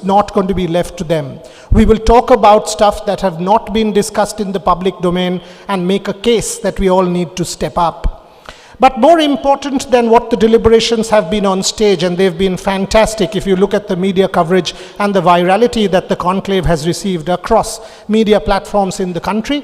not going to be left to them. We will talk about stuff that have not been discussed in the public domain and make a case that we all need to step up. But more important than what the deliberations have been on stage, and they've been fantastic if you look at the media coverage and the virality that the conclave has received across media platforms in the country,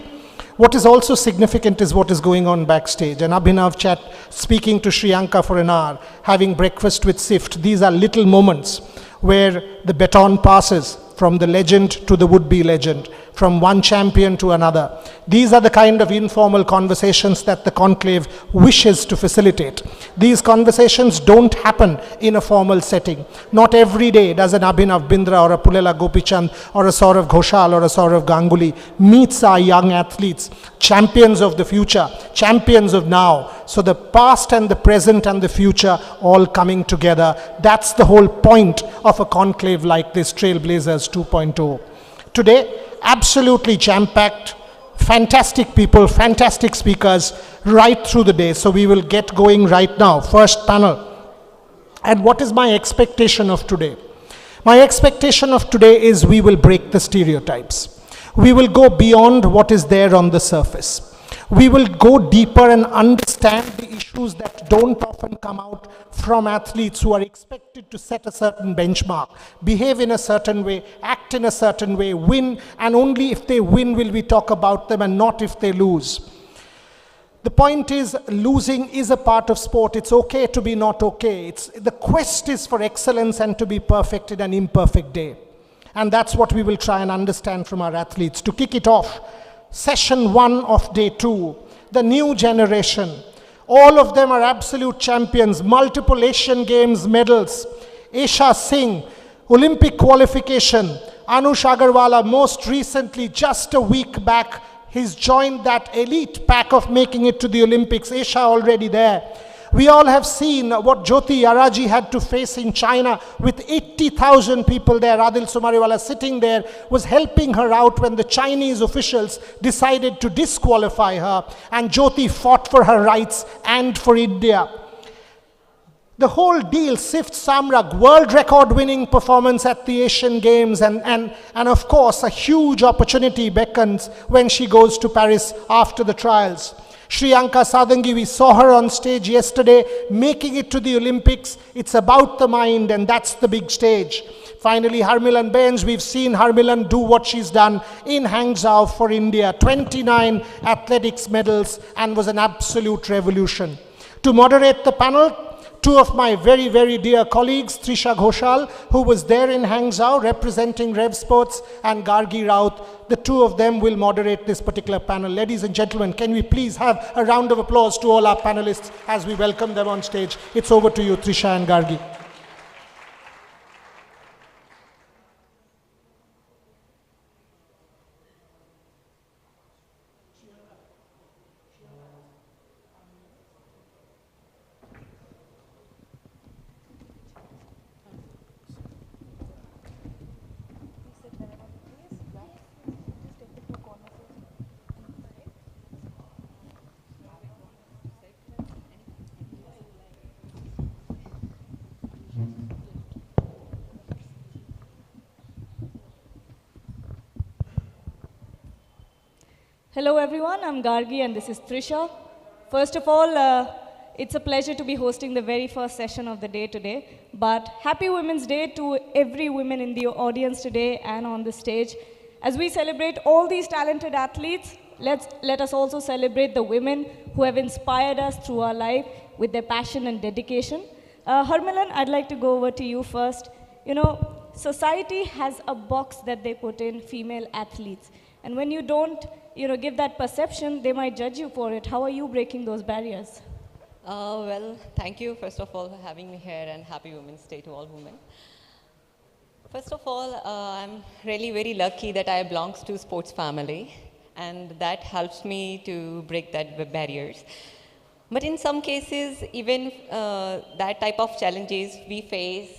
what is also significant is what is going on backstage. An Abhinav chat, speaking to Shriyanka for an hour, having breakfast with Sift. These are little moments where the baton passes from the legend to the would-be legend, from one champion to another. These are the kind of informal conversations that the conclave wishes to facilitate. These conversations don't happen in a formal setting. Not every day does an Abhinav Bindra or a Pulela Gopichand or a Saurav Ghoshal or a Saurav Ganguly meets our young athletes, champions of the future, champions of now. So the past and the present and the future all coming together. That's the whole point of a conclave like this, Trailblazers 2.0. Today, absolutely jam-packed, fantastic people, fantastic speakers right through the day. So we will get going right now. First panel. And what is my expectation of today? My expectation of today is we will break the stereotypes. We will go beyond what is there on the surface. We will go deeper and understand the issues that don't often come out from athletes who are expected to set a certain benchmark, behave in a certain way, act in a certain way, win, and only if they win will we talk about them and not if they lose. The point is, losing is a part of sport. It's okay to be not okay. The quest is for excellence and to be perfect in an imperfect day. And that's what we will try and understand from our athletes. To kick it off, Session 1 of day 2, the new generation. All of them are absolute champions, multiple Asian Games medals. Esha Singh, Olympic qualification. Anush Agarwala, most recently, just a week back, he's joined that elite pack of making it to the Olympics. Esha already there. We all have seen what Jyoti Araji had to face in China with 80,000 people there. Adil Sumariwala sitting there was helping her out when the Chinese officials decided to disqualify her, and Jyoti fought for her rights and for India. The whole deal, Sift Samrag, world record winning performance at the Asian Games, and of course a huge opportunity beckons when she goes to Paris after the trials. Shriyanka Sadangi, we saw her on stage yesterday, making it to the Olympics. It's about the mind, and that's the big stage. Finally, Harmilan Bains, we've seen Harmilan do what she's done in Hangzhou for India. 29 athletics medals, and was an absolute revolution. To moderate the panel, two of my very, very dear colleagues, Trisha Ghoshal, who was there in Hangzhou representing Rev Sports, and Gargi Raut. The two of them will moderate this particular panel. Ladies and gentlemen, can we please have a round of applause to all our panelists as we welcome them on stage. It's over to you, Trisha and Gargi. Hello everyone, I'm Gargi and this is Trisha. First of all, it's a pleasure to be hosting the very first session of the day today. But happy Women's Day to every woman in the audience today and on the stage. As we celebrate all these talented athletes, let us also celebrate the women who have inspired us through our life with their passion and dedication. Harmilan, I'd like to go over to you first. You know, society has a box that they put in female athletes. And when you don't give that perception, they might judge you for it. How are you breaking those barriers? Well, thank you, first of all, for having me here, and happy Women's Day to all women. First of all, I'm really very lucky that I belong to sports family, and that helps me to break that barriers. But in some cases, even that type of challenges we face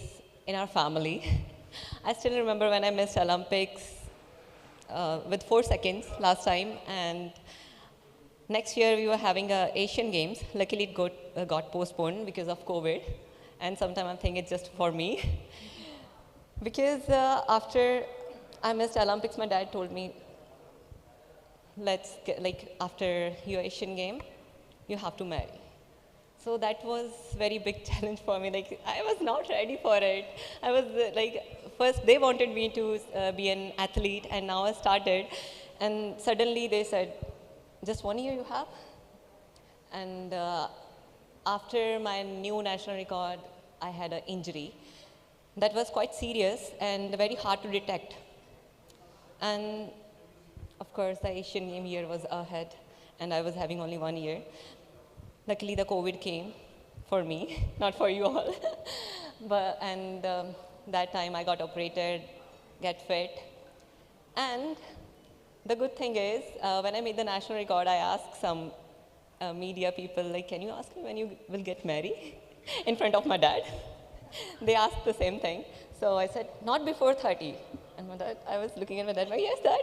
in our family. I still remember when I missed Olympics with 4 seconds last time, and next year we were having Asian Games. Luckily it got postponed because of COVID, and sometimes I think it's just for me. Because after I missed Olympics, my dad told me, let's get, like, after your Asian game, you have to marry. So that was very big challenge for me. Like, I was not ready for it. I was first they wanted me to be an athlete, and now I started. And suddenly they said, just 1 year you have? And after my new national record, I had an injury that was quite serious and very hard to detect. And of course, the Asian game year was ahead, and I was having only 1 year. Luckily, the COVID came for me, not for you all. And that time I got operated, get fit. And the good thing is, when I made the national record, I asked some media people, like, can you ask me when you will get married in front of my dad? They asked the same thing. So I said, not before 30. And my dad, I was looking at my dad, like, yes, dad.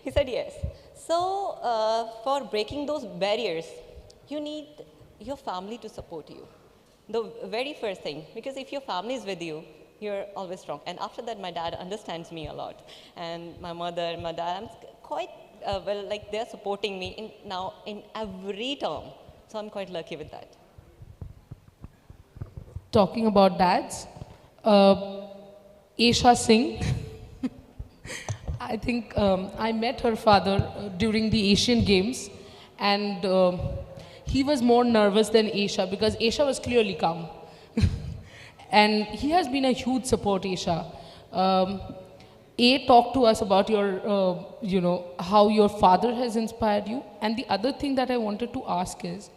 He said yes. So for breaking those barriers, you need your family to support you. The very first thing, because if your family is with you, you're always strong. And after that, my dad understands me a lot. And my mother, my dad, I'm quite, they're supporting me now in every term. So I'm quite lucky with that. Talking about dads, Esha Singh, I think I met her father during the Asian Games, and he was more nervous than Esha because Esha was clearly calm. And he has been a huge support, Esha. Talk to us about your, how your father has inspired you. And the other thing that I wanted to ask is,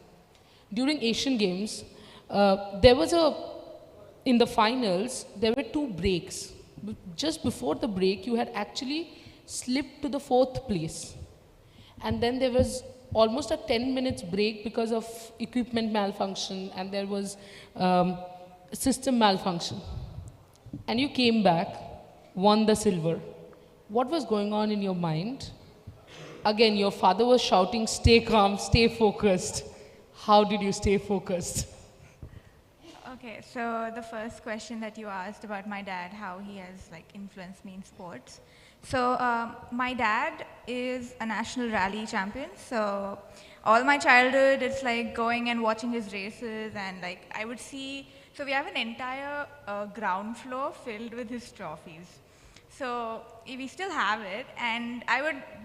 during Asian Games, in the finals, there were 2 breaks. Just before the break, you had actually slipped to the 4th place. And then there was almost a 10 minutes break because of equipment malfunction, and there was system malfunction. And you came back, won the silver. What was going on in your mind? Again, your father was shouting, stay calm, stay focused. How did you stay focused? Okay, so the first question that you asked about my dad, how he has influenced me in sports. So my dad is a national rally champion. So all my childhood, it's like going and watching his races, and I would see. So we have an entire ground floor filled with his trophies. So we still have it, and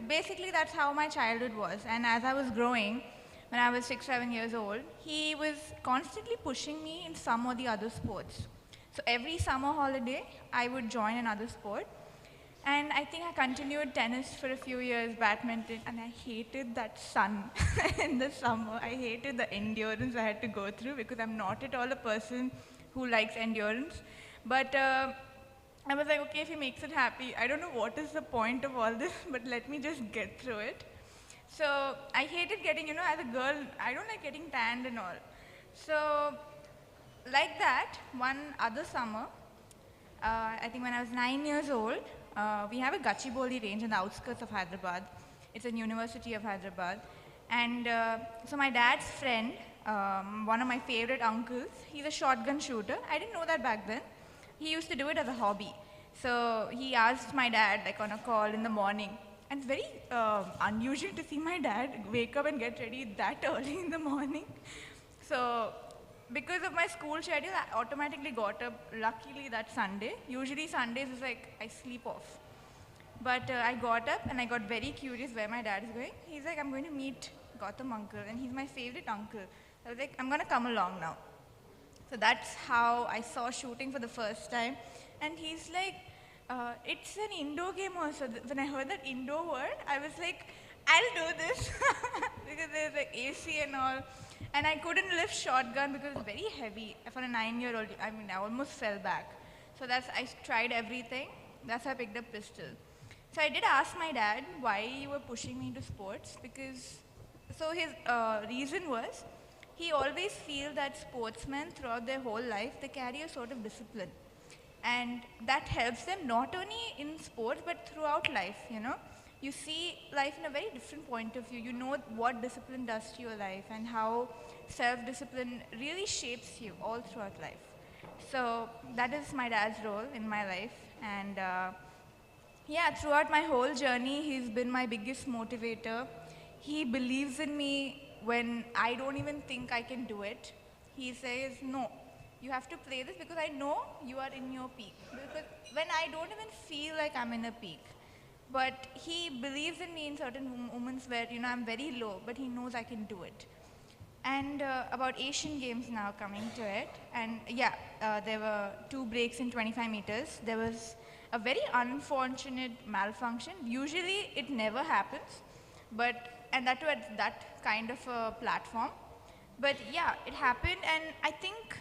basically that's how my childhood was. And as I was growing, when I was 6, 7 years old, he was constantly pushing me in some or the other sports. So every summer holiday, I would join another sport. And I think I continued tennis for a few years, badminton, and I hated that sun in the summer. I hated the endurance I had to go through because I'm not at all a person who likes endurance. But I was like, okay, if he makes it happy, I don't know what is the point of all this, but let me just get through it. So I hated getting, as a girl, I don't like getting tanned and all. So like that, one other summer, I think when I was 9 years old, we have a Gachibowli range in the outskirts of Hyderabad. It's in University of Hyderabad. And so my dad's friend, one of my favorite uncles, he's a shotgun shooter. I didn't know that back then. He used to do it as a hobby. So he asked my dad, on a call in the morning. And it's very unusual to see my dad wake up and get ready that early in the morning. So because of my school schedule, I automatically got up, luckily, that Sunday. Usually Sundays is I sleep off. But I got up and I got very curious where my dad is going. He's like, I'm going to meet Gautam uncle, and he's my favorite uncle. I was like, I'm going to come along now. So that's how I saw shooting for the first time. And he's like, it's an indoor game also. When I heard that indoor word, I was like, I'll do this. Because there's AC and all. And I couldn't lift shotgun because it's very heavy. For a 9-year-old, I almost fell back. So I tried everything. That's how I picked up pistol. So I did ask my dad why you were pushing me into sports, because, so his reason was, he always feels that sportsmen throughout their whole life, they carry a sort of discipline. And that helps them not only in sports, but throughout life, You see life in a very different point of view. You know what discipline does to your life and how self-discipline really shapes you all throughout life. So that is my dad's role in my life. And yeah, throughout my whole journey, he's been my biggest motivator. He believes in me when I don't even think I can do it. He says, no, you have to play this because I know you are in your peak. Because when I don't even feel like I'm in a peak, but he believes in me in certain moments where, I'm very low, but he knows I can do it. And about Asian Games now coming to it, and yeah, there were 2 breaks in 25 meters. There was a very unfortunate malfunction. Usually it never happens, and that too at that kind of a platform. But yeah, it happened, and I think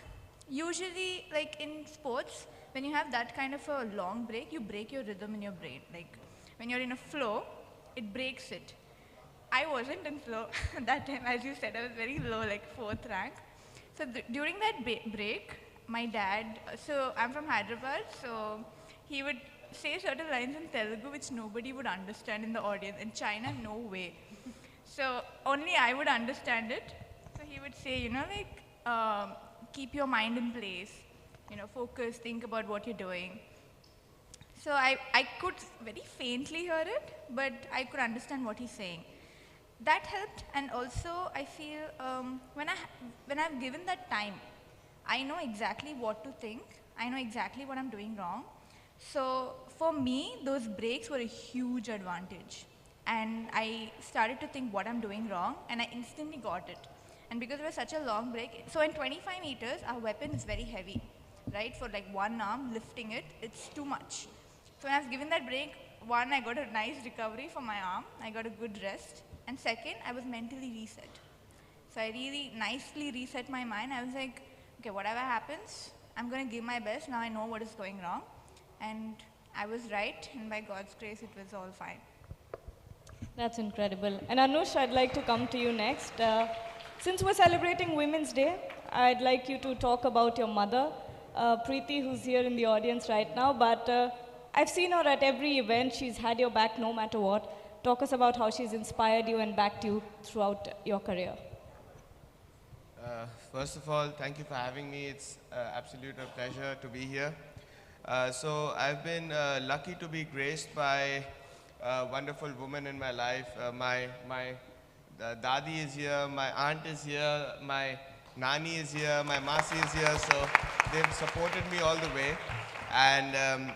usually like in sports, when you have that kind of a long break, you break your rhythm in your brain. Like when you're in a flow, it breaks it. I wasn't in flow that time, as you said, I was very low, like 4th rank. So during that break, my dad, so I'm from Hyderabad, so he would say certain lines in Telugu which nobody would understand in the audience. In China, no way. So only I would understand it. So he would say, keep your mind in place, focus, think about what you're doing. So I could very faintly hear it, but I could understand what he's saying. That helped, and also I feel when I've given that time, I know exactly what to think. I know exactly what I'm doing wrong. So for me, those breaks were a huge advantage. And I started to think what I'm doing wrong, and I instantly got it. And because it was such a long break, so in 25 meters, our weapon is very heavy, right? For like one arm, lifting it, it's too much. So when I was given that break, one, I got a nice recovery for my arm. I got a good rest. And second, I was mentally reset. So I really nicely reset my mind. I was like, okay, whatever happens, I'm going to give my best. Now I know what is going wrong. And I was right, and by God's grace, it was all fine. That's incredible. And Anush, I'd like to come to you next. Since we're celebrating Women's Day, I'd like you to talk about your mother, Preeti, who's here in the audience right now. But I've seen her at every event. She's had your back no matter what. Talk us about how she's inspired you and backed you throughout your career. First of all, thank you for having me. It's absolute a pleasure to be here. So I've been lucky to be graced by a wonderful woman in my life. My dadi is here, my aunt is here, my nani is here, my masi is here. So they've supported me all the way. And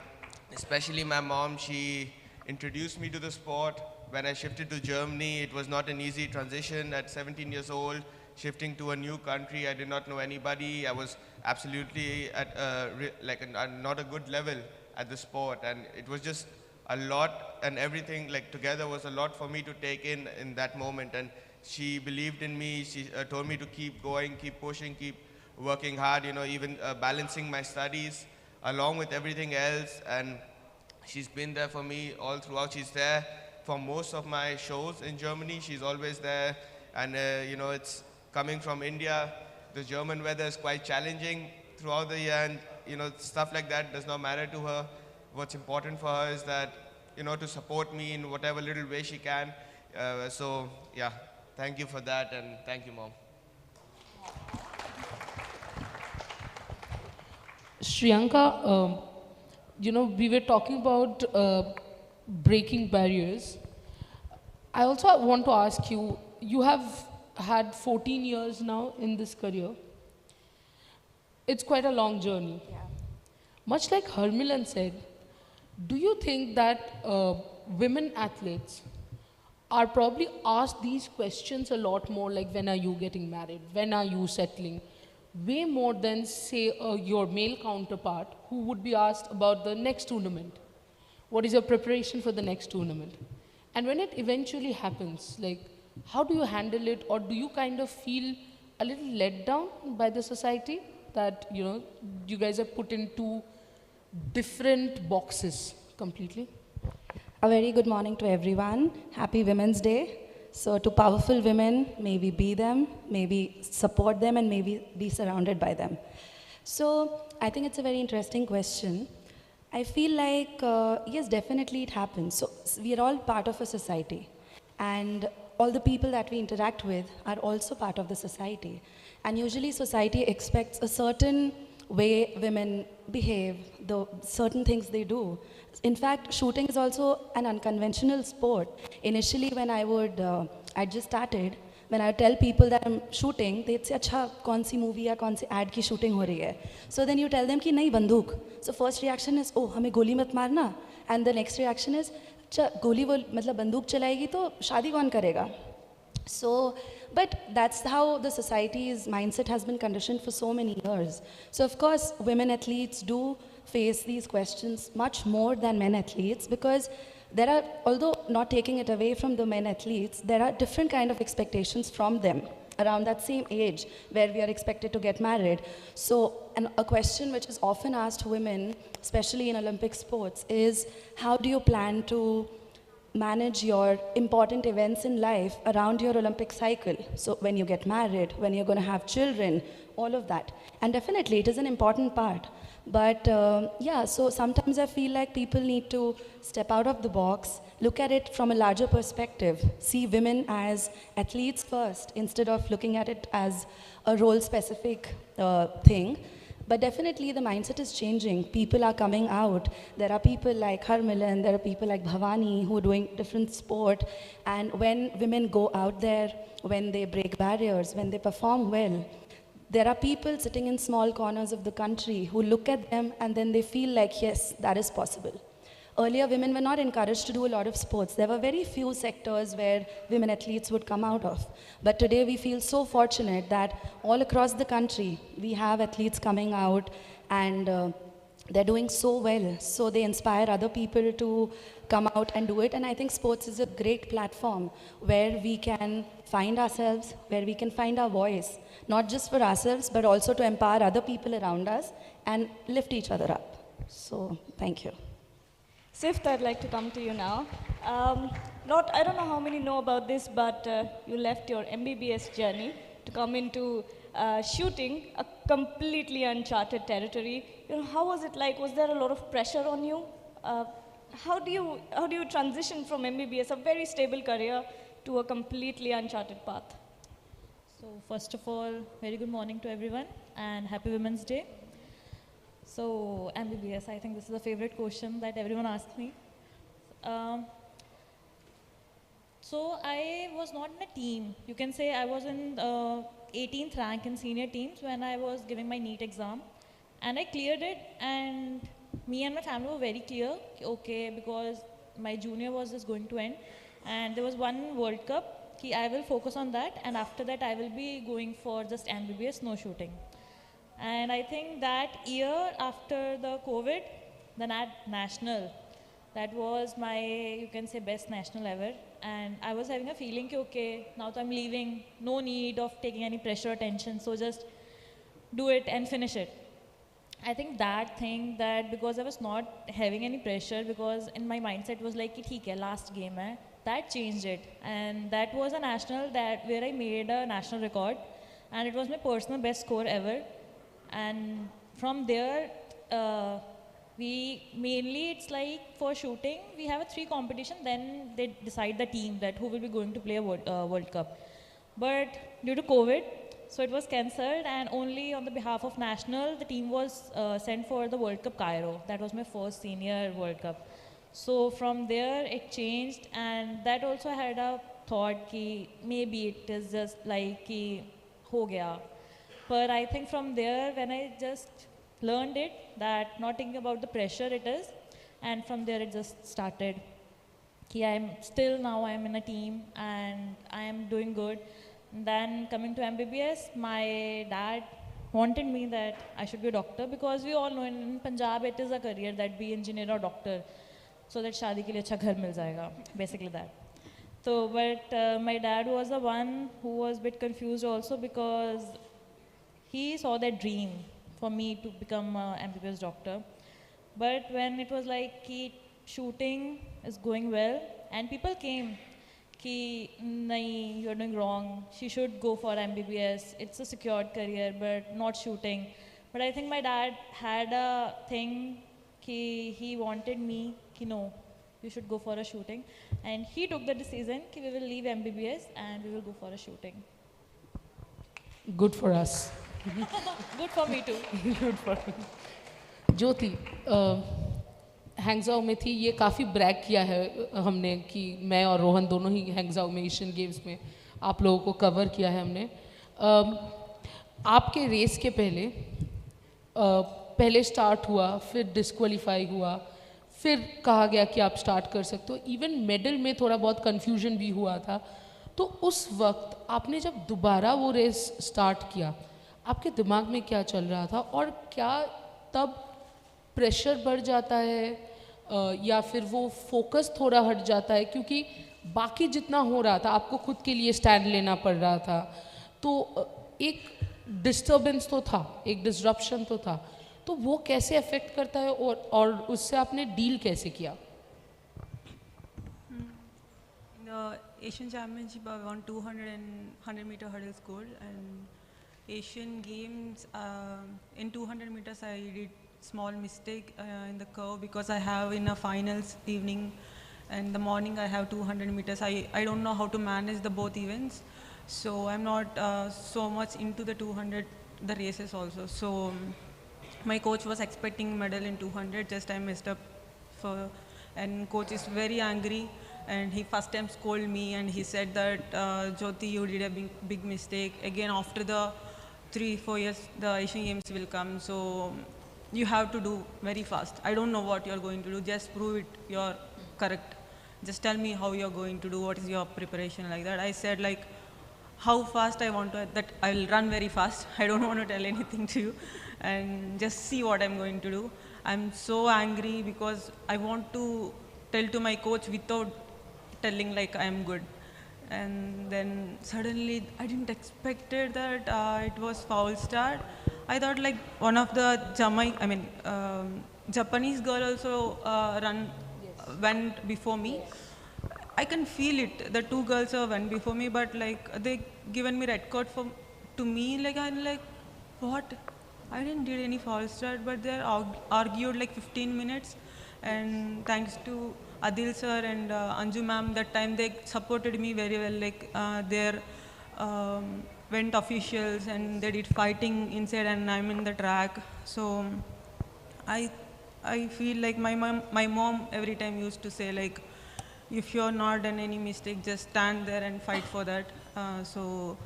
especially my mom, she introduced me to the sport. When I shifted to Germany, it was not an easy transition at 17 years old, shifting to a new country. I did not know anybody. I was absolutely at not a good level at the sport, and it was just a lot, and everything like together was a lot for me to take in that moment. And she believed in me. She told me to keep going, keep pushing, keep working hard, even balancing my studies along with everything else. And she's been there for me all throughout. She's there for most of my shows in Germany. She's always there. And, it's coming from India. The German weather is quite challenging throughout the year. And, stuff like that does not matter to her. What's important for her is that, to support me in whatever little way she can. So, yeah, thank you for that. And thank you, Mom. Shriyanka, we were talking about breaking barriers. I also want to ask you, you have had 14 years now in this career. It's quite a long journey. Yeah. Much like Harmilan said, do you think that women athletes are probably asked these questions a lot more, like when are you getting married, when are you settling, way more than say your male counterpart who would be asked about the next tournament? What is your preparation for the next tournament? And when it eventually happens, like, how do you handle it, or do you kind of feel a little let down by the society that, you guys are put into different boxes completely? A very good morning to everyone. Happy Women's Day. So to powerful women, may we be them, maybe support them, and maybe be surrounded by them. So I think it's a very interesting question. I feel like, yes, definitely it happens. So we are all part of a society. And all the people that we interact with are also part of the society. And usually society expects a certain way women behave, the certain things they do. In fact, shooting is also an unconventional sport. Initially, when I just started, when I tell people that I'm shooting, they'd say, "Acha, kaun si movie ya kaun si ad ki shooting ho rahi hai?" So then you tell them ki nahi bandook. So first reaction is, "Oh, hame goli mat marna," and the next reaction is, "Acha, goli wo matlab bandook chalayegi to shaadi kaun karega?" So, but that's how the society's mindset has been conditioned for so many years. So of course, women athletes do face these questions much more than men athletes, because there are, although not taking it away from the men athletes, there are different kind of expectations from them around that same age where we are expected to get married. So a question which is often asked women, especially in Olympic sports, is how do you plan to manage your important events in life around your Olympic cycle? So when you get married, when you're going to have children, all of that. And definitely it is an important part. But yeah, so sometimes I feel like people need to step out of the box, look at it from a larger perspective, see women as athletes first instead of looking at it as a role-specific thing. But definitely the mindset is changing. People are coming out. There are people like Harmilan, there are people like Bhavani who are doing different sport. And when women go out there, when they break barriers, when they perform well, there are people sitting in small corners of the country who look at them and then they feel like, yes, that is possible. Earlier, women were not encouraged to do a lot of sports. There were very few sectors where women athletes would come out of. But today, we feel so fortunate that all across the country, we have athletes coming out and they're doing so well. So they inspire other people to come out and do it. And I think sports is a great platform where we can find ourselves, where we can find our voice, not just for ourselves, but also to empower other people around us and lift each other up. So, thank you. Sift, I'd like to come to you now. I don't know how many know about this, but you left your MBBS journey to come into shooting, a completely uncharted territory. You know, how was it like? Was there a lot of pressure on you? How do you transition from MBBS, a very stable career, to a completely uncharted path? So first of all, very good morning to everyone and happy Women's Day. So MBBS, I think this is a favorite question that everyone asks me. So I was not in a team. You can say I was in 18th rank in senior teams when I was giving my NEET exam. And I cleared it, and me and my family were very clear, okay, because my junior was just going to end. And there was one World Cup, I will focus on that, and after that I will be going for just MBBS, no shooting. And I think that year after the COVID, the national, that was my, you can say, best national ever. And I was having a feeling, okay, now that I'm leaving, no need of taking any pressure or tension, so just do it and finish it. I think that thing, that because I was not having any pressure, because in my mindset was like, theek hai, last game hai, that changed it. And that was a national where I made a national record, and it was my personal best score ever. And from there, it's like for shooting, we have a 3 competition, then they decide the team that who will be going to play a World Cup. But due to COVID, so it was cancelled, and only on the behalf of national, the team was sent for the World Cup Cairo. That was my first senior World Cup. So from there, it changed, and that also I had a thought ki maybe it is just like ki ho gaya. But I think from there, when I just learned it, that not thinking about the pressure it is, and from there it just started. I'm in a team and I am doing good. And then coming to MBBS, my dad wanted me that I should be a doctor, because we all know in Punjab it is a career that be engineer or doctor, so that shaadi ke liye acha ghar mil jayega, basically that. So, but my dad was the one who was a bit confused also, because he saw that dream for me to become an MBBS doctor. But when it was like shooting is going well, and people came, nahi, you're doing wrong, she should go for MBBS, it's a secured career, but not shooting. But I think my dad had a thing, he wanted me, no, you should go for a shooting. And he took the decision, we will leave MBBS and we will go for a shooting. Good for us. Good for me too. Good for me. ज्योति हैंगजाओ में थी, ये काफ़ी Bragg किया है हमने कि मैं और रोहन दोनों ही हैंगजाओ में एशियन गेम्स में आप लोगों को कवर किया है हमने. आपके रेस के पहले स्टार्ट हुआ, फिर डिस्क्वालीफाई हुआ, फिर कहा गया कि आप स्टार्ट कर सकते हो. इवन मेडल में थोड़ा बहुत कन्फ्यूजन भी हुआ था. तो उस वक्त आपने जब दोबारा वो रेस स्टार्ट किया, आपके दिमाग में क्या चल रहा था, और क्या तब प्रेशर बढ़ जाता है या फिर वो फोकस थोड़ा हट जाता है, क्योंकि बाकी जितना हो रहा था आपको खुद के लिए स्टैंड लेना पड़ रहा था, तो एक डिस्टर्बेंस तो था, एक डिसरप्शन तो था. तो वो कैसे अफेक्ट करता है और उससे आपने डील कैसे किया? The Asian Championship I won 200 and 100 meter hurdles gold, and Asian Games in 200 meters I did small mistake in the curve because I have in a finals evening and the morning I have 200 meters. I don't know how to manage the both events, so I'm not so much into the 200 the races also. So my coach was expecting medal in 200, just I messed up for, and coach is very angry. And he first time scolded me and he said that Jyoti, you did a big mistake. Again, after the 3-4 years, the Asian Games will come. So you have to do very fast. I don't know what you're going to do. Just prove it you're correct. Just tell me how you're going to do. What is your preparation like that? I said like how fast I want to, that I'll run very fast. I don't want to tell anything to you. And just see what I'm going to do. I'm so angry because I want to tell to my coach without telling like I am good, and then suddenly I didn't expect it that it was foul start. I thought like one of the Japanese girl also went before me. I can feel it. The two girls went before me, but like they given me red card to me. Like I'm like, what? I didn't did any foul start, but they argued like 15 minutes, and thanks to Adil sir and Anju ma'am, that time they supported me very well. Like their went officials and they did fighting inside, and I'm in the track. So I feel like my mom every time used to say like, if you're not done any mistake, just stand there and fight for that. So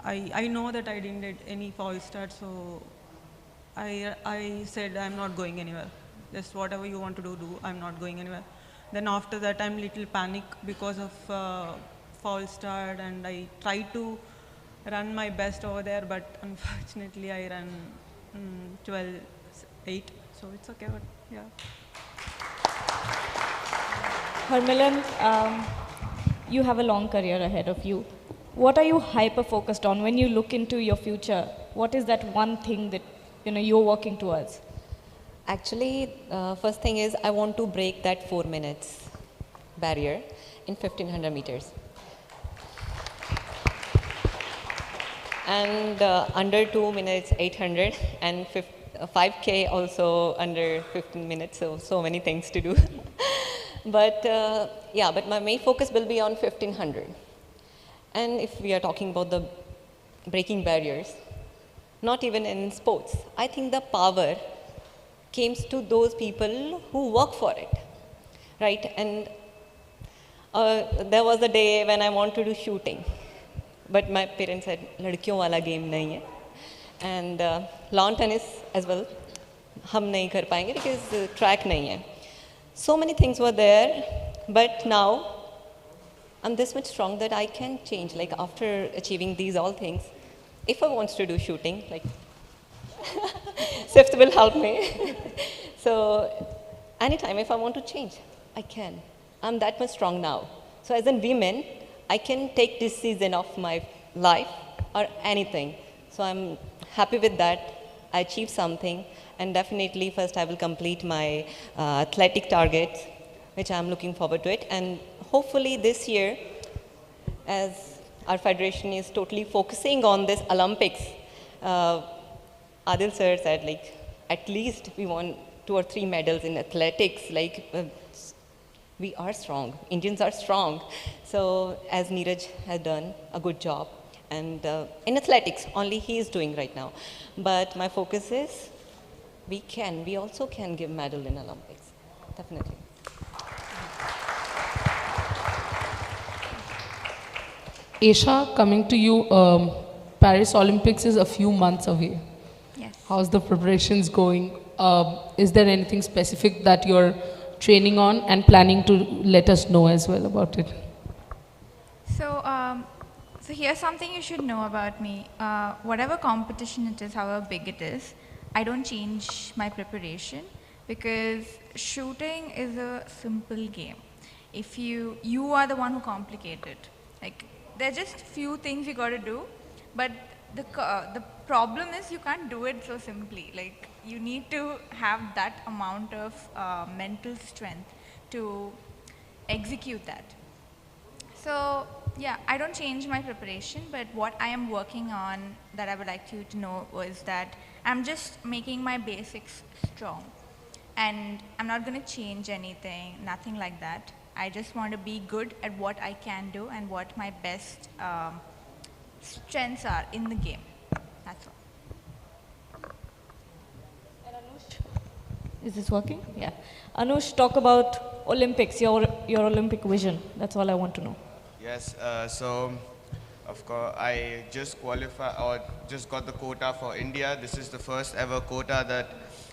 I know that I didn't get any false start. So I said I'm not going anywhere. Just whatever you want to do. I'm not going anywhere. Then after that, I'm little panic because of false start, and I tried to run my best over there, but unfortunately I ran 12:8. So it's okay, but yeah. Harmilan, you have a long career ahead of you. What are you hyper focused on when you look into your future? What is that one thing that you're working towards? Actually, first thing is I want to break that 4 minutes barrier in 1500 meters. And under 2 minutes, 800, and 5K also under 15 minutes, so many things to do. But but my main focus will be on 1500. And if we are talking about the breaking barriers, not even in sports, I think the power comes to those people who work for it, right? And there was a day when I wanted to do shooting, but my parents said, "Ladkiyon wala game nahi hai," and lawn tennis as well, hum nahi kar payenge because track nahi hai. So many things were there, but now I'm this much strong that I can change. Like after achieving these all things, if I want to do shooting, like Sift will help me. So anytime if I want to change, I can. I'm that much strong now. So as a woman, I can take this season of my life or anything. So I'm happy with that. I achieved something, and definitely first I will complete my athletic targets, which I'm looking forward to it. And hopefully this year, as our federation is totally focusing on this Olympics, Adil sir said like, at least we want 2 or 3 medals in athletics. Like we are strong, Indians are strong. So as Neeraj has done a good job, and in athletics, only he is doing right now. But my focus is we also can give medal in Olympics, definitely. Aisha, coming to you, Paris Olympics is a few months away. Yes. How's the preparations going? Is there anything specific that you're training on and planning to let us know as well about it? So here's something you should know about me. Whatever competition it is, however big it is, I don't change my preparation because shooting is a simple game. If you are the one who complicate it. Like, there are just few things you got to do, but the problem is you can't do it so simply. Like, you need to have that amount of mental strength to execute that. So yeah, I don't change my preparation, but what I am working on that I would like you to know was that I'm just making my basics strong, and I'm not going to change anything, nothing like that. I just want to be good at what I can do and what my best strengths are in the game. That's all. And Anush, is this working? Yeah. Anush, talk about Olympics, your Olympic vision. That's all I want to know. Yes, so of course I just just got the quota for India. This is the first ever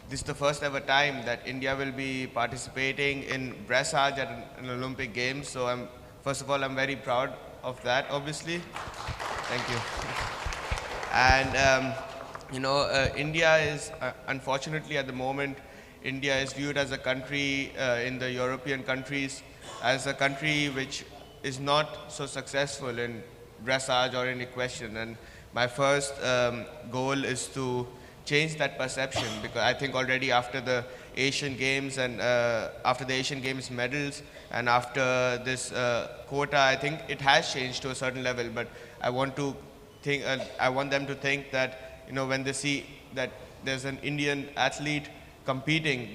this is the first ever time that India will be participating in dressage at an Olympic Games. So first of all, I'm very proud of that, obviously. Thank you. And India is, unfortunately at the moment, India is viewed as a country in the European countries as a country which is not so successful in dressage or in equestrian. And my first goal is to change that perception, because I think already after the Asian Games and after the Asian Games medals and after this quota, I think it has changed to a certain level. But I want them to think that, when they see that there's an Indian athlete competing,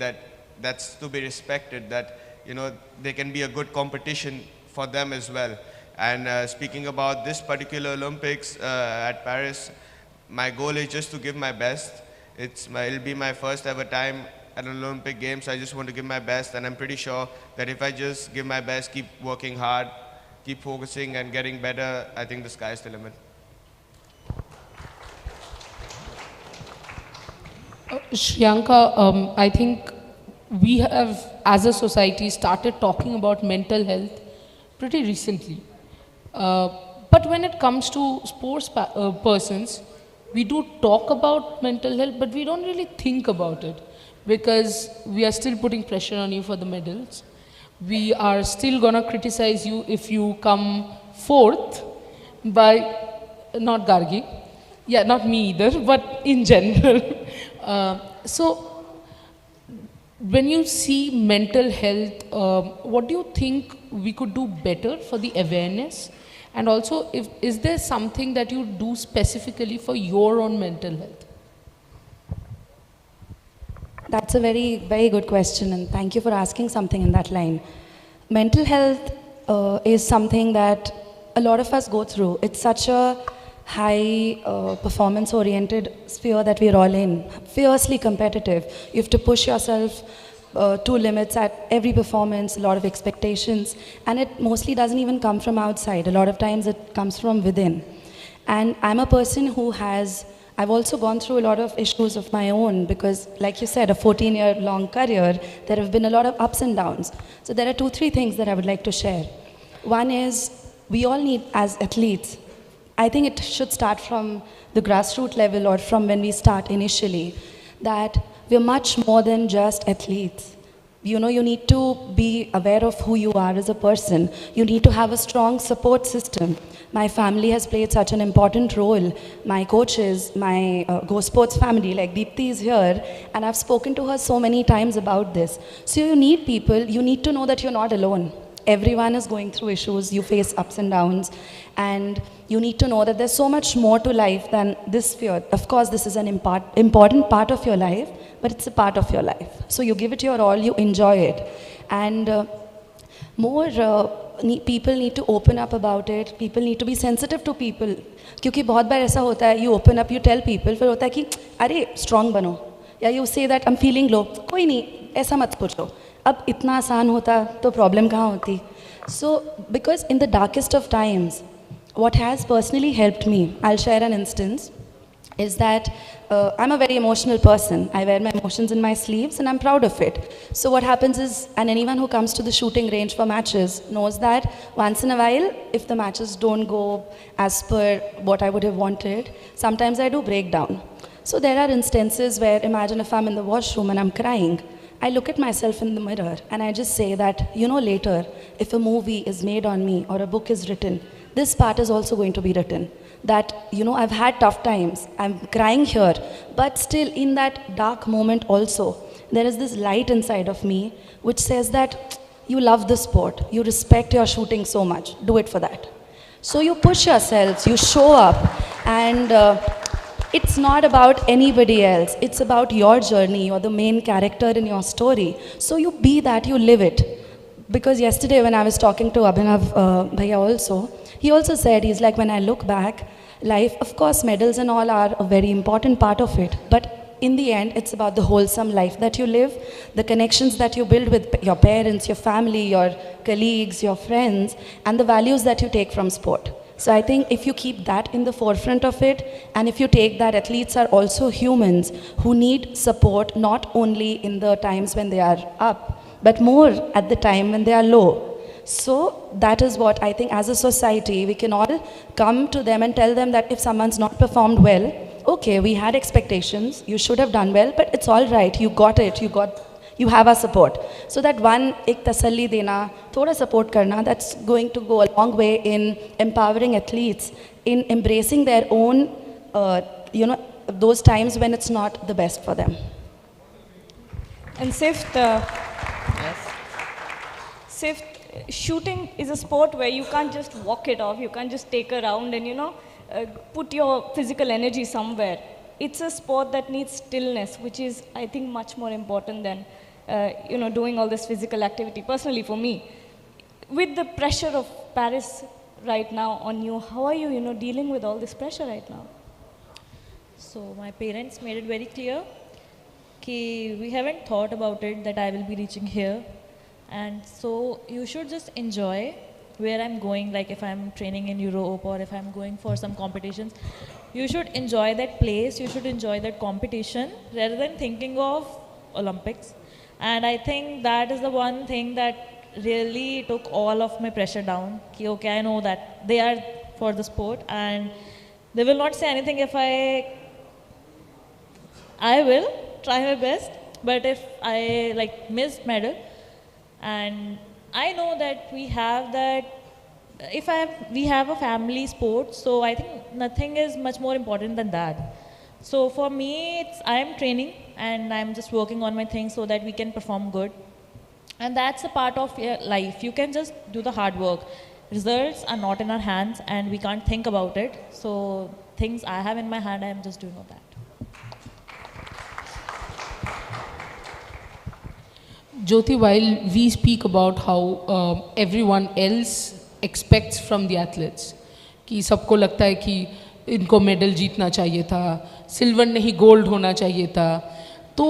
that's to be respected, that there can be a good competition for them as well. And speaking about this particular Olympics at Paris, my goal is just to give my best. It'll be my first ever time at an Olympic Games. I just want to give my best, and I'm pretty sure that if I just give my best, keep working hard, keep focusing and getting better, I think the sky is the limit. Shriyanka, I think we have, as a society, started talking about mental health pretty recently. But when it comes to sports persons, we do talk about mental health, but we don't really think about it, because we are still putting pressure on you for the medals. We are still gonna criticize you if you come fourth by, not Gargi, yeah, not me either, but in general. So when you see mental health, what do you think we could do better for the awareness? And also, is there something that you do specifically for your own mental health? That's a very, very good question, and thank you for asking something in that line. Mental health is something that a lot of us go through. It's such a high performance-oriented sphere that we're all in, fiercely competitive. You have to push yourself to limits at every performance, a lot of expectations, and it mostly doesn't even come from outside. A lot of times it comes from within. And I'm a person who I've also gone through a lot of issues of my own, because like you said, a 14-year-long career, there have been a lot of ups and downs. So there are 2-3 things that I would like to share. One is, we all need, as athletes, I think it should start from the grassroots level, or from when we start initially, that we're much more than just athletes. You need to be aware of who you are as a person. You need to have a strong support system. My family has played such an important role. My coaches, my Go Sports family, like Deepthi is here, and I've spoken to her so many times about this. So you need people, you need to know that you're not alone. Everyone is going through issues, you face ups and downs, and you need to know that there's so much more to life than this sphere. Of course, this is an important part of your life, but it's a part of your life. So you give it your all, you enjoy it. And more people need to open up about it. People need to be sensitive to people. क्योंकि बहुत बार ऐसा होता है, you open up, you tell people, फिर होता है कि अरे strong बनो, या you say that I'm feeling low, कोई नहीं, ऐसा मत पूछो. अब इतना आसान होता तो problem कहाँ होती? So because in the darkest of times, what has personally helped me, I'll share an instance, is that I'm a very emotional person. I wear my emotions in my sleeves and I'm proud of it. So what happens is, and anyone who comes to the shooting range for matches knows that once in a while, if the matches don't go as per what I would have wanted, sometimes I do break down. So there are instances where, imagine if I'm in the washroom and I'm crying, I look at myself in the mirror and I just say that, you know, later, if a movie is made on me or a book is written, this part is also going to be written. That, you know, I've had tough times, I'm crying here, but still in that dark moment also, there is this light inside of me which says that you love the sport, you respect your shooting so much, do it for that. So you push yourselves, you show up, and it's not about anybody else, it's about your journey, you're the main character in your story. So you be that, you live it. Because yesterday when I was talking to Abhinav Bhaiya also, he also said, he's like, when I look back, life, of course, medals and all are a very important part of it. But in the end, it's about the wholesome life that you live, the connections that you build with your parents, your family, your colleagues, your friends, and the values that you take from sport. So I think if you keep that in the forefront of it, and if you take that athletes are also humans who need support, not only in the times when they are up, but more at the time when they are low. So that is what I think as a society, we can all come to them and tell them that if someone's not performed well, okay, we had expectations, you should have done well, but it's all right, you got it, you have our support. So that one, ek tasalli dena, thoda support karna, that's going to go a long way in empowering athletes, in embracing their own, those times when it's not the best for them. And Sift, Sift, shooting is a sport where you can't just walk it off, you can't just take a round and, put your physical energy somewhere. It's a sport that needs stillness, which is, I think, much more important than, doing all this physical activity. Personally, for me, with the pressure of Paris right now on you, how are you, dealing with all this pressure right now? So my parents made it very clear that we haven't thought about it, that I will be reaching here. And so you should just enjoy where I'm going, like if I'm training in Europe or if I'm going for some competitions. You should enjoy that place, you should enjoy that competition rather than thinking of Olympics. And I think that is the one thing that really took all of my pressure down. Okay, I know that they are for the sport and they will not say anything if I will try my best, but if I miss medal, and I know that we have that, we have a family sport, so I think nothing is much more important than that. So for me, I am training and I'm just working on my things so that we can perform good. And that's a part of your life. You can just do the hard work. Results are not in our hands and we can't think about it. So things I have in my hand, I am just doing all that. Jyoti, while we speak about how everyone else expects from the athletes, कि सबको लगता है कि इनको medal जीतना चाहिए था, silver नहीं गोल्ड होना चाहिए था, तो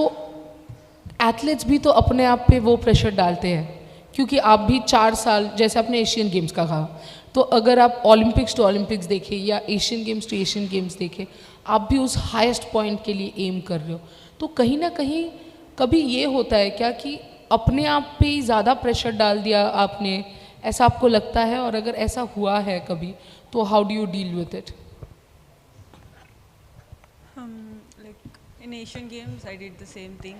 एथलीट्स भी तो अपने आप पे वो प्रेशर डालते हैं, क्योंकि आप भी 4 साल, जैसे आपने एशियन गेम्स का कहा, तो अगर आप ओलंपिक्स टू ओलंपिक्स देखें या Asian games to Asian games देखें, आप भी उस हाईएस्ट पॉइंट के लिए एम कर रहे हो, तो कहीं ना कहीं कभी ये होता है क्या कि अपने आप पे ज़्यादा प्रेशर डाल दिया आपने, ऐसा आपको लगता है? और अगर ऐसा हुआ है कभी, तो how do you deal with it? In Asian Games, I did the same thing.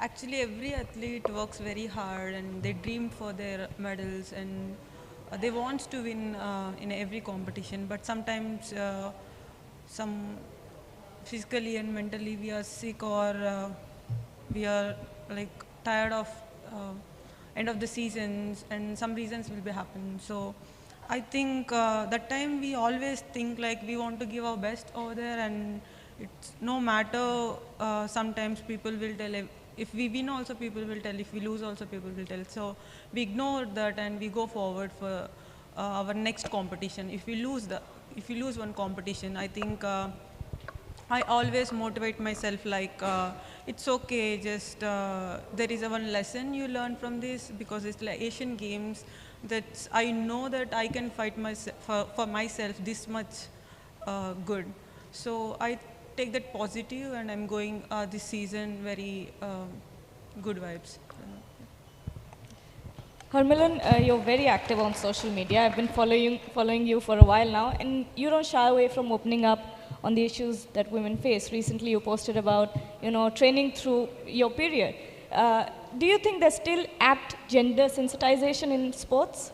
Actually, every athlete works very hard and they dream for their medals and they want to win in every competition. But sometimes, some physically and mentally we are sick or we are tired of end of the seasons, and some reasons will be happen. So I think that time we always think we want to give our best over there, and it's no matter sometimes people will tell if we win also people will tell, if we lose also people will tell. So we ignore that and we go forward for our next competition. If we lose one competition, I think I always motivate myself like it's okay, just there is a one lesson you learn from this, because it's like Asian Games, that I know that I can fight for myself this much good. So I take that positive and I'm going this season very good vibes. Harmilan, you're very active on social media. I've been following you for a while now, and you don't shy away from opening up on the issues that women face. Recently, you posted about, training through your period. Do you think there's still apt gender sensitization in sports?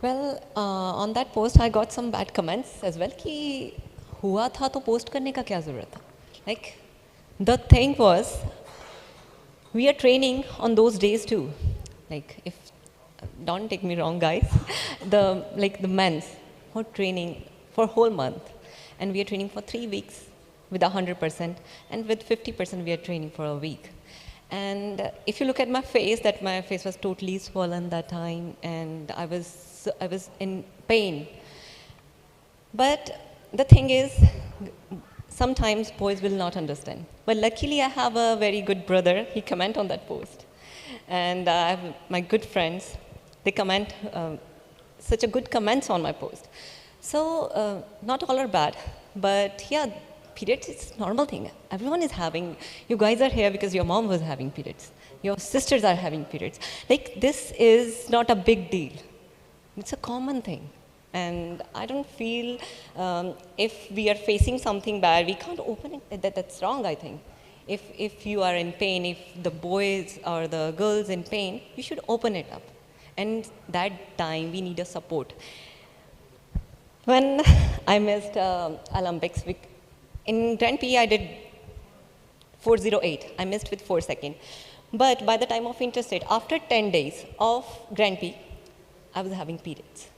Well, on that post, I got some bad comments as well. कि हुआ था तो post करने का क्या ज़रूरत था? Like, the thing was, we are training on those days too. Like, if don't take me wrong, guys, the men's who are training for whole month, and we are training for 3 weeks with 100%, and with 50% we are training for a week. And if you look at my face, that my face was totally swollen that time, and I was in pain. But the thing is, sometimes boys will not understand. But luckily, I have a very good brother. He comment on that post. And I have my good friends. They comment such a good comments on my post. So not all are bad, but yeah, periods is a normal thing. Everyone is having. You guys are here because your mom was having periods. Your sisters are having periods. Like, this is not a big deal. It's a common thing. And I don't feel if we are facing something bad, we can't open it. That's wrong, I think. If you are in pain, if the boys or the girls in pain, you should open it up. And that time, we need a support. When I missed Olympics, in Grand Prix, I did 4:08. I missed with 4 seconds. But by the time of interstate, after 10 days of Grand Prix, I was having periods.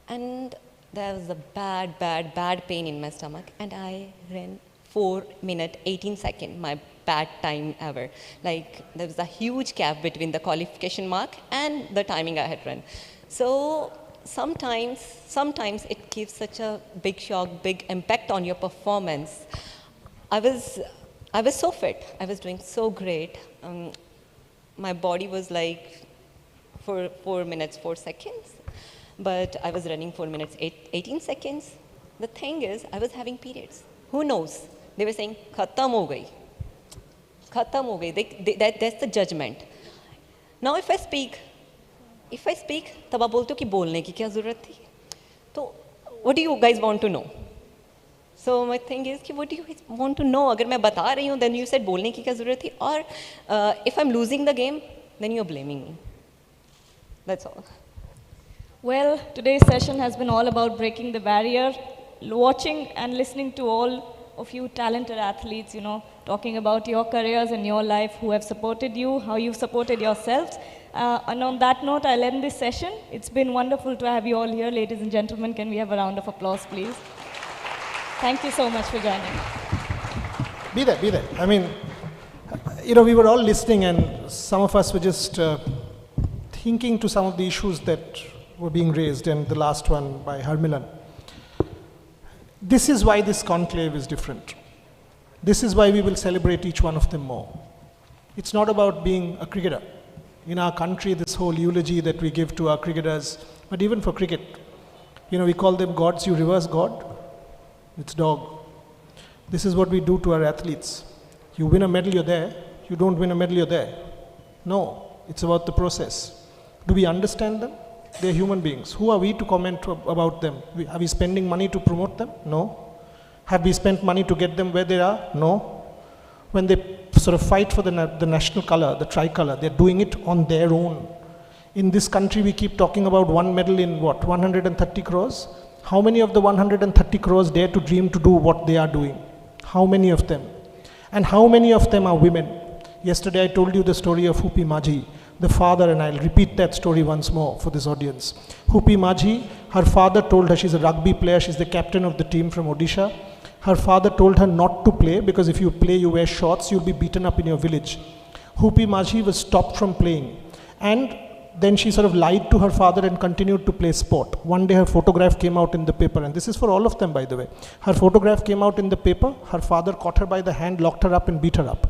And there was a bad pain in my stomach. And I ran 4 minutes, 18 seconds, my bad time ever. Like, there was a huge gap between the qualification mark and the timing I had run. So sometimes it gives such a big shock, big impact on your performance. I was so fit. I was doing so great. My body was like 4 minutes, 4 seconds. But I was running 4 minutes, 18 seconds. The thing is, I was having periods. Who knows? They were saying, khatam ho gayi. Khatam ho gayi. That's the judgment. Now if I speak, तब आप बोलते हो कि बोलने की क्या ज़रूरत थी? तो what do you guys want to know? So my thing is कि what do you guys want to know? अगर मैं बता रही हूँ, then you said बोलने की क्या ज़रूरत थी? Or if I'm losing the game, then you're blaming me. That's all. Well, today's session has been all about breaking the barrier, watching and listening to all of you talented athletes, talking about your careers and your life, who have supported you, how you've supported yourselves. And on that note, I'll end this session. It's been wonderful to have you all here, ladies and gentlemen. Can we have a round of applause, please? Thank you so much for joining. Be there. I mean, we were all listening, and some of us were just thinking to some of the issues that were being raised, and the last one by Harmilan. This is why this conclave is different. This is why we will celebrate each one of them more. It's not about being a cricketer. In our country, this whole eulogy that we give to our cricketers, but even for cricket, we call them gods. You reverse God, it's dog. This is what we do to our athletes. You win a medal, you're there. You don't win a medal, you're there. No, it's about the process. Do we understand them? They're human beings. Who are we to comment about them? Are we spending money to promote them? No. Have we spent money to get them where they are? No. When they sort of fight for the national color, the tricolour, they're doing it on their own. In this country, we keep talking about one medal in 130 crores? How many of the 130 crores dare to dream to do what they are doing? How many of them? And how many of them are women? Yesterday, I told you the story of Hupi Majhi, the father, and I'll repeat that story once more for this audience. Hupi Majhi, her father told her, she's a rugby player, she's the captain of the team from Odisha. Her father told her not to play because if you play, you wear shorts, you'll be beaten up in your village. Hupi Majhi was stopped from playing. And then she sort of lied to her father and continued to play sport. One day her photograph came out in the paper, and this is for all of them, by the way. Her photograph came out in the paper, her father caught her by the hand, locked her up and beat her up.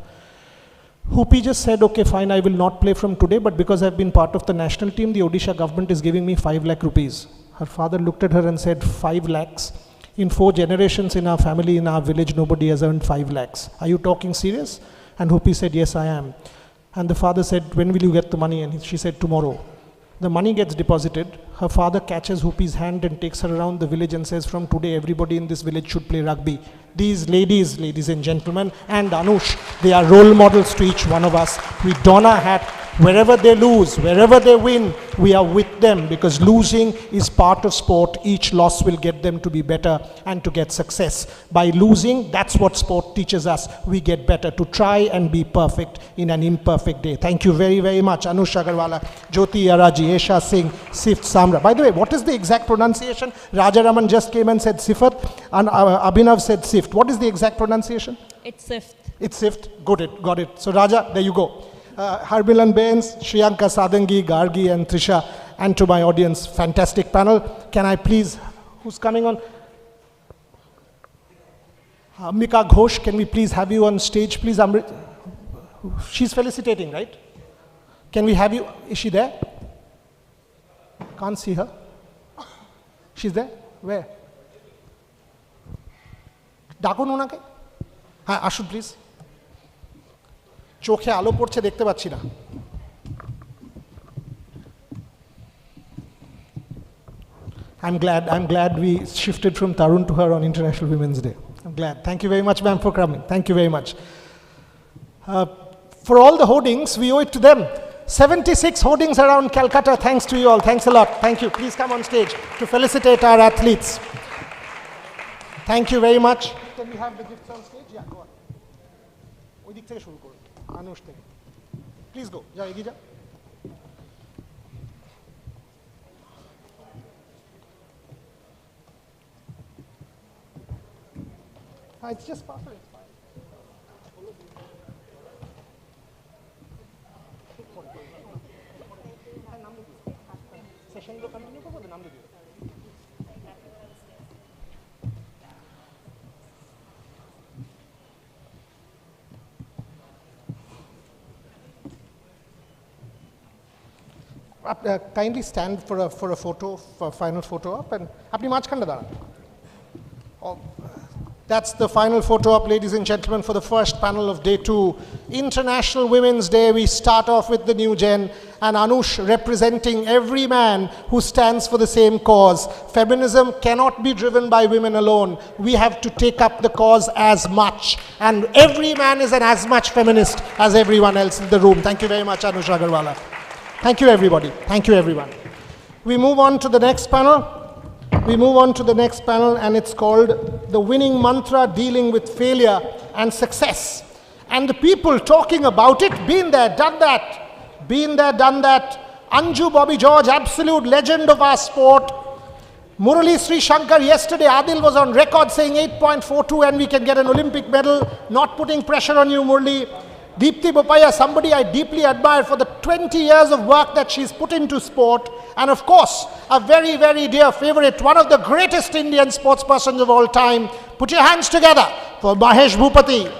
Hupi just said, okay, fine, I will not play from today, but because I've been part of the national team, the Odisha government is giving me 5 lakh rupees. Her father looked at her and said, 5 lakhs? In 4 generations in our family, in our village, nobody has earned 5 lakhs. Are you talking serious? And Hupi said, yes, I am. And the father said, when will you get the money? And she said, tomorrow. The money gets deposited. Her father catches Hupi's hand and takes her around the village and says, from today, everybody in this village should play rugby. These ladies, ladies and gentlemen, and Anush, they are role models to each one of us. We don our hat. Wherever they lose, wherever they win, we are with them, because losing is part of sport. Each loss will get them to be better and to get success. By losing, that's what sport teaches us. We get better, to try and be perfect in an imperfect day. Thank you very, very much. Anush Agarwala, Jyoti Araji, Esha Singh, Sift Samra. By the way, what is the exact pronunciation? Rajaraman just came and said Sifat, and Abhinav said Sift. What is the exact pronunciation? It's SIFT. It's Sift. Got it. So Raja, there you go. Harbilan Bains, Shriyanka Sadangi, Gargi and Trisha, and to my audience, fantastic panel. Can I please, who's coming on? Mika Ghosh, can we please have you on stage, please? Amrit, she's felicitating, right? Can we have you, is she there? Can't see her. She's there? Where? Dakon onake? Hi, Ashud, please. চোখে আলো পড়ছে দেখতে পাচ্ছি না I'm glad we shifted from Tarun to her on International Women's Day. I'm glad. Thank you very much, ma'am, for coming. Thank you very much. For all the hoardings, we owe it to them. 76 hoardings around Calcutta. Thanks to you all. Thanks a lot. Thank you. Please come on stage to felicitate our athletes. Thank you very much. Can we have the gifts on stage? Yeah, go on. ওই দিক থেকে শুরু করুন আনুশ থেকে please go যাও এগিয়ে যাও it's just perfect. It's fine. সেশনগুলো কন্টিনিউ করবো নাম দিয়ে দিও kindly stand for a photo, for a final photo op, and apni majkhane daran. That's the final photo op, ladies and gentlemen, for the first panel of day 2. International Women's Day. We start off with the new gen, and Anush representing every man who stands for the same cause. Feminism cannot be driven by women alone. We have to take up the cause as much, and every man is an as much feminist as everyone else in the room. Thank you very much, Anush Agarwala. Thank you, everybody. Thank you, everyone. We move on to the next panel. And it's called The Winning Mantra Dealing with Failure and Success. And the people talking about it, been there, done that. Anju Bobby George, absolute legend of our sport. Murali Sri Shankar, yesterday Adil was on record saying 8.42 and we can get an Olympic medal. Not putting pressure on you, Murali. Deepti Bopaya, somebody I deeply admire for the 20 years of work that she's put into sport. And of course, a very, very dear favorite, one of the greatest Indian sportspersons of all time. Put your hands together for Mahesh Bhupati.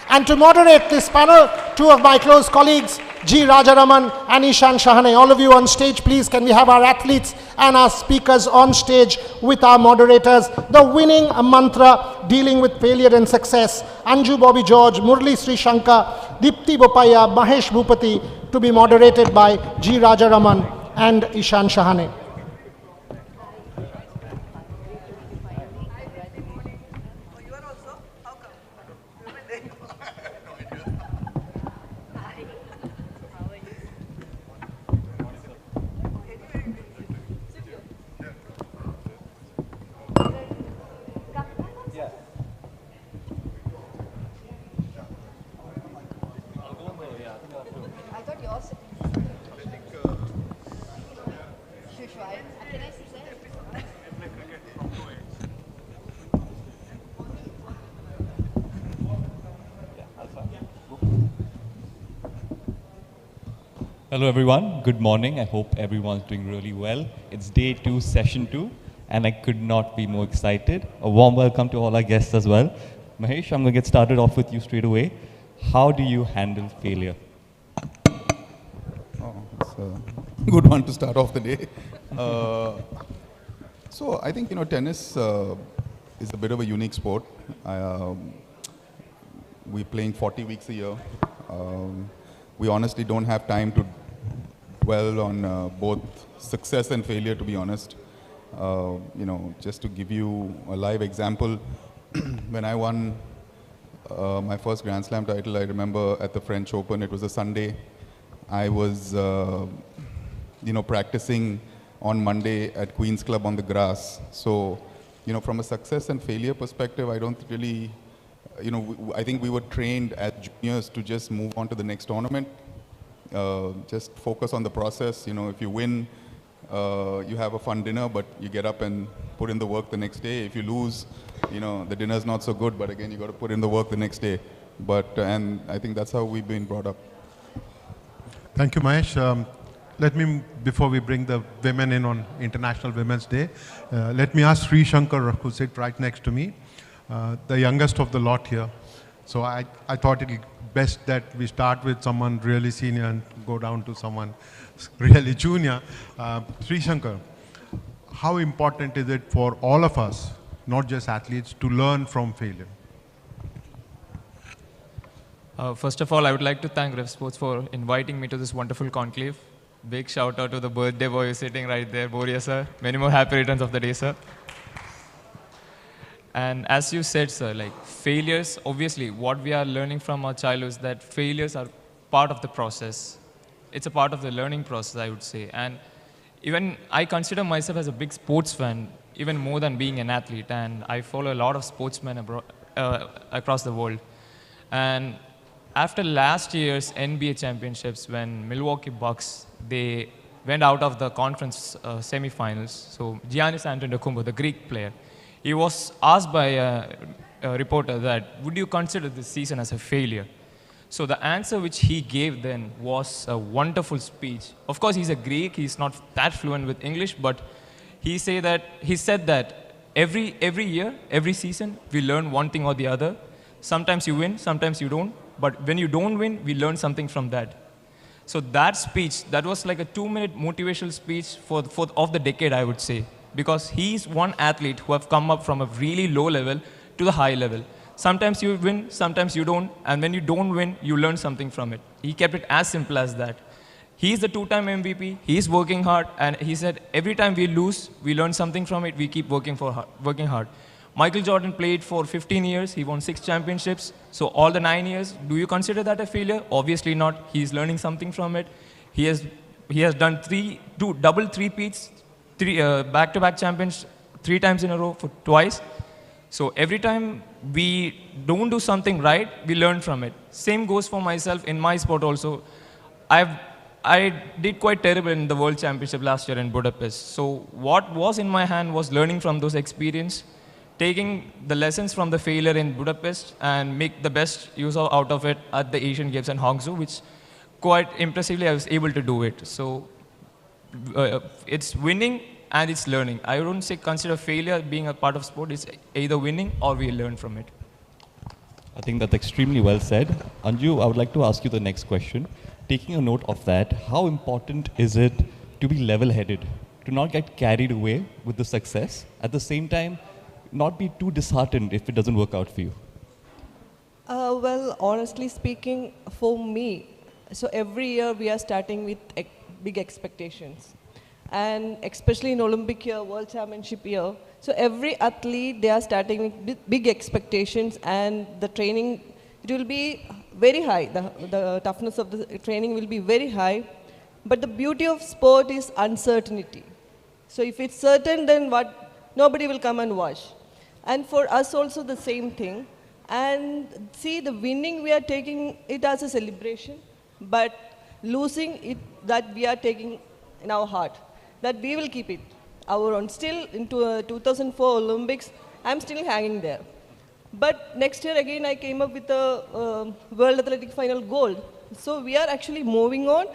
And to moderate this panel, 2 of my close colleagues, G. Rajaraman and Ishan Shahane. All of you on stage, please. Can we have our athletes and our speakers on stage with our moderators? The Winning Mantra Dealing with Failure and Success. Anju Bobby George, Murli Sri Shankar, Deepti Bopaya, Mahesh Bhupati, to be moderated by G. Rajaraman and Ishan Shahane. Hello everyone, good morning. I hope everyone's doing really well. It's day 2, session 2, and I could not be more excited. A warm welcome to all our guests as well. Mahesh, I'm going to get started off with you straight away. How do you handle failure? Oh, it's a good one to start off the day. So I think, tennis is a bit of a unique sport. We're playing 40 weeks a year. We honestly don't have time to dwell on both success and failure, to be honest. Just to give you a live example, when I won my first Grand Slam title, I remember at the French Open, it was a Sunday. I was, practicing on Monday at Queen's Club on the grass. So, from a success and failure perspective, I don't really, I think we were trained as juniors to just move on to the next tournament. Just focus on the process. If you win, you have a fun dinner, but you get up and put in the work the next day. If you lose, the dinner's not so good, but again, you got to put in the work the next day. And I think that's how we've been brought up. Thank you, Mahesh. Let me, before we bring the women in on International Women's Day, let me ask Sri Shankar, who sits right next to me, the youngest of the lot here. So I thought it best that we start with someone really senior and go down to someone really junior. Sri Shankar, how important is it for all of us, not just athletes, to learn from failure? First of all, I would like to thank Rev Sports for inviting me to this wonderful conclave. Big shout out to the birthday boy who's sitting right there, Boria sir. Many more happy returns of the day, sir. And as you said, sir, like failures, obviously, what we are learning from our childhood is that failures are part of the process. It's a part of the learning process, I would say. And even I consider myself as a big sports fan, even more than being an athlete. And I follow a lot of sportsmen across the world. And after last year's NBA championships, when Milwaukee Bucks, they went out of the conference semifinals. So Giannis Antetokounmpo, the Greek player, he was asked by a reporter that, would you consider this season as a failure? So the answer which he gave then was a wonderful speech. Of course, he's a Greek, he's not that fluent with English, but he said that every year, every season, we learn one thing or the other. Sometimes you win, sometimes you don't. But when you don't win, we learn something from that. So that speech, that was like a 2-minute motivational speech of the decade, I would say. Because he's one athlete who have come up from a really low level to the high level. Sometimes you win, sometimes you don't. And when you don't win, you learn something from it. He kept it as simple as that. He's the 2-time MVP. He's working hard. And he said, every time we lose, we learn something from it. We keep working hard. Michael Jordan played for 15 years. He won 6 championships. So all the 9 years, do you consider that a failure? Obviously not. He's learning something from it. He has done 2 double three-peats, 3 back-to-back champions 3 times in a row for twice. So every time we don't do something right, we learn from it. Same goes for myself in my sport also. I did quite terrible in the World Championship last year in Budapest. So what was in my hand was learning from those experiences, taking the lessons from the failure in Budapest and make the best use out of it at the Asian Games in Hangzhou, which quite impressively I was able to do it. So it's winning and it's learning. I don't consider failure being a part of sport. It's either winning or we learn from it. I think that's extremely well said. Anju, I would like to ask you the next question. Taking a note of that, how important is it to be level-headed, to not get carried away with the success, at the same time, not be too disheartened if it doesn't work out for you? Well, honestly speaking, for me, so every year we are starting with big expectations. And especially in Olympic year, World Championship year, so every athlete, they are starting with big expectations, and the training, it will be very high. The toughness of the training will be very high. But the beauty of sport is uncertainty. So if it's certain, then what? Nobody will come and watch. And for us also the same thing. And see, the winning, we are taking it as a celebration, but losing it, that we are taking in our heart, that we will keep it our own. Still, into 2004 Olympics, I'm still hanging there. But next year again, I came up with a World Athletic Final gold. So we are actually moving on,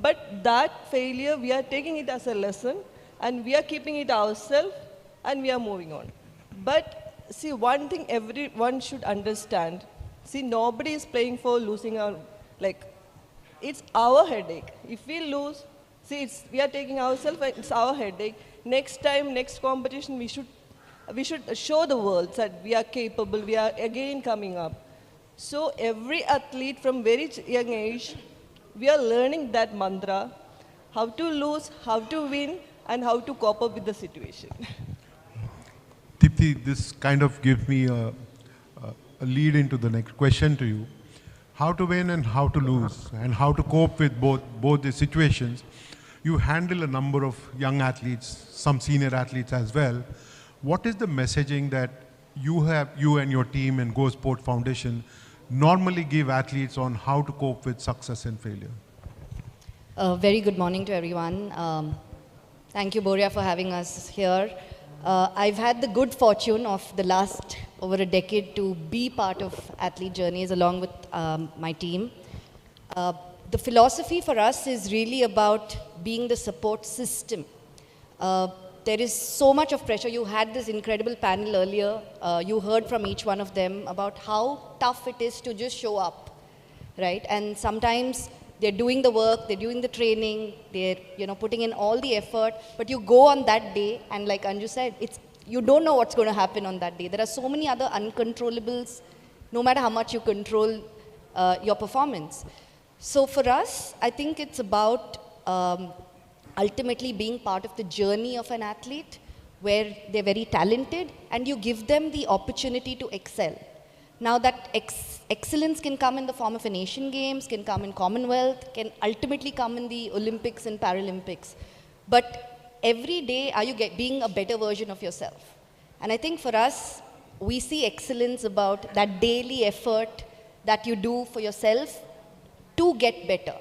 But that failure, we are taking it as a lesson, and we are keeping it ourselves, and we are moving on. But see, one thing everyone should understand, see, nobody is playing for losing our, like, it's our headache. If we lose, see, we are taking ourselves, it's our headache. Next time, next competition, we should show the world that we are capable, we are again coming up. So every athlete from very young age, we are learning that mantra, how to lose, how to win, and how to cope up with the situation. Deepthi, this kind of gives me a lead into the next question to you. How to win and how to lose, and how to cope with both the situations. You handle a number of young athletes, some senior athletes as well. What is the messaging that you and your team and Go Sport Foundation normally give athletes on how to cope with success and failure? Very good morning to everyone. Thank you, Boria, for having us here. I've had the good fortune of the last over a decade to be part of athlete journeys along with my team. The philosophy for us is really about being the support system. There is so much of pressure. You had this incredible panel earlier. You heard from each one of them about how tough it is to just show up, right? And sometimes they're doing the work, they're doing the training, they're putting in all the effort, but you go on that day, and like Anju said, you don't know what's going to happen on that day. There are so many other uncontrollables, no matter how much you control your performance. So for us, I think it's about ultimately being part of the journey of an athlete where they're very talented and you give them the opportunity to excel. Now that excellence can come in the form of an Asian Games, can come in Commonwealth, can ultimately come in the Olympics and Paralympics. But every day are you being a better version of yourself. And I think for us, we see excellence about that daily effort that you do for yourself to get better.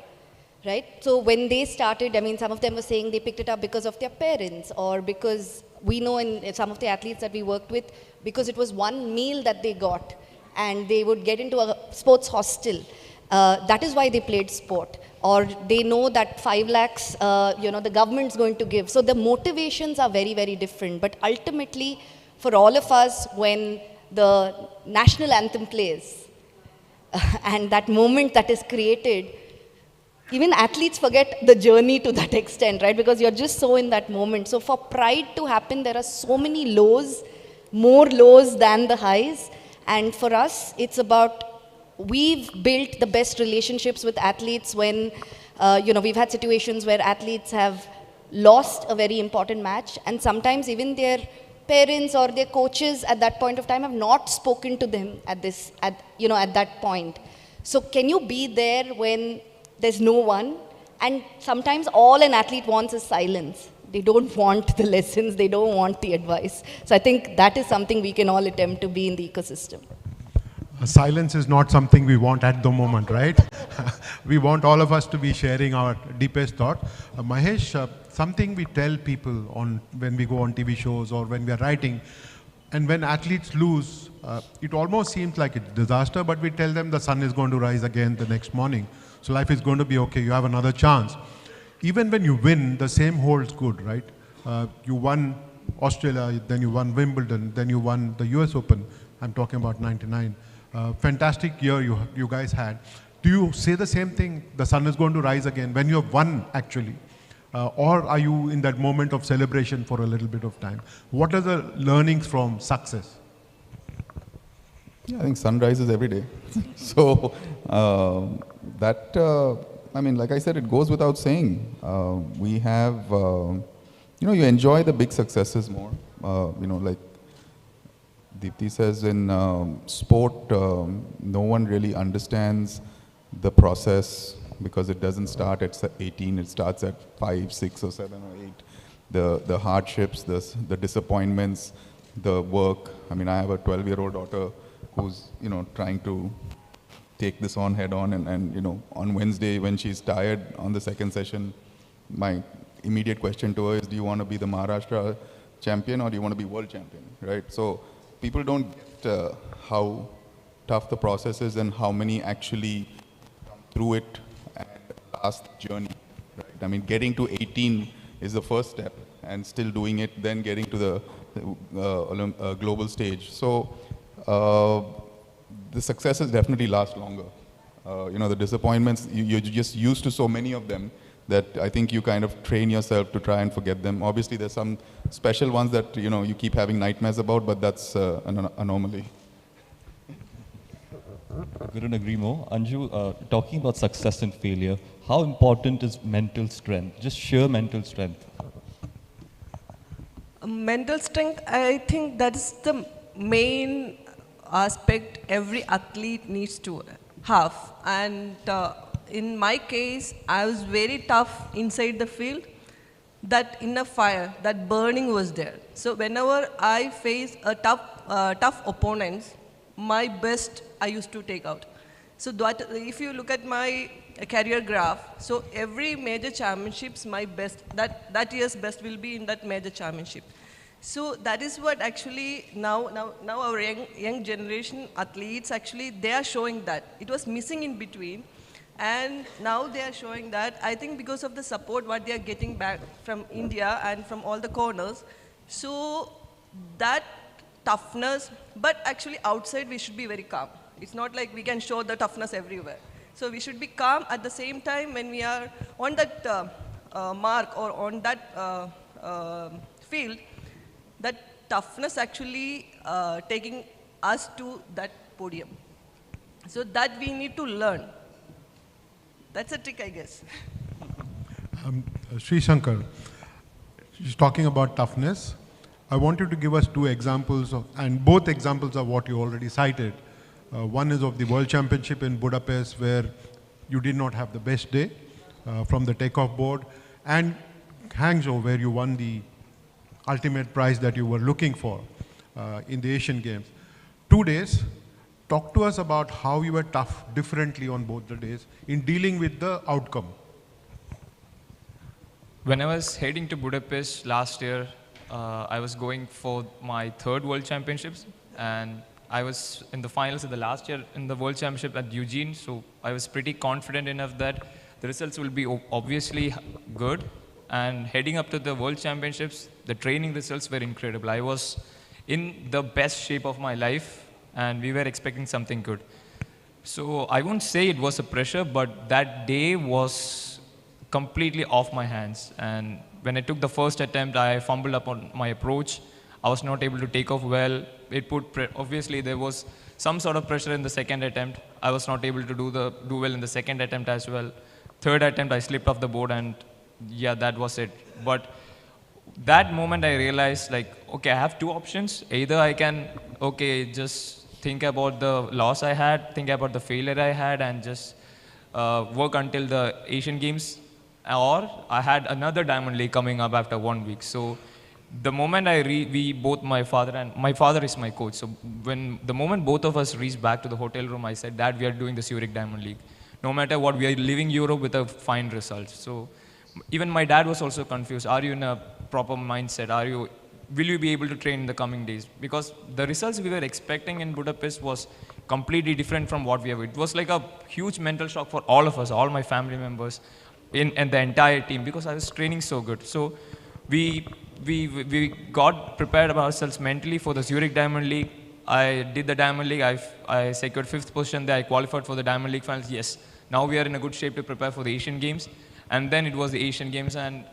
Right? So when they started, I mean, some of them were saying they picked it up because of their parents, or because we know in some of the athletes that we worked with, because it was one meal that they got and they would get into a sports hostel. That is why they played sport. Or they know that 5 lakhs, the government's going to give. So the motivations are very, very different. But ultimately, for all of us, when the national anthem plays and that moment that is created, even athletes forget the journey to that extent, right? Because you're just so in that moment. So for pride to happen, there are so many lows, more lows than the highs. And for us, it's about, we've built the best relationships with athletes when, we've had situations where athletes have lost a very important match, and sometimes even their parents or their coaches at that point of time have not spoken to them at that point. So can you be there when there's no one? And sometimes all an athlete wants is silence. They don't want the lessons, they don't want the advice. So I think that is something we can all attempt to be in the ecosystem. Silence is not something we want at the moment, right? We want all of us to be sharing our deepest thought. Mahesh, something we tell people when we go on TV shows or when we are writing, and when athletes lose, it almost seems like it's disaster, but we tell them the sun is going to rise again the next morning. So life is going to be okay, you have another chance. Even when you win, the same holds good, right? You won Australia, then you won Wimbledon, then you won the US Open. I'm talking about 99. Fantastic year you guys had. Do you say the same thing, the sun is going to rise again, when you have won actually? Or are you in that moment of celebration for a little bit of time? What are the learnings from success? Yeah, I think sun rises every day. So like I said, it goes without saying. We have, you enjoy the big successes more. Like Deepthi says, in sport, no one really understands the process because it doesn't start at 18, it starts at 5, 6 or 7 or 8. The hardships, the disappointments, the work. I mean, I have a 12-year-old daughter who's, trying to take this on head on, and on Wednesday when she's tired on the second session, my immediate question to her is, do you want to be the Maharashtra champion or do you want to be world champion, right? So people don't get how tough the process is and how many actually come through it and last the journey. I mean, getting to 18 is the first step, and still doing it, then getting to the global stage. So the successes definitely last longer. The disappointments, you're just used to so many of them that I think you kind of train yourself to try and forget them. Obviously, there's some special ones that you keep having nightmares about, but that's an anomaly. I couldn't agree more. Anju, talking about success and failure, how important is mental strength, just sheer mental strength? Mental strength, I think that is the main aspect every athlete needs to have. And in my case, I was very tough inside the field. That inner fire, that burning was there. So whenever I face a tough opponents, my best I used to take out. So that, if you look at my career graph, so every major championships, my best, that year's best will be in that major championship. So that is what actually now our young generation athletes, actually, they are showing that. It was missing in between. And now they are showing that, I think because of the support what they are getting back from India and from all the corners. So that toughness, but actually outside we should be very calm. It's not like we can show the toughness everywhere. So we should be calm at the same time when we are on that mark or on that field, that toughness actually taking us to that podium. So that we need to learn. That's a trick, I guess. Sri Shankar, she's talking about toughness. I want you to give us two examples, and both examples are what you already cited. One is of the World Championship in Budapest, where you did not have the best day from the takeoff board, and Hangzhou, where you won the ultimate prize that you were looking for in the Asian Games. 2 days. Talk to us about how you were tough differently on both the days in dealing with the outcome. When I was heading to Budapest last year, I was going for my third World Championships, and I was in the finals of the last year in the World Championship at Eugene, so I was pretty confident enough that the results will be obviously good. And heading up to the World Championships, the training results were incredible. I was in the best shape of my life, and we were expecting something good. So I won't say it was a pressure, but that day was completely off my hands. And when I took the first attempt, I fumbled up on my approach. I was not able to take off well. It put obviously there was some sort of pressure in the second attempt. I was not able to do well in the second attempt as well. Third attempt, I slipped off the board, and yeah, that was it. But that moment I realized, like, okay, I have two options. Either I can, just think about the loss I had, think about the failure I had, and just work until the Asian Games, or I had another Diamond League coming up after 1 week. So the moment my father is my coach. So the moment both of us reached back to the hotel room, I said, Dad, we are doing the Zurich Diamond League. No matter what, we are leaving Europe with a fine result. So even my dad was also confused. Are you in a proper mindset? Will you be able to train in the coming days? Because the results we were expecting in Budapest was completely different from what we have. It was like a huge mental shock for all of us, all my family members, and the entire team, because I was training so good. So we got prepared ourselves mentally for the Zurich Diamond League. I did the Diamond League. I secured 5th position there. I qualified for the Diamond League finals. Yes, now we are in a good shape to prepare for the Asian Games. And then it was the Asian Games. And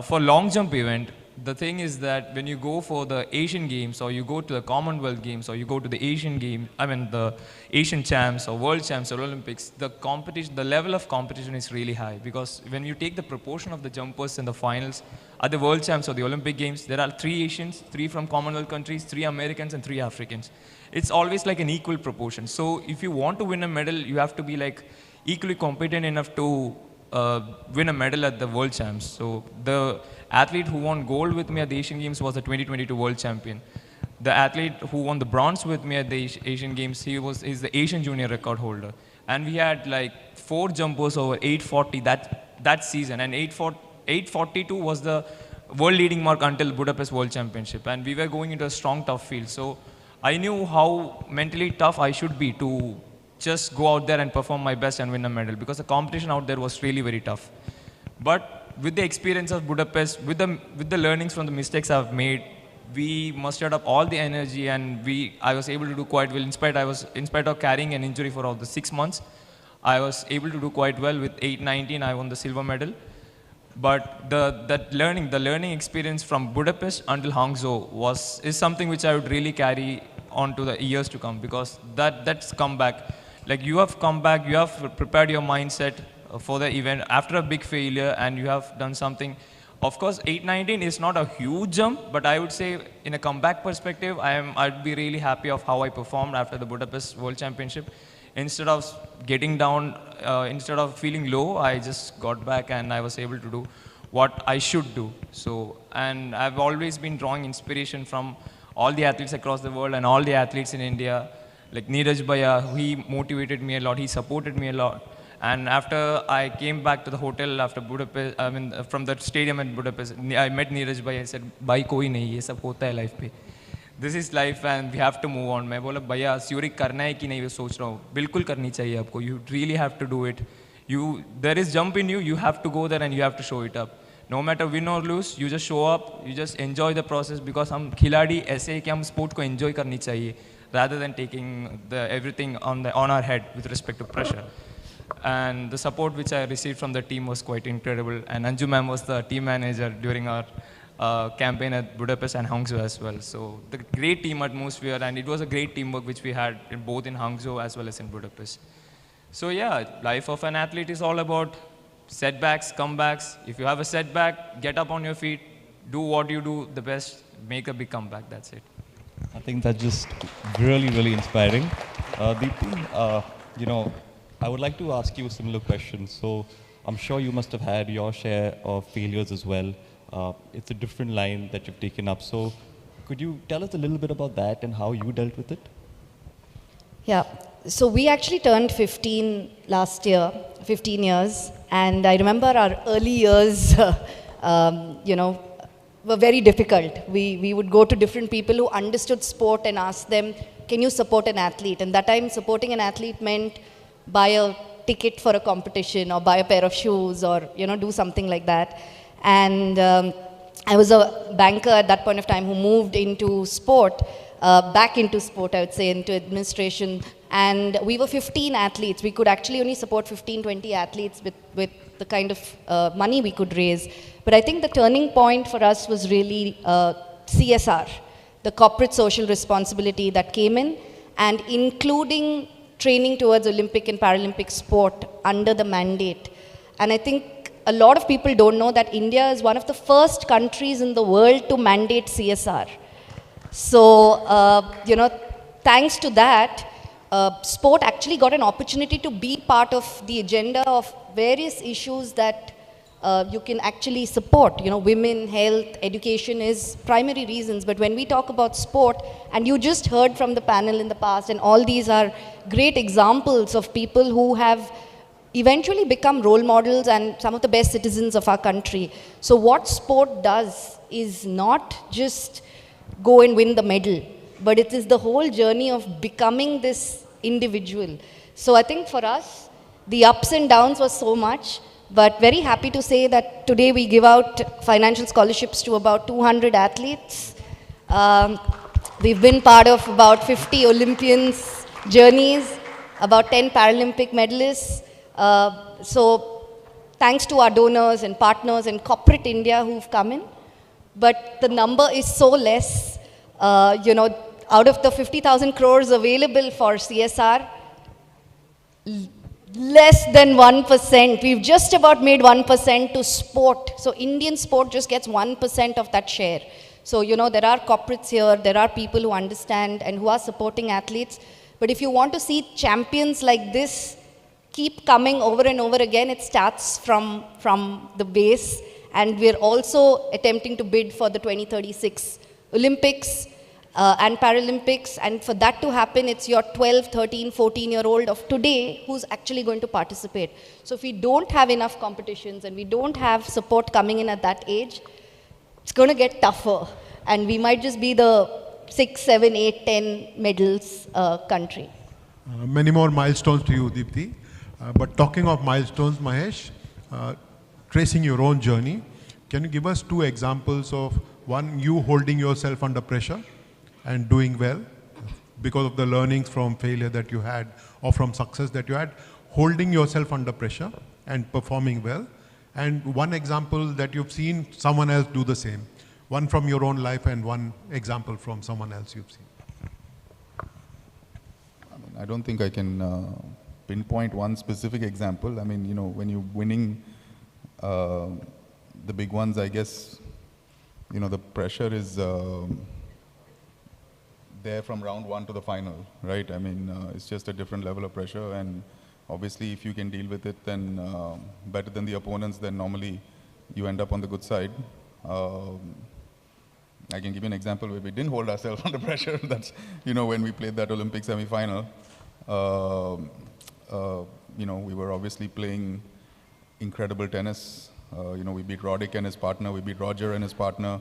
for long jump event, the thing is that when you go for the Asian Games, or you go to the Commonwealth Games, or you go to the Asian Games, the Asian Champs or World Champs or Olympics, the level of competition is really high, because when you take the proportion of the jumpers in the finals at the World Champs or the Olympic Games, there are 3 Asians, 3 from Commonwealth countries, 3 Americans, and 3 Africans. It's always like an equal proportion. So if you want to win a medal, you have to be like equally competent enough to win a medal at the World Champs. So the athlete who won gold with me at the Asian Games was the 2022 World Champion. The athlete who won the bronze with me at the Asian Games, he's the Asian junior record holder. And we had like 4 jumpers over 840 that season, and 842 was the world leading mark until Budapest World Championship. And we were going into a strong, tough field. So I knew how mentally tough I should be to just go out there and perform my best and win a medal, because the competition out there was really very tough. But with the experience of Budapest, with the learnings from the mistakes I've made, we mustered up all the energy, and I was able to do quite well. In spite of carrying an injury for all the 6 months, I was able to do quite well. With 8:19, I won the silver medal. But the learning experience from Budapest until Hangzhou is something which I would really carry on to the years to come, because that's comeback. Like, you have come back, you have prepared your mindset for the event after a big failure, and you have done something. Of course, 8:19 is not a huge jump, but I would say in a comeback perspective, I'd be really happy of how I performed after the Budapest World Championship. Instead of getting down, instead of feeling low, I just got back and I was able to do what I should do. So, and I've always been drawing inspiration from all the athletes across the world and all the athletes in India. Like Neeraj Bhaiya, he motivated me a lot, he supported me a lot. And after I came back to the hotel after Budapest, from the stadium in Budapest, I met Neeraj Bhaiya. I said, "Bhai, koi nahi, ye sab hota hai life pe. This is life and we have to move on." मैं बोला, "भैया, स्यूरिक करना है कि नहीं, मैं सोच रहा हूँ." बिल्कुल करनी चाहिए आपको. You really have to do it. There is jump in you. You have to go there and you have to show it up. No matter win or lose, you just show up. You just enjoy the process, because हम खिलाड़ी ऐसे हैं कि हम sport को enjoy करनी चाहिए, rather than taking everything on our head with respect to pressure. And the support which I received from the team was quite incredible. And Anju ma'am was the team manager during our campaign at Budapest and Hangzhou as well. So the great team atmosphere, and it was a great teamwork which we had both in Hangzhou as well as in Budapest. So yeah, life of an athlete is all about setbacks, comebacks. If you have a setback, get up on your feet, do what you do the best, make a big comeback. That's it. I think that's just really, really inspiring. Deepti, I would like to ask you a similar question. So I'm sure you must have had your share of failures as well. It's a different line that you've taken up. So could you tell us a little bit about that and how you dealt with it? Yeah, so we actually turned 15 last year, 15 years. And I remember our early years, were very difficult. We would go to different people who understood sport and ask them, "Can you support an athlete?" And that time, supporting an athlete meant buy a ticket for a competition or buy a pair of shoes or, do something like that. And I was a banker at that point of time who moved into sport, back into sport, I would say, into administration. And we were 15 athletes. We could actually only support 15, 20 athletes with the kind of money we could raise. But I think the turning point for us was really CSR, the corporate social responsibility that came in, and including training towards Olympic and Paralympic sport under the mandate. And I think a lot of people don't know that India is one of the first countries in the world to mandate CSR. So, thanks to that, sport actually got an opportunity to be part of the agenda of various issues that you can actually support. Women, health, education is primary reasons. But when we talk about sport, and you just heard from the panel in the past, and all these are great examples of people who have eventually become role models and some of the best citizens of our country. So what sport does is not just go and win the medal, but it is the whole journey of becoming this individual. So I think for us, the ups and downs was so much, but very happy to say that today we give out financial scholarships to about 200 athletes. We've been part of about 50 Olympians' journeys, about 10 Paralympic medalists. So thanks to our donors and partners and corporate India who've come in. But the number is so less. Out of the 50,000 crores available for CSR, less than 1%. We've just about made 1% to sport. So Indian sport just gets 1% of that share. So, there are corporates here, there are people who understand and who are supporting athletes. But if you want to see champions like this keep coming over and over again, it starts from the base. And we're also attempting to bid for the 2036 Olympics and Paralympics. And for that to happen, it's your 12, 13, 14-year-old of today who's actually going to participate. So if we don't have enough competitions and we don't have support coming in at that age, it's going to get tougher. And we might just be the 6, 7, 8, 10 medals country. Many more milestones to you, Deepti. But talking of milestones, Mahesh, tracing your own journey. Can you give us 2 examples of one, you holding yourself under pressure and doing well because of the learnings from failure that you had or from success that you had, holding yourself under pressure and performing well, and one example that you've seen someone else do the same, one from your own life and one example from someone else you've seen? I don't think I can pinpoint one specific example. I mean, when you're winning the big ones, I guess, the pressure is there from round 1 to the final, right? I mean, it's just a different level of pressure, and obviously if you can deal with it, then better than the opponents, then normally you end up on the good side. I can give you an example where we didn't hold ourselves under pressure. That's, when we played that Olympic semi-final. We were obviously playing incredible tennis. We beat Roddick and his partner, we beat Roger and his partner.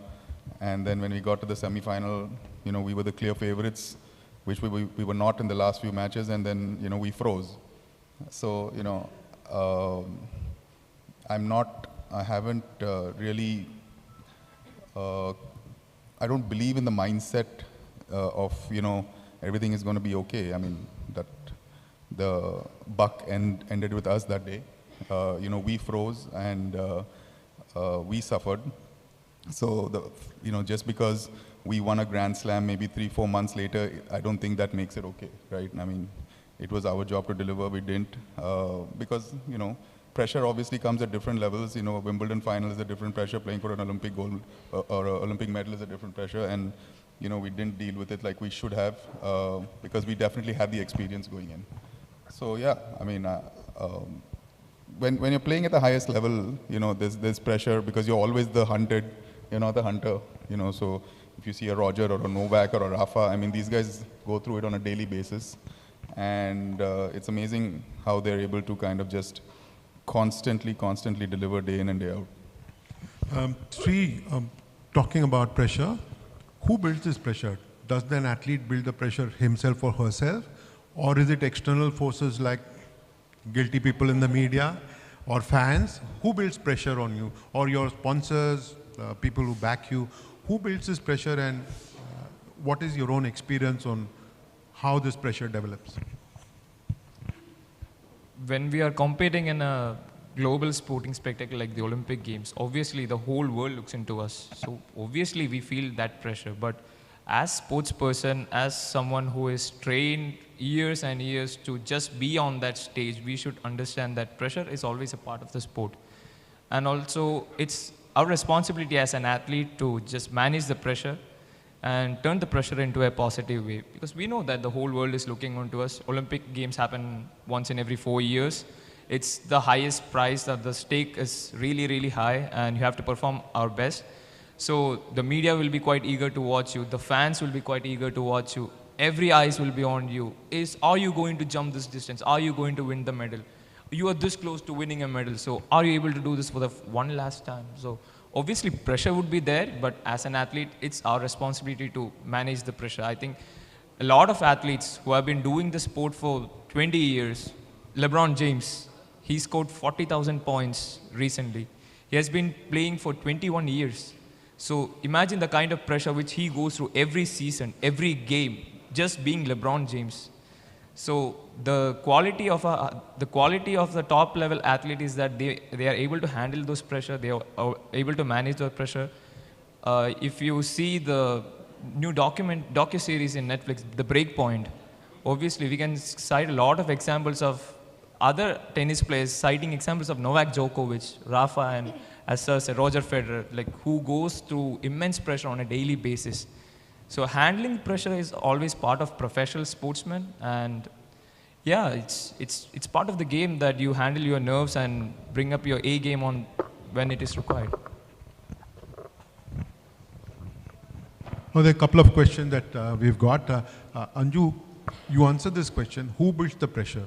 And then when we got to the semi-final, we were the clear favorites, which we were not in the last few matches, and then, we froze. So, I haven't really, I don't believe in the mindset of, everything is going to be okay. I mean, that the buck ended with us that day. We froze and we suffered. So, just because we won a Grand Slam maybe 3-4 months later, I don't think that makes it okay, right? I mean, it was our job to deliver, we didn't. Because, pressure obviously comes at different levels. A Wimbledon final is a different pressure, playing for an Olympic gold or an Olympic medal is a different pressure, and, we didn't deal with it like we should have, because we definitely had the experience going in. So, yeah, I mean, when you're playing at the highest level, there's pressure because you're always the hunted, you're not the hunter, so if you see a Roger or a Novak or a Rafa, I mean, these guys go through it on a daily basis, and it's amazing how they're able to kind of just constantly deliver day in and day out. Sri, talking about pressure, who builds this pressure? Does an athlete build the pressure himself or herself, or is it external forces like guilty people in the media or fans? Who builds pressure on you, or your sponsors, people who back you? Who builds this pressure, and what is your own experience on how this pressure develops? When we are competing in a global sporting spectacle like the Olympic Games, obviously the whole world looks into us. So obviously we feel that pressure. But as sports person, as someone who is trained years and years to just be on that stage, we should understand that pressure is always a part of the sport. And also it's our responsibility as an athlete to just manage the pressure and turn the pressure into a positive way. Because we know that the whole world is looking onto us. Olympic Games happen once in every 4 years. It's the highest prize, that the stake is really, really high, and you have to perform our best. So the media will be quite eager to watch you. The fans will be quite eager to watch you. Every eyes will be on you. Are you going to jump this distance? Are you going to win the medal? You are this close to winning a medal. So are you able to do this for the one last time? So obviously pressure would be there, but as an athlete, it's our responsibility to manage the pressure. I think a lot of athletes who have been doing the sport for 20 years, LeBron James, he scored 40,000 points recently. He has been playing for 21 years. So imagine the kind of pressure which he goes through every season, every game, just being LeBron James. So the quality of the top level athlete is that they are able to handle those pressure, they are able to manage the pressure. If you see the new docu-series in Netflix, The Breakpoint, obviously we can cite a lot of examples of other tennis players, citing examples of Novak Djokovic, Rafa, and as Sir said, Roger Federer, like who goes through immense pressure on a daily basis. So handling pressure is always part of professional sportsmen, and yeah, it's part of the game that you handle your nerves and bring up your A game on when it is required. Well, there are a couple of questions that we've got. Anju, you answered this question. Who builds the pressure?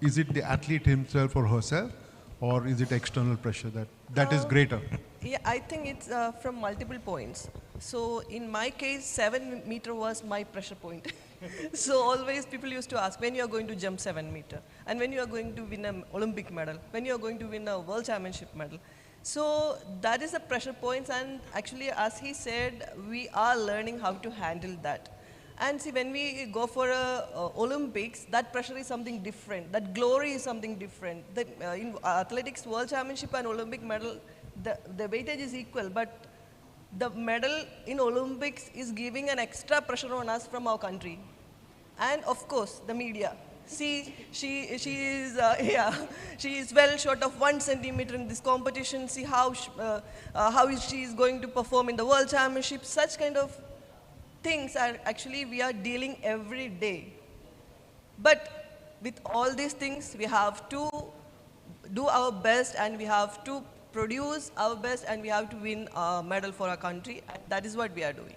Is it the athlete himself or herself, or is it external pressure that is greater? Yeah, I think it's from multiple points. So in my case, 7 meter was my pressure point. So always people used to ask when you are going to jump 7 meter, and when you are going to win an Olympic medal, when you are going to win a world championship medal. So that is the pressure points, and actually, as he said, we are learning how to handle that. And see, when we go for Olympics, that pressure is something different. That glory is something different. In athletics, world championship and Olympic medal, the weightage is equal, but the medal in Olympics is giving an extra pressure on us from our country. And of course, the media. See, she is she is well short of 1 centimeter in this competition. See how she is going to perform in the world championship. Such kind of things are actually we are dealing every day. But with all these things, we have to do our best, and we have to produce our best, and we have to win a medal for our country. And that is what we are doing.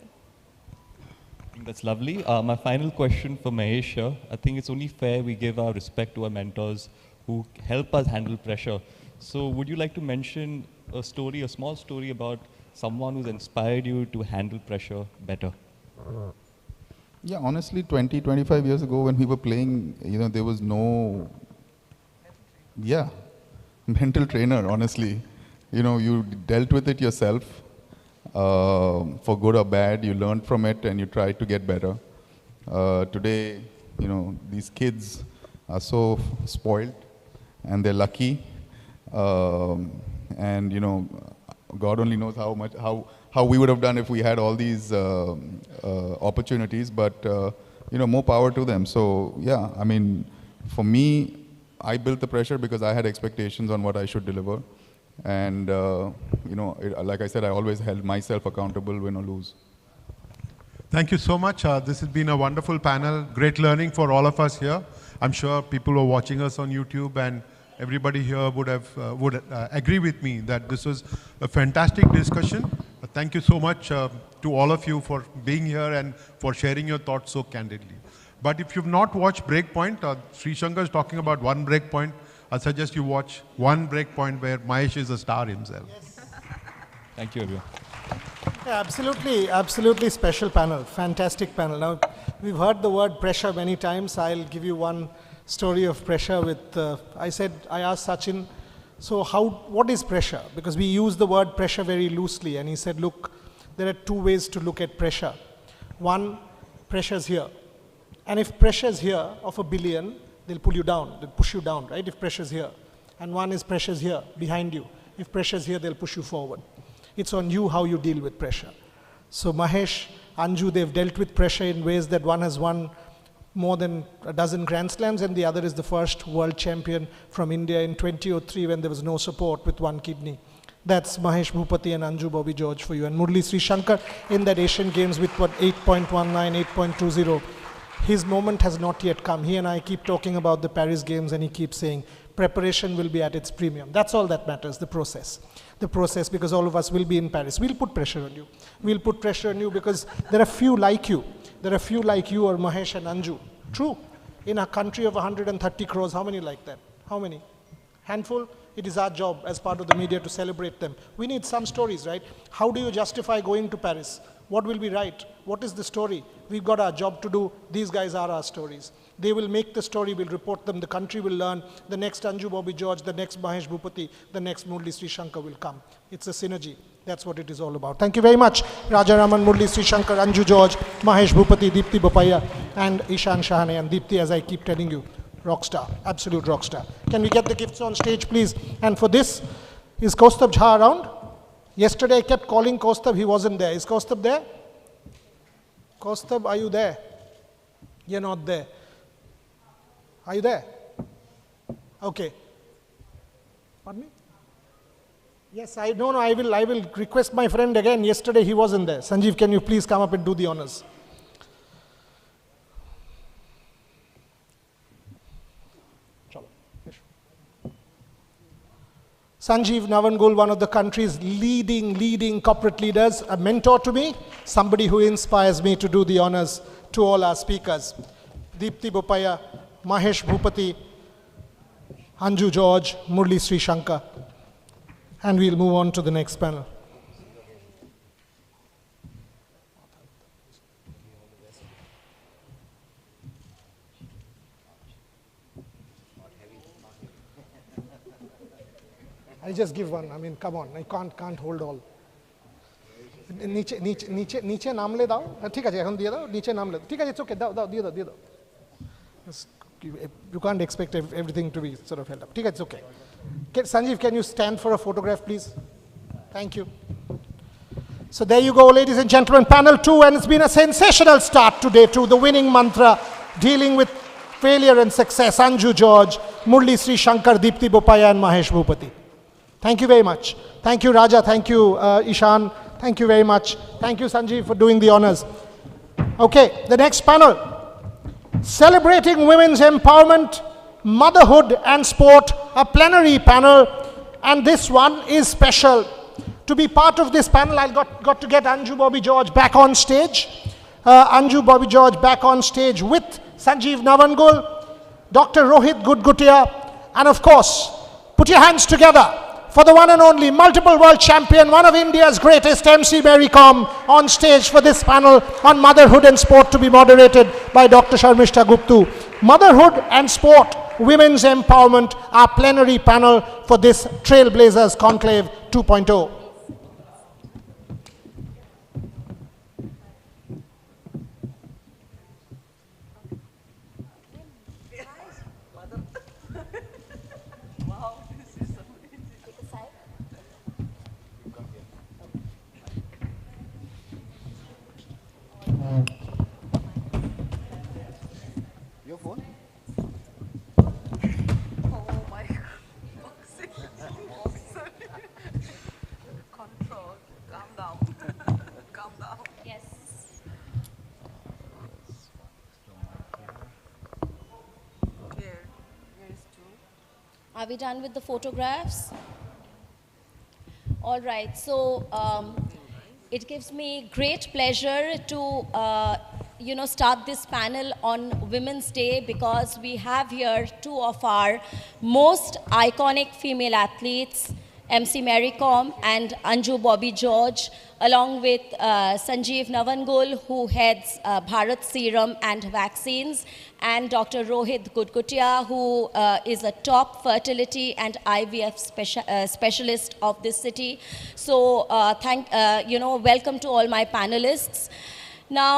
I think that's lovely. My final question for Mahesh here. I think it's only fair we give our respect to our mentors who help us handle pressure. So would you like to mention a story, a small story about someone who's inspired you to handle pressure better? Yeah, honestly, 20, 25 years ago when we were playing, there was no, mental trainer, honestly. You dealt with it yourself, for good or bad. You learned from it and you tried to get better. Today, these kids are so spoiled and they're lucky. And, God only knows how we would have done if we had all these opportunities, but more power to them. So yeah, I mean, for me, I built the pressure because I had expectations on what I should deliver. And like I said, I always held myself accountable, win or lose. Thank you so much. This has been a wonderful panel. Great learning for all of us here. I'm sure people who are watching us on YouTube and everybody here would agree with me that this was a fantastic discussion. Thank you so much to all of you for being here and for sharing your thoughts so candidly. But if you've not watched Breakpoint, Sri Shankar is talking about one Breakpoint. I suggest you watch one Breakpoint where Mahesh is a star himself. Yes. Thank you, everyone. Yeah, absolutely special panel, fantastic panel. Now, we've heard the word pressure many times. I'll give you one story of pressure with, I asked Sachin, so what is pressure? Because we use the word pressure very loosely, and he said, look, there are two ways to look at pressure. One, pressure's here. And if pressure's here of 1 billion, they'll pull you down, they'll push you down, right? If pressure's here. And one is pressure's here, behind you. If pressure's here, they'll push you forward. It's on you how you deal with pressure. So Mahesh, Anju, they've dealt with pressure in ways that one has won more than a dozen Grand Slams, and the other is the first world champion from India in 2003 when there was no support with one kidney. That's Mahesh Bhupati and Anju Bobby George for you. And Murli Sri Shankar in that Asian Games with what, 8.19, 8.20. His moment has not yet come. He and I keep talking about the Paris Games, and he keeps saying preparation will be at its premium. That's all that matters, the process. The process, because all of us will be in Paris. We'll put pressure on you. We'll put pressure on you because there are few like you. There are few like you or Mahesh and Anju. True. In a country of 130 crores, how many like that? How many? Handful? It is our job as part of the media to celebrate them. We need some stories, right? How do you justify going to Paris? What will we write? What is the story? We've got our job to do. These guys are our stories. They will make the story, we'll report them, the country will learn, the next Anju Bobby George, the next Mahesh Bhupati, the next Murli Sri Shankar will come. It's a synergy. That's what it is all about. Thank you very much, Rajaraman, Murli Sri Shankar, Anju George, Mahesh Bhupati, Deepti Bopaiah, and Ishan Shahane. And Deepti, as I keep telling you, rock star, absolute rock star. Can we get the gifts on stage, please? And for this, is Kaustab Jha around? Yesterday I kept calling Kaustab, he wasn't there. Is Kaustab there? Kaustab, are you there? You're not there. Are you there? Okay. Pardon me? Yes, I will request my friend again. Yesterday he wasn't there. Sanjeev, can you please come up and do the honors? Sanjeev Navangul, one of the country's leading corporate leaders, a mentor to me, somebody who inspires me to do the honors to all our speakers. Deepti Bopaiah, Mahesh Bhupati, Anju George, Murli Sri Shankar. And we'll move on to the next panel. I just give one. I mean, come on, I can't hold all. নিচে নামলে দাও ঠিক আছে এখন দিয়ে দাও নিচে নামলে ঠিক আছে ওকে দাও দাও দিয়ে দাও you can't expect everything to be sort of held up ঠিক আছে okay Sanjeev, can you stand for a photograph please? Thank you. So there you go, ladies and gentlemen, panel 2, and it's been a sensational start today to the winning mantra dealing with failure and success. Anju George, Murli Sri Shankar, Deepti Bopaya and Mahesh Bhupati. Thank you very much. Thank you Raja, thank you Ishan. Thank you very much. Thank you, Sanjeev, for doing the honors. Okay, the next panel. Celebrating women's empowerment, motherhood and sport, a plenary panel. And this one is special. To be part of this panel, I got to get Anju Bobby George back on stage. Anju Bobby George back on stage with Sanjeev Navangul, Dr. Rohit Gudgutia, and of course, put your hands together for the one and only multiple world champion, one of India's greatest, MC Mary Kom, on stage for this panel on motherhood and sport to be moderated by Dr. Sharmishta Guptu. Motherhood and sport, women's empowerment, our plenary panel for this Trailblazers Conclave 2.0. Your phone? Oh my God. Control. Calm down. Calm down. Yes. Here is two. Are we done with the photographs? All right, so it gives me great pleasure to start this panel on Women's Day because we have here two of our most iconic female athletes, MC Mary Kom and Anju Bobby George, along with Sanjeev Navangul, who heads Bharat Serum and Vaccines, and Dr. Rohit Gudgutia, who is a top fertility and IVF specialist of this city. So welcome to all my panelists. Now,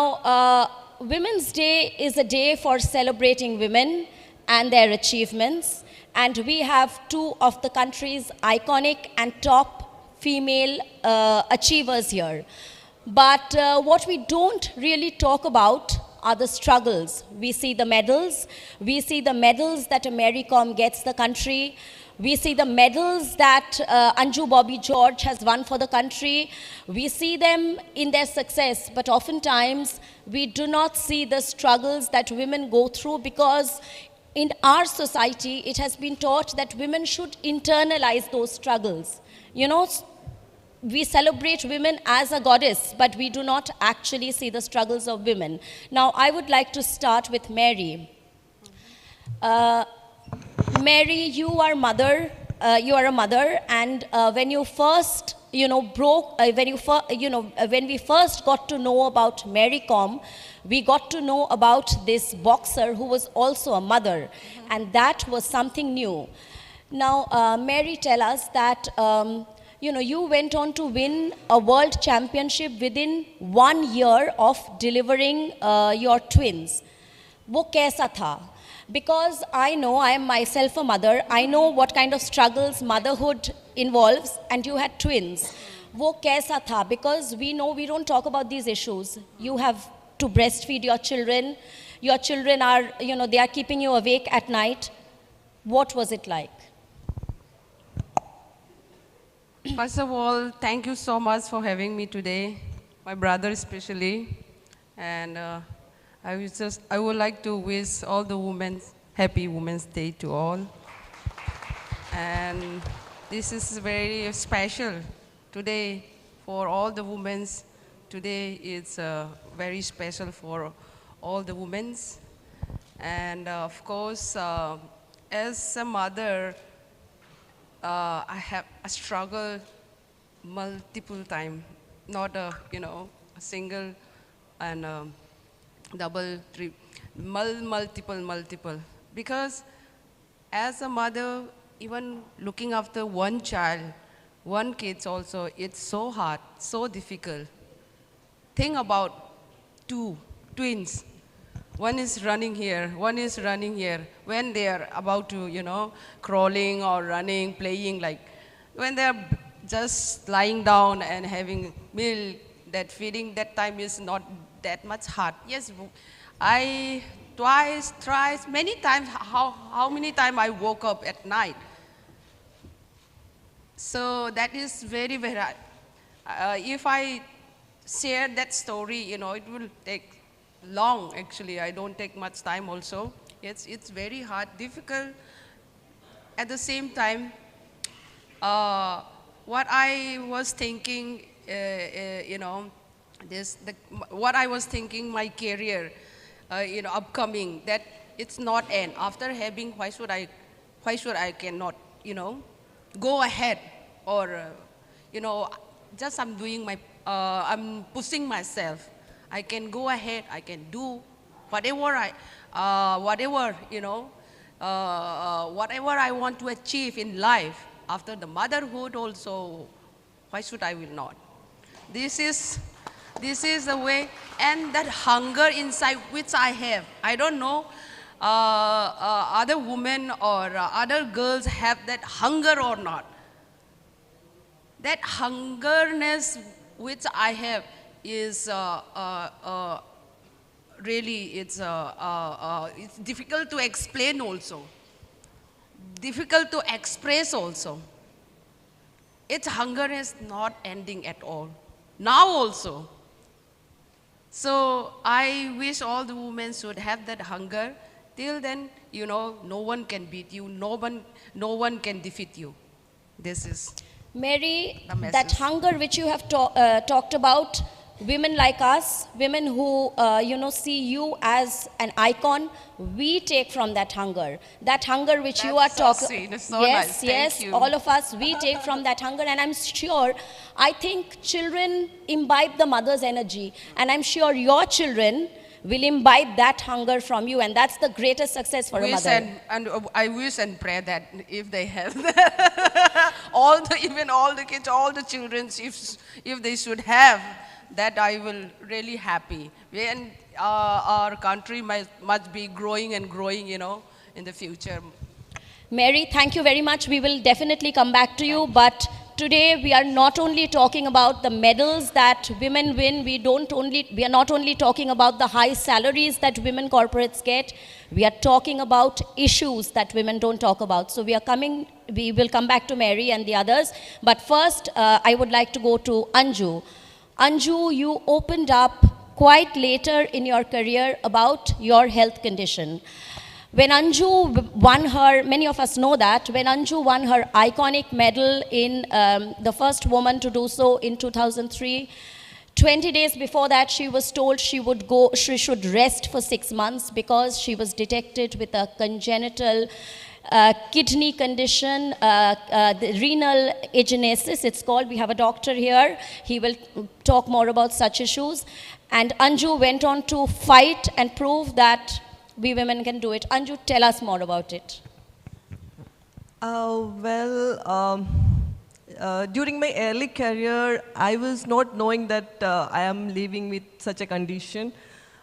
Women's Day is a day for celebrating women and their achievements. And we have two of the country's iconic and top female achievers here. But what we don't really talk about are the struggles. We see the medals. We see the medals that Mary Kom gets the country. We see the medals that Anju Bobby George has won for the country. We see them in their success, but oftentimes we do not see the struggles that women go through because in our society, it has been taught that women should internalize those struggles. We celebrate women as a goddess, but we do not actually see the struggles of women. Now, I would like to start with Mary. Mary, you are a mother, and when you first, when we first got to know about Mary Kom, we got to know about this boxer who was also a mother, and that was something new. Now, Mary, tell us that, you went on to win a world championship within 1 year of delivering your twins. वो कैसा था? Because I know, I am myself a mother, I know what kind of struggles motherhood involves, and you had twins. वो कैसा था? Because we know we don't talk about these issues. You have to breastfeed your children are, they are keeping you awake at night. What was it like? First of all, thank you so much for having me today, my brother especially. And I would like to wish all the women happy Women's Day to all. And this is very special today for all the women. Today is very special for all the women. And of course, as a mother, I have struggled multiple times, not a single and double, multiple. Because as a mother, even looking after one child, one kid also, it's so hard, so difficult. Think about two twins. One is running here, one is running here. When they are about to, crawling or running, playing, like, when they are just lying down and having milk, that feeding, that time is not that much hard. Yes, I twice, thrice, many times, how many times I woke up at night. So that is very, very hard. If I share that story, it will take long, actually. I don't take much time also. It's very hard, difficult. At the same time, what I was thinking, what I was thinking, my career, upcoming, that it's not end. After having, why should I cannot, go ahead, or, just I'm doing I'm pushing myself. I can go ahead, I can do whatever whatever I want to achieve in life. After the motherhood also, why should I will not? This is the way, and that hunger inside which I have. I don't know other women or other girls have that hunger or not. That hungerness which I have is really, it's difficult to explain also, difficult to express also. Its hunger is not ending at all, now also. So I wish all the women should have that hunger. Till then, no one can beat you, no one can defeat you. This is Mary, the message. that hunger which you have talked about, women like us, women who, see you as an icon, we take from that hunger. That hunger which you are talking. It's so yes, nice. yes, Thank you. all of us, we take from that hunger, and I'm sure, I think children imbibe the mother's energy, and I'm sure your children will imbibe that hunger from you, and that's the greatest success for a mother. And I wish and pray that if they have even all the kids, all the children, if they should have that, I will really happy. And our country must be growing and growing, in the future. Mary, thank you very much. We will definitely come back to you, but today we are not only talking about the medals that women win, we are not only talking about the high salaries that women corporates get, we are talking about issues that women don't talk about. So we will come back to Mary and the others, but first I would like to go to Anju. Anju, you opened up quite later in your career about your health condition. When Anju won her, many of us know that, when Anju won her iconic medal in the first woman to do so in 2003, 20 days before that, she was told she should rest for 6 months because she was detected with a congenital kidney condition, the renal agenesis, it's called. We have a doctor here. He will talk more about such issues. And Anju went on to fight and prove that we women can do it. Anju, tell us more about it. During my early career, I was not knowing that I am living with such a condition.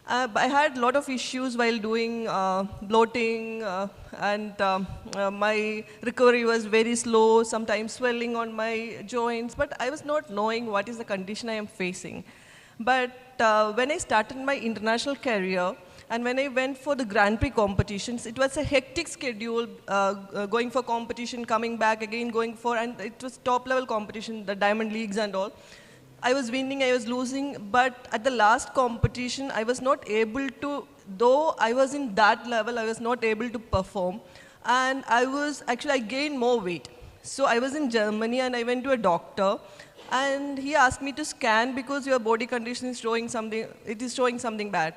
I had a lot of issues while doing bloating, and my recovery was very slow, sometimes swelling on my joints, but I was not knowing what is the condition I am facing. But when I started my international career, and when I went for the Grand Prix competitions, it was a hectic schedule, going for competition, coming back again, and it was top level competition, the Diamond Leagues and all. I was winning, I was losing, but at the last competition, I was not able to, though I was in that level, I was not able to perform. And I gained more weight. So I was in Germany and I went to a doctor, and he asked me to scan because your body condition is showing something, it is showing something bad.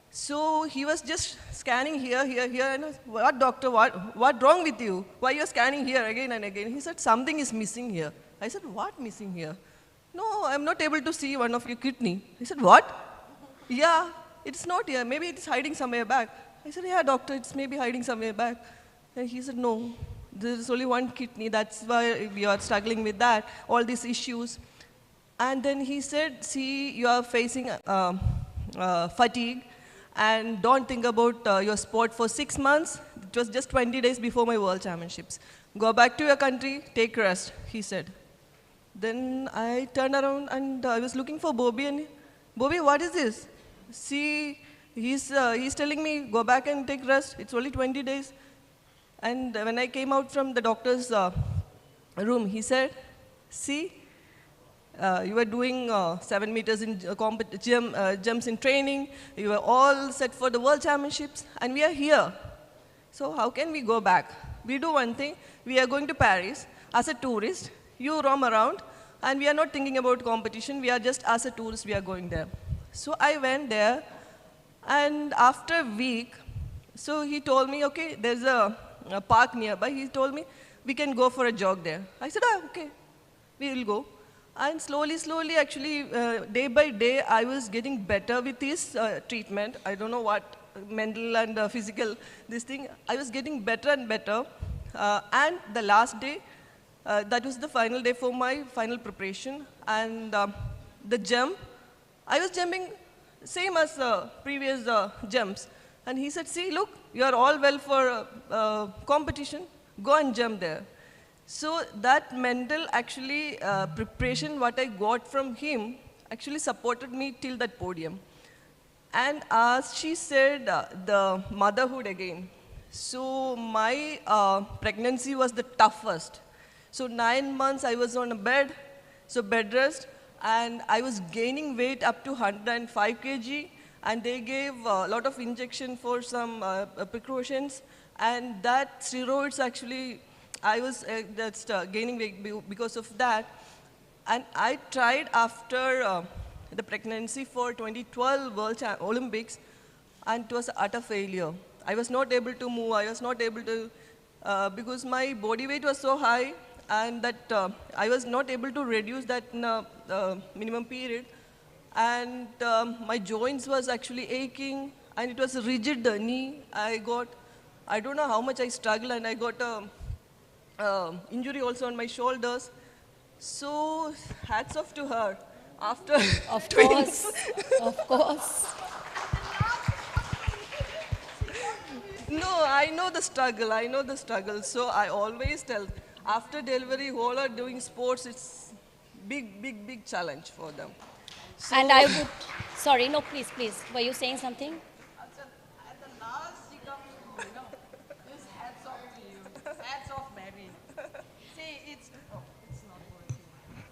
So he was just scanning here, and I was, what doctor, what wrong with you? Why you are scanning here again and again? He said, something is missing here. I said, what missing here? No, I'm not able to see one of your kidney. He said, what? Yeah, it's not here. Maybe it's hiding somewhere back. I said, yeah, doctor, it's maybe hiding somewhere back. And he said, no, There's only one kidney, that's why we are struggling with that, all these issues. And then he said, see, you are facing fatigue, and don't think about your sport for 6 months. It was just 20 days before my World Championships. Go back to your country, take rest, he said. Then I turned around and I was looking for Bobby, and Bobby, what is this? See, he's telling me, go back and take rest. It's only 20 days. And when I came out from the doctor's room, he said, see, you were doing 7 meters in jumps in training. You were all set for the World Championships, and we are here. So how can we go back? We do one thing. We are going to Paris as a tourist. You roam around, and we are not thinking about competition. We are just as a tourist, we are going there. So I went there, and after a week, so he told me, okay, there's a park nearby. He told me, we can go for a jog there. I said, okay, we will go. And slowly, actually, day by day, I was getting better with his treatment. I don't know what, mental and physical, this thing. I was getting better and better. And the last day, that was the final day for my final preparation. And the jump, I was jumping same as previous jumps. And he said, see, look, you are all well for competition. Go and jump there. So that mental actually preparation, what I got from him, actually supported me till that podium. And as she said, the motherhood again. So my pregnancy was the toughest. So 9 months I was on a bed, so bed rest, and I was gaining weight up to 105 kg, and they gave a lot of injection for some precautions, and that steroids actually, I was gaining weight because of that. And I tried after the pregnancy for 2012 World Olympics, and it was utter failure. I was not able to move, I was not able to, because my body weight was so high, and that I was not able to reduce that in a minimum period. And my joints was actually aching, and it was a rigid knee. I don't know how much I struggled, and I got a injury also on my shoulders. So hats off to her. After of course, of course. No, I know the struggle. So I always tell, after delivery, who are doing sports, it's big challenge for them. So And I would, sorry, no, please, were you saying something? At the last, she comes, this hats off to you. Hats off, Mary. See, it's not working.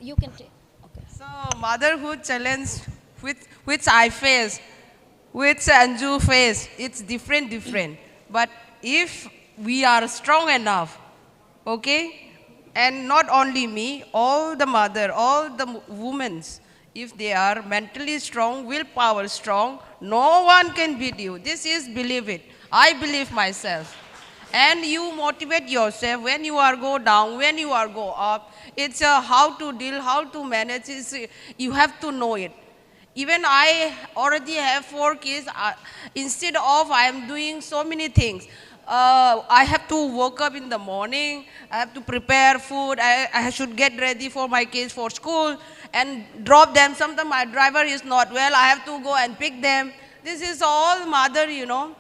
You can take, okay. So, motherhood challenge which I face, which Anju face, it's different. But if we are strong enough, okay, and not only me, all the mother, all the women, if they are mentally strong, willpower strong, no one can beat you. This is believe it. I believe myself. And you motivate yourself when you are go down, when you are go up. It's how to deal, how to manage. You have to know it. Even I already have 4 kids. Instead of I am doing so many things. I have to wake up in the morning. I have to prepare food. I should get ready for my kids for school and drop them. Sometimes my driver is not well. I have to go and pick them. This is all mother, you know.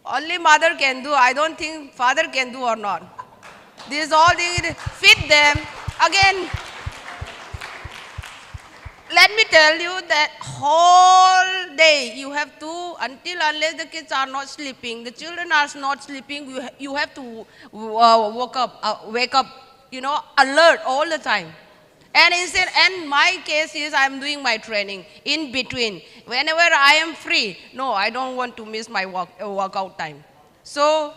Only mother can do. I don't think father can do or not. This is all things. Feed them. Again, let me tell you that whole day you have to, unless the kids are not sleeping, the children are not sleeping, you have to wake up, you know, alert all the time. And my case is I'm doing my training in between. Whenever I am free, no, I don't want to miss my workout time. So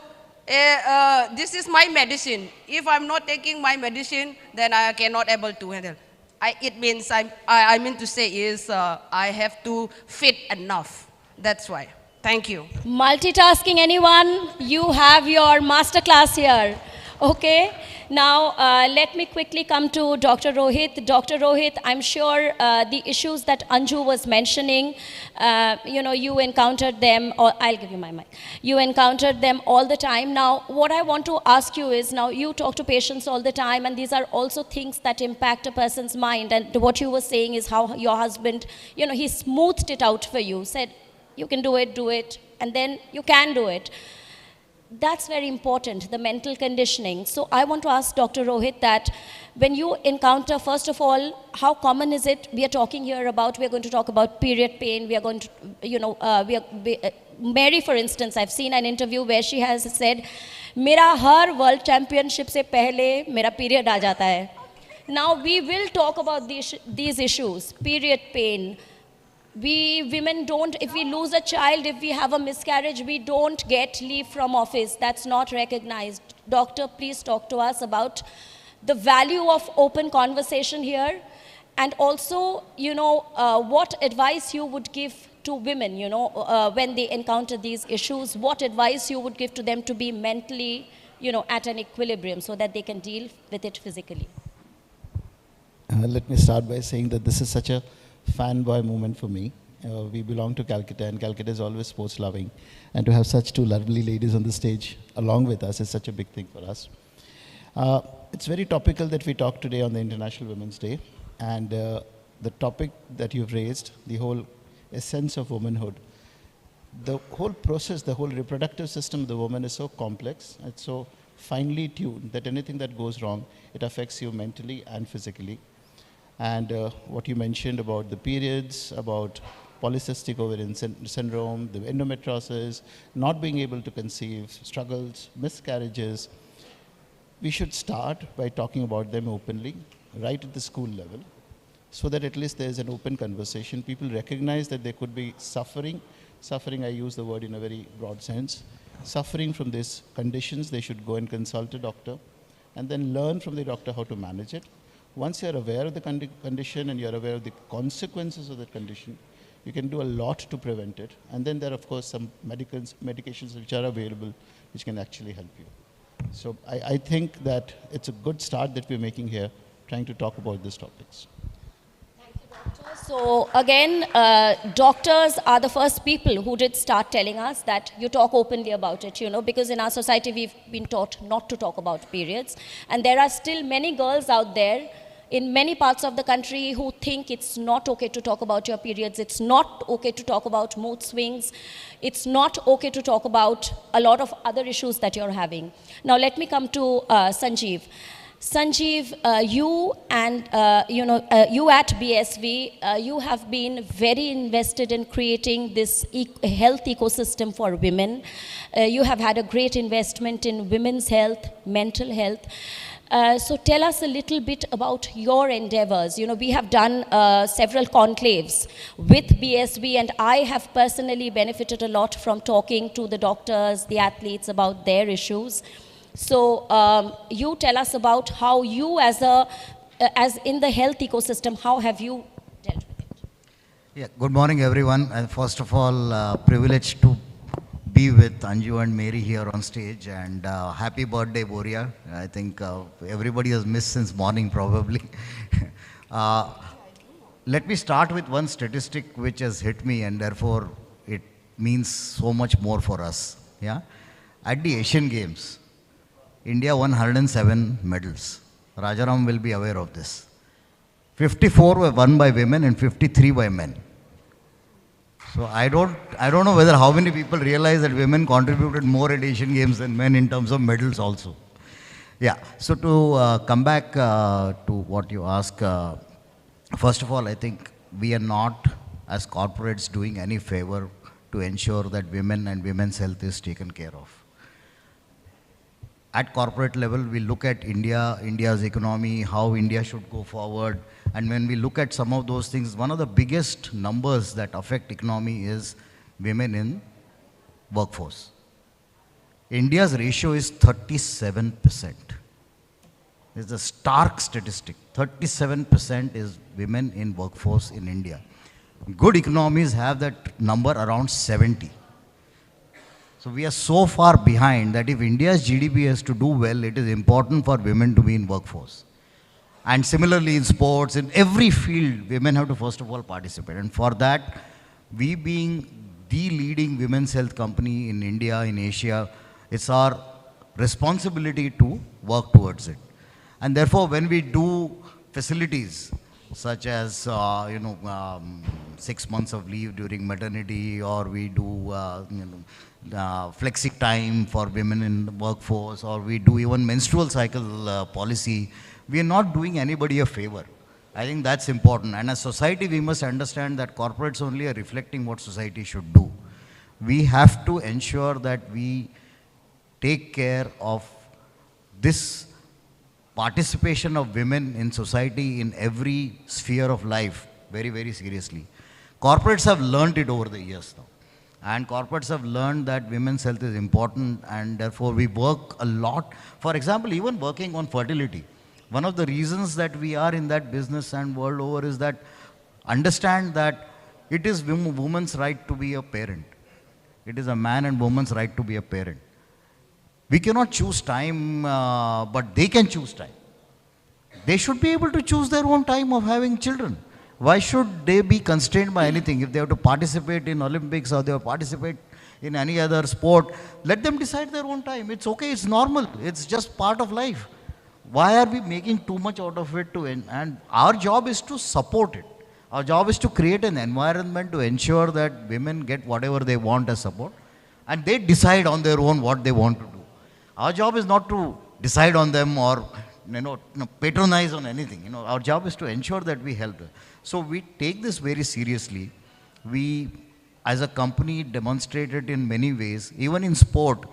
this is my medicine. If I'm not taking my medicine, then I cannot able to handle. It means I mean to say is I have to fit enough. That's why. Thank you. Multitasking, anyone? You have your masterclass here. Okay, now let me quickly come to Dr. Rohit. Dr. Rohit, I'm sure the issues that Anju was mentioning, you encountered them, or I'll give you my mic. You encountered them all the time. Now, what I want to ask you is, now you talk to patients all the time, and these are also things that impact a person's mind. And what you were saying is how your husband, he smoothed it out for you, said, you can do it, and then you can do it. That's very important, the mental conditioning. So I want to ask Dr. Rohit that when you encounter, first of all, how common is it? We are talking here about, we are going to talk about period pain. We are going to, Mary, for instance, I've seen an interview where she has said, "Mera har world championship se pehle mera period aa jata hai." Now we will talk about these issues, period pain. We women don't, if we lose a child, if we have a miscarriage, we don't get leave from office. That's not recognized. Doctor, please talk to us about the value of open conversation here, and also, what advice you would give to women, when they encounter these issues, what advice you would give to them to be mentally, at an equilibrium so that they can deal with it physically. Let me start by saying that this is such a fanboy moment for me. We belong to Calcutta, and Calcutta is always sports loving. And to have such two lovely ladies on the stage along with us is such a big thing for us. It's very topical that we talk today on the International Women's Day. And the topic that you've raised, the whole essence of womanhood, the whole process, the whole reproductive system of the woman is so complex, it's so finely tuned that anything that goes wrong, it affects you mentally and physically. And what you mentioned about the periods, about polycystic ovarian syndrome, the endometriosis, not being able to conceive, struggles, miscarriages, we should start by talking about them openly, right at the school level, so that at least there's an open conversation. People recognize that there could be suffering. Suffering, I use the word in a very broad sense. Suffering from these conditions, they should go and consult a doctor, and then learn from the doctor how to manage it. Once you're aware of the condition and you're aware of the consequences of that condition, you can do a lot to prevent it. And then there are, of course, some medications which are available which can actually help you. So I think that it's a good start that we're making here, trying to talk about these topics. So again, doctors are the first people who did start telling us that you talk openly about it, because in our society we've been taught not to talk about periods. And there are still many girls out there in many parts of the country who think it's not okay to talk about your periods, it's not okay to talk about mood swings, it's not okay to talk about a lot of other issues that you're having. Now let me come to Sanjeev. Sanjeev, you at BSV, you have been very invested in creating this health ecosystem for women. You have had a great investment in women's health, mental health. So tell us a little bit about your endeavors. We have done several conclaves with BSV, and I have personally benefited a lot from talking to the doctors, the athletes about their issues. So you tell us about how you, as in the health ecosystem, how have you dealt with it? Yeah, good morning, everyone. And first of all, privileged to be with Anju and Mary here on stage, and happy birthday, Boria. I think everybody has missed since morning, probably. Let me start with one statistic which has hit me, and therefore it means so much more for us. Yeah, at the Asian Games, India won 107 medals. Rajaram will be aware of this. 54 were won by women and 53 by men. So I don't know whether how many people realize that women contributed more at Asian Games than men in terms of medals also. Yeah, so to come back to what you ask, first of all, I think we are not, as corporates, doing any favor to ensure that women and women's health is taken care of. At corporate level, we look at India's economy, how India should go forward. And when we look at some of those things, one of the biggest numbers that affect economy is women in workforce. India's ratio is 37%. It's a stark statistic. 37% is women in workforce in India. Good economies have that number around 70. So we are so far behind that if India's GDP has to do well, it is important for women to be in workforce. And similarly in sports, in every field, women have to first of all participate. And for that, we being the leading women's health company in India, in Asia, it's our responsibility to work towards it. And therefore, when we do facilities such as 6 months of leave during maternity, or we do flexi time for women in the workforce, or we do even menstrual cycle policy, we are not doing anybody a favor. I think that's important. And as society, we must understand that corporates only are reflecting what society should do. We have to ensure that we take care of this participation of women in society in every sphere of life very, very seriously. Corporates have learned it over the years now. And corporates have learned that women's health is important, and therefore we work a lot. For example, even working on fertility. One of the reasons that we are in that business and world over is that understand that it is woman's right to be a parent. It is a man and woman's right to be a parent. We cannot choose time, but they can choose time. They should be able to choose their own time of having children. Why should they be constrained by anything? If they have to participate in Olympics or they have to participate in any other sport, let them decide their own time. It's okay, it's normal, it's just part of life. Why are we making too much out of it? And our job is to support it. Our job is to create an environment to ensure that women get whatever they want as support, and they decide on their own what they want to do. Our job is not to decide on them or patronize on anything. Our job is to ensure that we help them. So we take this very seriously. We, as a company, demonstrate it in many ways. Even in sport,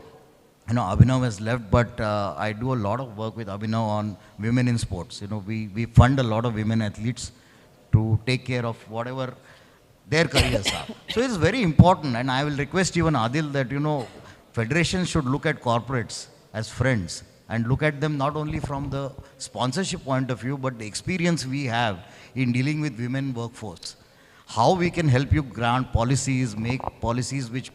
Abhinav has left, but I do a lot of work with Abhinav on women in sports. We fund a lot of women athletes to take care of whatever their careers are. So it's very important, and I will request even Adil that, federations should look at corporates as friends and look at them not only from the sponsorship point of view, but the experience we have in dealing with women workforce. How we can help you grant policies, make policies which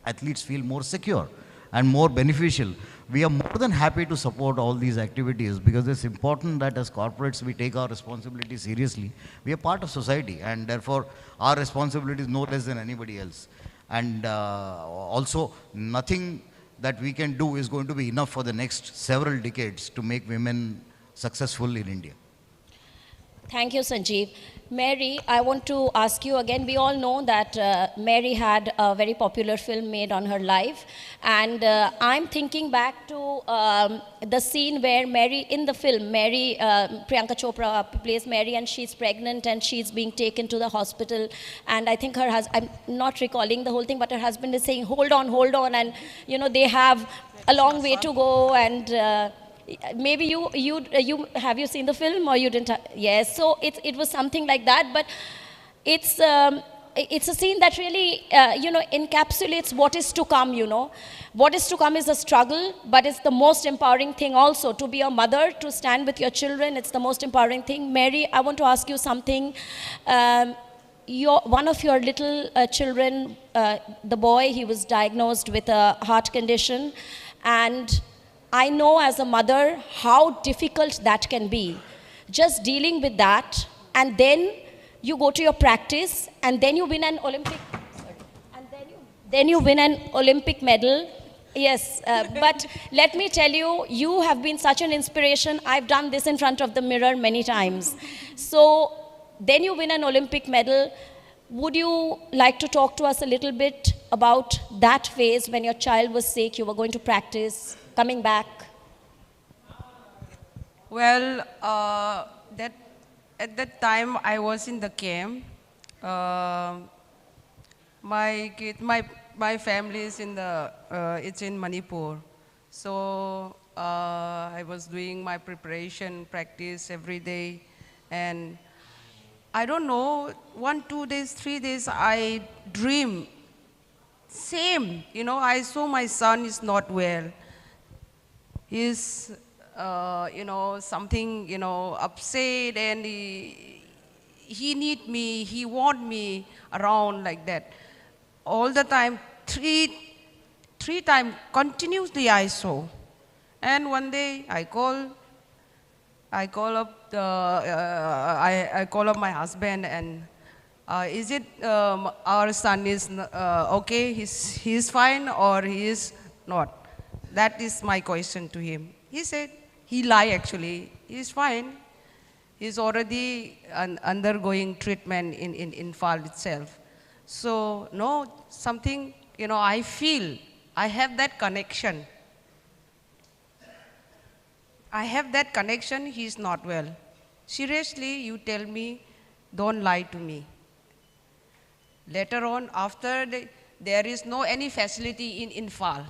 athletes feel more secure and more beneficial. We are more than happy to support all these activities, because it's important that as corporates we take our responsibility seriously. We are part of society, and therefore our responsibility is no less than anybody else. And also, nothing that we can do is going to be enough for the next several decades to make women successful in India. Thank you, Sanjeev. Mary, I want to ask you again. We all know that Mary had a very popular film made on her life. And I'm thinking back to the scene where Mary, in the film, Priyanka Chopra plays Mary, and she's pregnant and she's being taken to the hospital. And I think her husband, I'm not recalling the whole thing, but her husband is saying, hold on. And, they have a long way to go. And maybe you seen the film, or you didn't? Yes, so it was something like that, but it's a scene that really encapsulates what is to come. What is to come is a struggle, but it's the most empowering thing also to be a mother, to stand with your children. It's the most empowering thing. Mary, I want to ask you something. One of your little children, the boy, he was diagnosed with a heart condition, and I know as a mother how difficult that can be. Just dealing with that, and then you go to your practice, and then you win an Olympic, then you win an Olympic medal. Yes, but let me tell you, you have been such an inspiration. I've done this in front of the mirror many times. So then you win an Olympic medal. Would you like to talk to us a little bit about that phase when your child was sick, you were going to practice, coming back? Well, at that time I was in the camp. My family is it's in Manipur. So I was doing my preparation practice every day, and I don't know, 1, 2 days, 3 days, I dream. Same, I saw my son is not well. He's, something, upset, and he need me, he want me around like that. All the time, 3 times continuously I saw. And one day I call up my husband and is it our son is okay, he's fine or he is not? That is my question to him. He said, he lied actually, he's fine. He's already undergoing treatment in Fal itself. So, no, something, I feel, I have that connection. I have that connection, he's not well. Seriously, you tell me, don't lie to me. Later on, after there is no any facility in Fal,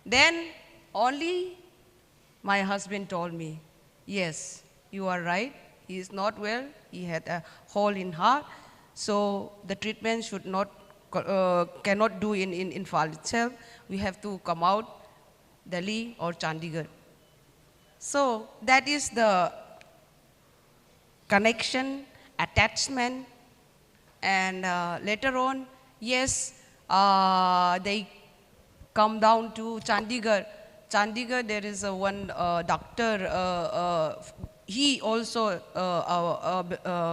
then only my husband told me, yes, you are right. He is not well. He had a hole in heart. So the treatment should not, cannot do in Fal itself. We have to come out, Delhi or Chandigarh. So that is the connection, attachment, and later on, yes, they come down to Chandigarh. Chandigarh, there is one doctor, he also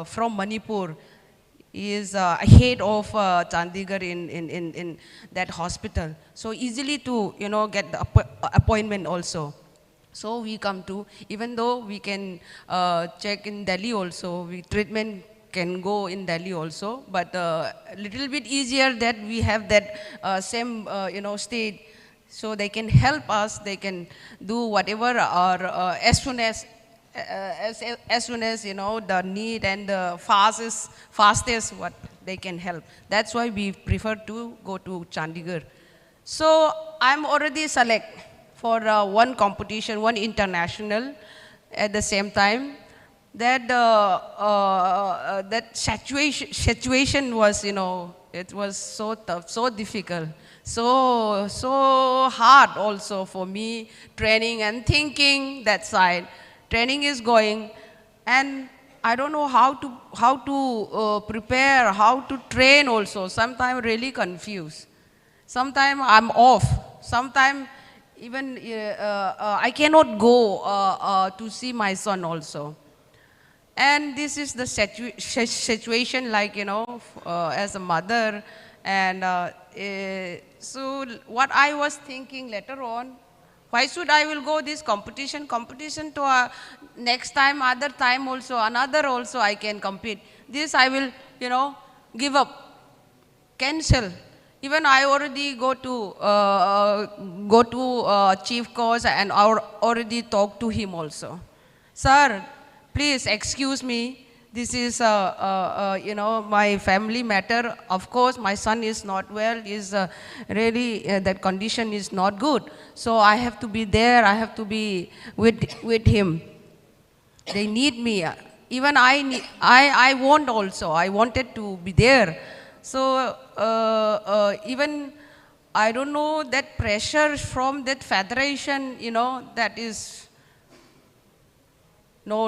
from Manipur. He is head of Chandigarh in that hospital. So easily to, get the appointment also. So we come to, even though we can check in Delhi also, treatment can go in Delhi also, but a little bit easier that we have that same, state. So they can help us, they can do whatever, or as soon as the need and the fastest what they can help. That's why we prefer to go to Chandigarh. So I'm already select for one competition, one international at the same time. That that situation was, it was so tough, so difficult, so hard also for me, training and thinking that side. Training is going, and I don't know how to prepare, how to train also. Sometimes really confused. Sometimes I'm off. Sometimes even I cannot go to see my son also. And this is the situation, like, as a mother. And so what I was thinking later on, why should I will go this competition to next time, other time also, another also I can compete. This I will, give up, cancel. Even I already go to chief coach and already talk to him also. Sir, please excuse me. This is, my family matter. Of course, my son is not well. Is really that condition is not good. So I have to be there. I have to be with him. They need me. Even I want also. I wanted to be there. So even I don't know, that pressure from that federation. That is. No,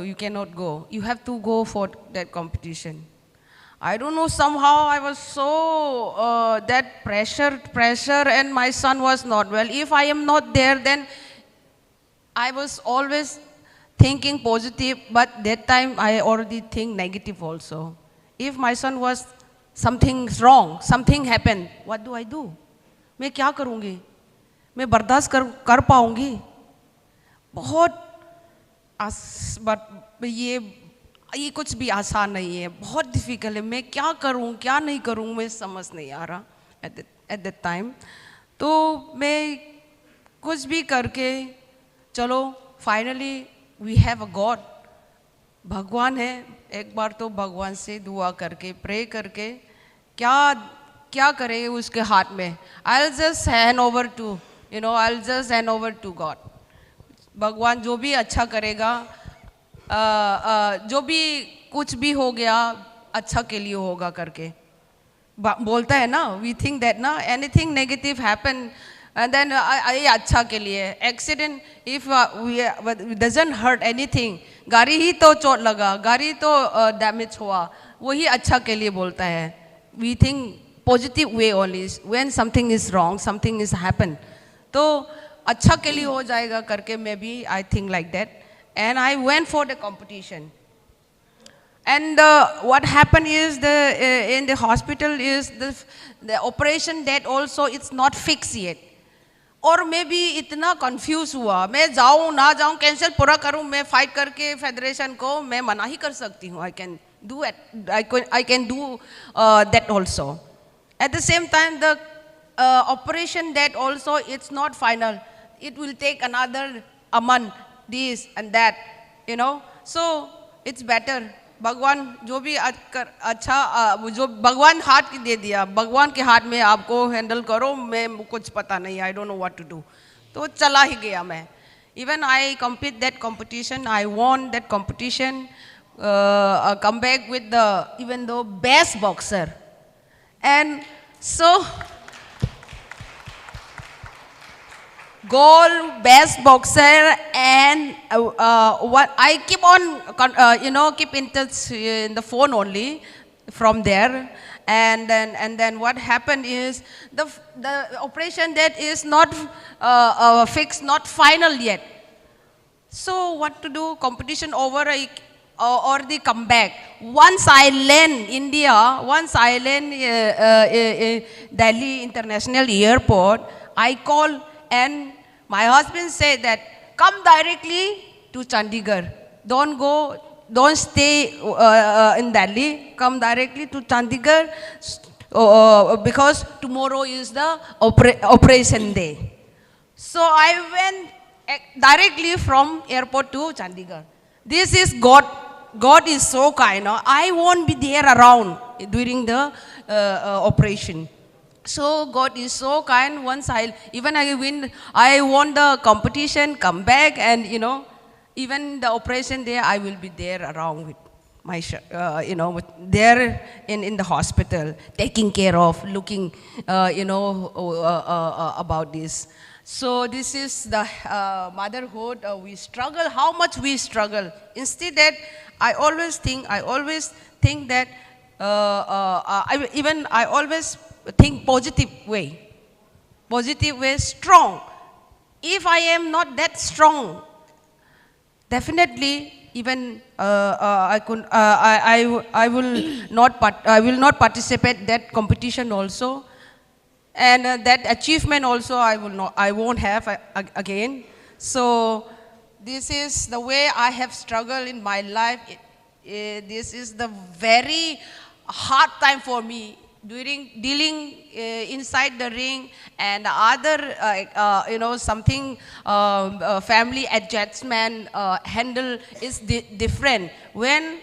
you cannot go. You have to go for that competition. I don't know, somehow I was so, that pressure, and my son was not well. If I am not there, then I was always thinking positive, but that time I already think negative also. If my son was, something's wrong, something happened, what do I do? मैं क्या करूँगी? मैं बर्दाश्त कर पाऊँगी? बहुत but ये कुछ भी आसान नहीं है, बहुत डिफिकल्ट है. मैं क्या करूं, क्या नहीं करूं, मैं समझ नहीं आ रहा एट दैट टाइम. तो मैं कुछ भी करके, चलो finally we have a god, भगवान है. एक बार तो भगवान से दुआ करके, प्रे करके, क्या करें उसके हाथ में. I will just hand over to, I will just hand over to god. भगवान जो भी अच्छा करेगा, जो भी कुछ भी हो गया अच्छा के लिए होगा करके बोलता है ना. वी थिंक दैट ना, anything negative happen and then ये अच्छा के लिए. Accident if doesn't hurt anything, गाड़ी ही तो चोट लगा, गाड़ी तो डैमेज हुआ, वही अच्छा के लिए बोलता है. We think positive way only. When something is wrong, something is happened. तो अच्छा के लिए हो जाएगा करके maybe I think like that. And I went for the competition. And what happened is in the hospital is the operation that also it's not fixed yet. और मैं भी इतना कंफ्यूज हुआ, मैं जाऊँ ना जाऊँ, कैंसिल पूरा करूँ, मैं फाइट करके फेडरेशन को मैं मना ही कर सकती हूँ. I can do that also. At the same time, the operation that also it's not final. It will take another a month, this and that, you know. So it's better. भगवान जो भी अच्छा जो भगवान हाथ दे दिया, भगवान के हाथ में आपको हैंडल करो, मैं कुछ पता नहीं, I don't know what to do. तो चला ही गया मैं. Even I compete that competition, I won that competition, come back with the even though best boxer. And so gold, best boxer, and what I keep on, keep in touch in the phone only from there. And then what happened is the operation that is not fixed, not final yet. So what to do? Competition over or the comeback. Once I land India, once I land Delhi International Airport, I call and my husband said that come directly to Chandigarh. Don't stay in Delhi. Come directly to Chandigarh because tomorrow is the operation day. So I went directly from airport to Chandigarh. This is God. God is so kind. I won't be there around during the operation. So God is so kind. Once I won the competition, come back, and even the operation day, I will be there around with my, there in the hospital, taking care of, looking, about this. So this is the motherhood. We struggle. How much we struggle. Instead that, I always think that I always think positive way, strong. If I am not that strong, definitely even I will not participate that competition also, and that achievement also I won't have again. So this is the way I have struggled in my life. This is the very hard time for me during dealing inside the ring and other something family adjustment handle is different. When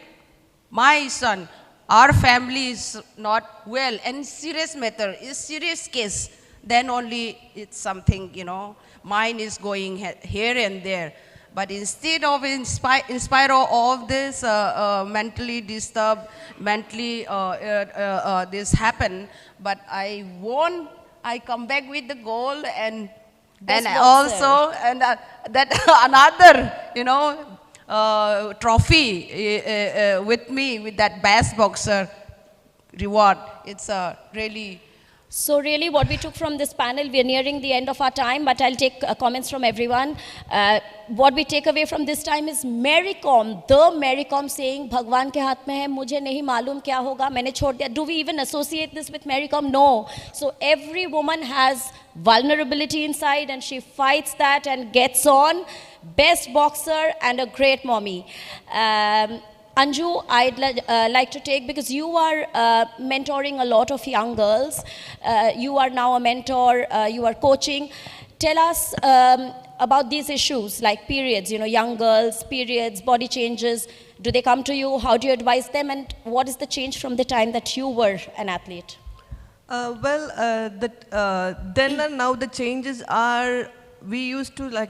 my son, our family is not well and serious matter, is serious case, then only it's something, mine is going here and there. But instead of in spite of this mentally disturbed, mentally this happened, but I won. I come back with the goal and also that another trophy with me with that best boxer reward. It's really. So really what we took from this panel, we are nearing the end of our time, but I'll take comments from everyone. What we take away from this time is Mary Kom saying, Bhagwan ke haath mein hai, mujhe nahi malum kya hoga, maine chhod diya. Do we even associate this with Mary Kom? No. So every woman has vulnerability inside and she fights that and gets on. Best boxer and a great mommy. Anju, I'd like to take, because you are mentoring a lot of young girls. You are now a mentor, you are coaching. Tell us about these issues like periods, young girls, periods, body changes. Do they come to you? How do you advise them? And what is the change from the time that you were an athlete? Then and now the changes are, we used to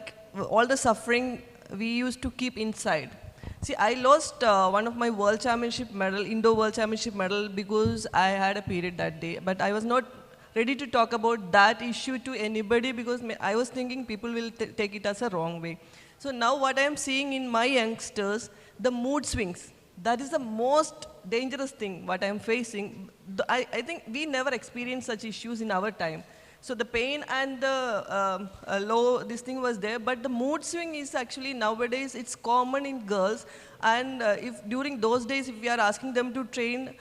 all the suffering we used to keep inside. See, I lost one of my world championship medal, Indo world championship medal, because I had a period that day. But I was not ready to talk about that issue to anybody because I was thinking people will take it as a wrong way. So now what I am seeing in my youngsters, the mood swings, that is the most dangerous thing what I am facing. I think we never experienced such issues in our time. So the pain and the low, this thing was there, but the mood swing is actually nowadays, it's common in girls. And if during those days, if we are asking them to train,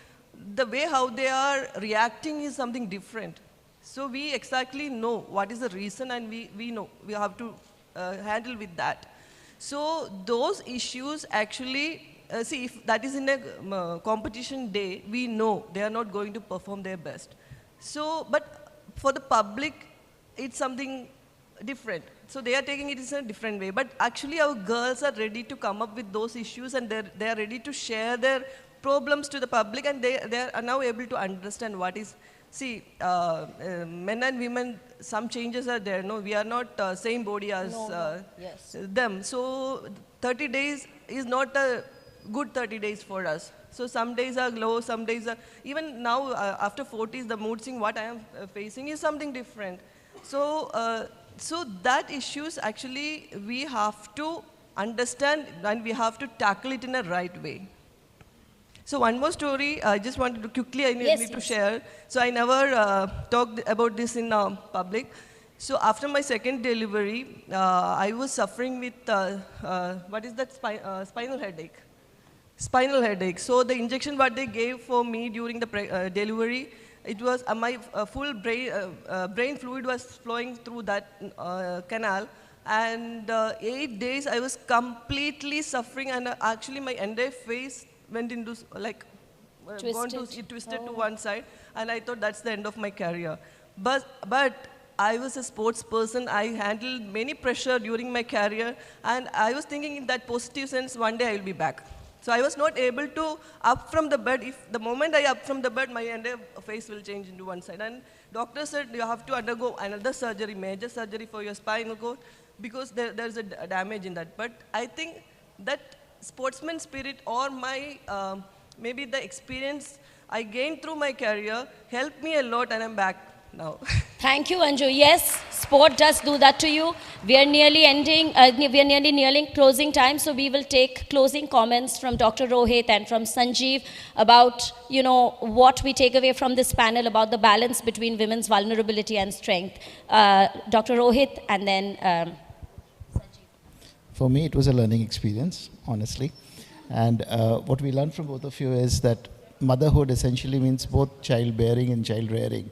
the way how they are reacting is something different. So we exactly know what is the reason, and we know we have to handle with that. So those issues actually, see, if that is in a competition day, we know they are not going to perform their best. So, but for the public, it's something different. So they are taking it in a different way. But actually our girls are ready to come up with those issues, and they are ready to share their problems to the public, and they are now able to understand what is, see, men and women, some changes are there. No, we are not same body as them. So 30 days is not a good 30 days for us. So some days are low, some days are, even now after 40s, the mood swing, what I am facing is something different. So, so that issues actually we have to understand, and we have to tackle it in a right way. So one more story, I just wanted to quickly, I need to share. So I never talked about this in public. So after my second delivery, I was suffering with, what is that, spinal headache. Spinal headache. So the injection what they gave for me during the delivery, it was my full brain fluid was flowing through that canal. And 8 days I was completely suffering, and actually my entire face went into like twisted to one side, and I thought that's the end of my career. But I was a sports person. I handled many pressure during my career, and I was thinking in that positive sense, one day I will be back. So I was not able to up from the bed. If the moment I up from the bed, my entire face will change into one side. And doctor said you have to undergo another surgery, major surgery for your spinal cord, because there's a damage in that. But I think that sportsman spirit, or my maybe the experience I gained through my career helped me a lot, and I'm back now. Thank you, Anju. Yes, sport does do that to you. We are nearly ending, we are nearly nearing closing time, so we will take closing comments from Dr. Rohit and from Sanjeev about, you know, what we take away from this panel about the balance between women's vulnerability and strength. Dr. Rohit, and then Sanjeev. For me, it was a learning experience, honestly. And what we learned from both of you is that motherhood essentially means both childbearing and child rearing.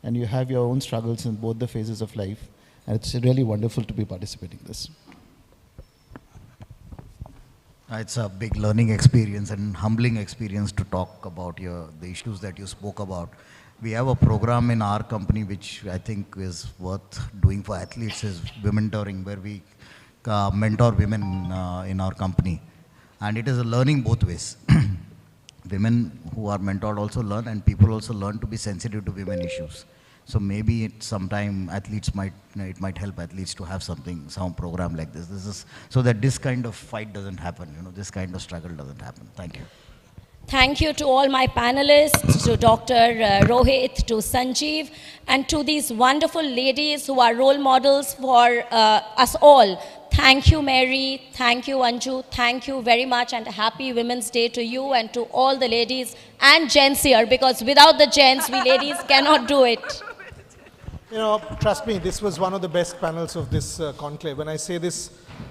And you have your own struggles in both the phases of life. And it's really wonderful to be participating in this. It's a big learning experience and humbling experience to talk about the issues that you spoke about. We have a program in our company which I think is worth doing for athletes, is Womentoring, where we mentor women in our company. And it is a learning both ways. Women who are mentored also learn, and people also learn to be sensitive to women issues. So maybe sometime athletes it might help athletes to have some program like this. This is so that this kind of fight doesn't happen, this kind of struggle doesn't happen. Thank you. Thank you to all my panelists, to Dr. Rohit, to Sanjeev, and to these wonderful ladies who are role models for us all. Thank you, Mary. Thank you, Anju. Thank you very much, and happy Women's Day to you and to all the ladies and gents here, because without the gents, we ladies cannot do it. You know, trust me, this was one of the best panels of this conclave. When I say this,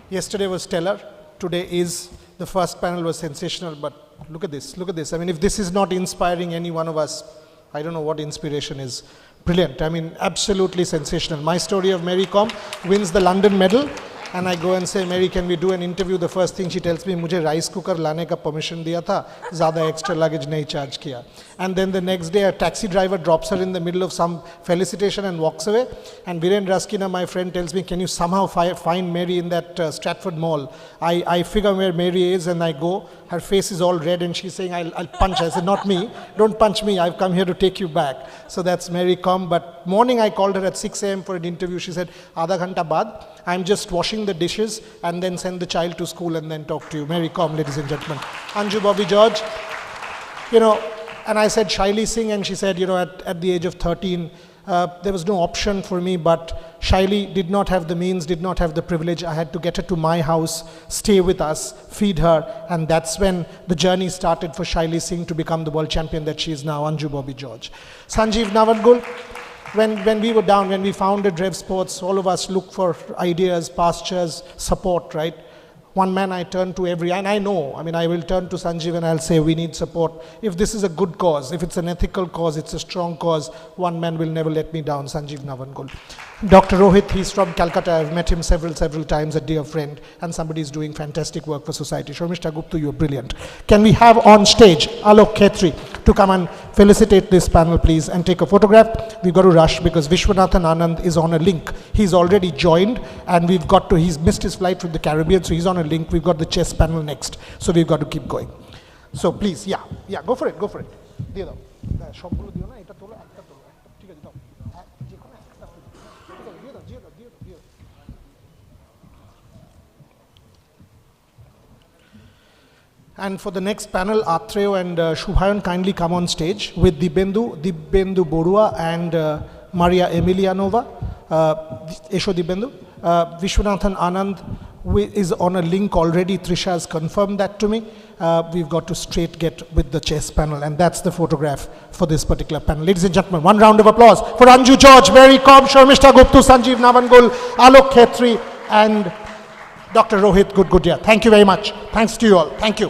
yesterday was stellar. Today is, the first panel was sensational, but look at this, look at this. I mean, if this is not inspiring any one of us, I don't know what inspiration is. Brilliant. I mean, absolutely sensational. My story of Mary Kom wins the London medal. And I go and say, Mary, can we do an interview? The first thing she tells me, मुझे rice cooker लाने का permission दिया था, ज़्यादा extra luggage नहीं charge किया. And then the next day, a taxi driver drops her in the middle of some felicitation and walks away. And Viren Raskina, my friend, tells me, can you somehow find Mary in that Stratford Mall? I figure where Mary is, and I go. Her face is all red, and she's saying, I'll punch her. I said, not me. Don't punch me. I've come here to take you back. So that's Mary Kom. But morning, I called her at 6 a.m. for an interview. She said, आधा घंटा बाद, I'm just washing the dishes and then send the child to school and then talk to you. Mary Kom, ladies and gentlemen. Anju Bobby George, you know, and I said Shaili Singh, and she said, you know, at the age of 13, There was no option for me, but Shaili did not have the means, did not have the privilege. I had to get her to my house, stay with us, feed her, and that's when the journey started for Shaili Singh to become the world champion that she is now, Anju Bobby George. Sanjeev Navangul, when we were down, when we founded Rev Sports, all of us looked for ideas, pastures, support, right? One man I turn to and I know, I mean, I will turn to Sanjeev and I'll say, we need support. If this is a good cause, if it's an ethical cause, it's a strong cause, one man will never let me down, Sanjeev Navangul. Dr. Rohit, he's from Calcutta. I've met him several times, a dear friend, and somebody is doing fantastic work for society. Sharmishta Gupta, you're brilliant. Can we have on stage Alok Khetri to come and felicitate this panel, please, and take a photograph? We've got to rush because Vishwanathan Anand is on a link. He's already joined, and he's missed his flight from the Caribbean, so he's on a link. We've got the chess panel next, so we've got to keep going. So please, yeah, go for it. দিয়ে দাও সবগুলো দিও না, এটা তোলো, একটা তোলো, ঠিক আছে, দাও যে কোনো একটা দিয়ে দাও। And for the next panel, Atreo and Shubhayan kindly come on stage with Dibbendu Borua and Maria Emilianova. Esho Dibbendu. Vishwanathan Anand is on a link already. Trisha has confirmed that to me. We've got to straight get with the chess panel, and that's the photograph for this particular panel. Ladies and gentlemen, one round of applause for Anju George, Mary Com, Sharmishta Gupta, Sanjeev Navangul, Alok Khetri, and Dr. Rohit Gudgudia. Thank you very much. Thanks to you all. Thank you.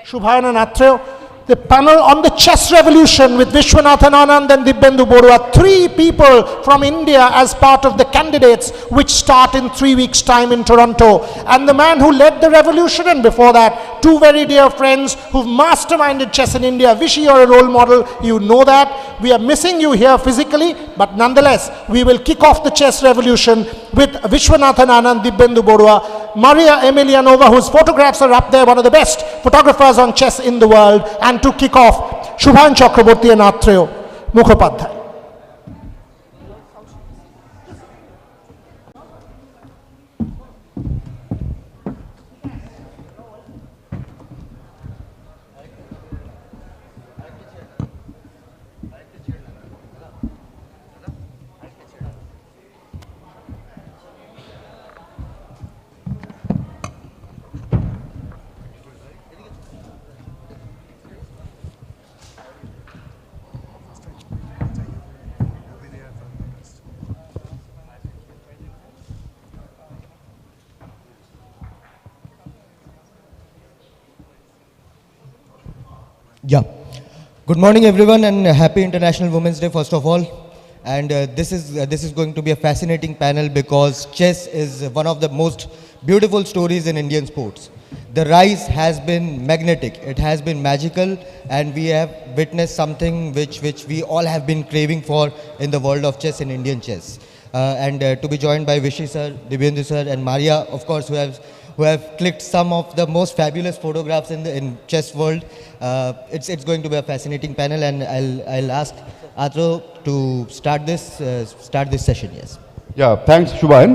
Shubhayan and Atreo. The panel on the chess revolution with Vishwanathan Anand and Dibbendu Borua. 3 people from India as part of the candidates, which start in 3 weeks' time in Toronto. And the man who led the revolution, and before that, 2 very dear friends who've masterminded chess in India. Vishy, you're a role model. You know that. We are missing you here physically, but nonetheless, we will kick off the chess revolution with Vishwanathan Anand, Dibbendu Borua, Maria Emilianova, whose photographs are up there, one of the best photographers on chess in the world, and to kick off, Shubhan Chakraborty and Atreo Mukhopadhyay. Yeah. Good morning, everyone, and happy International Women's Day, first of all. And this is going to be a fascinating panel because chess is one of the most beautiful stories in Indian sports. The rise has been magnetic, it has been magical, and we have witnessed something which we all have been craving for in the world of chess, in Indian chess. And to be joined by Vishy sir, Dibyendu sir, and Maria, of course, who have clicked some of the most fabulous photographs in chess world. It's going to be a fascinating panel, and I'll ask Atro to start this session. Yes. Yeah. Thanks, Shubhayan.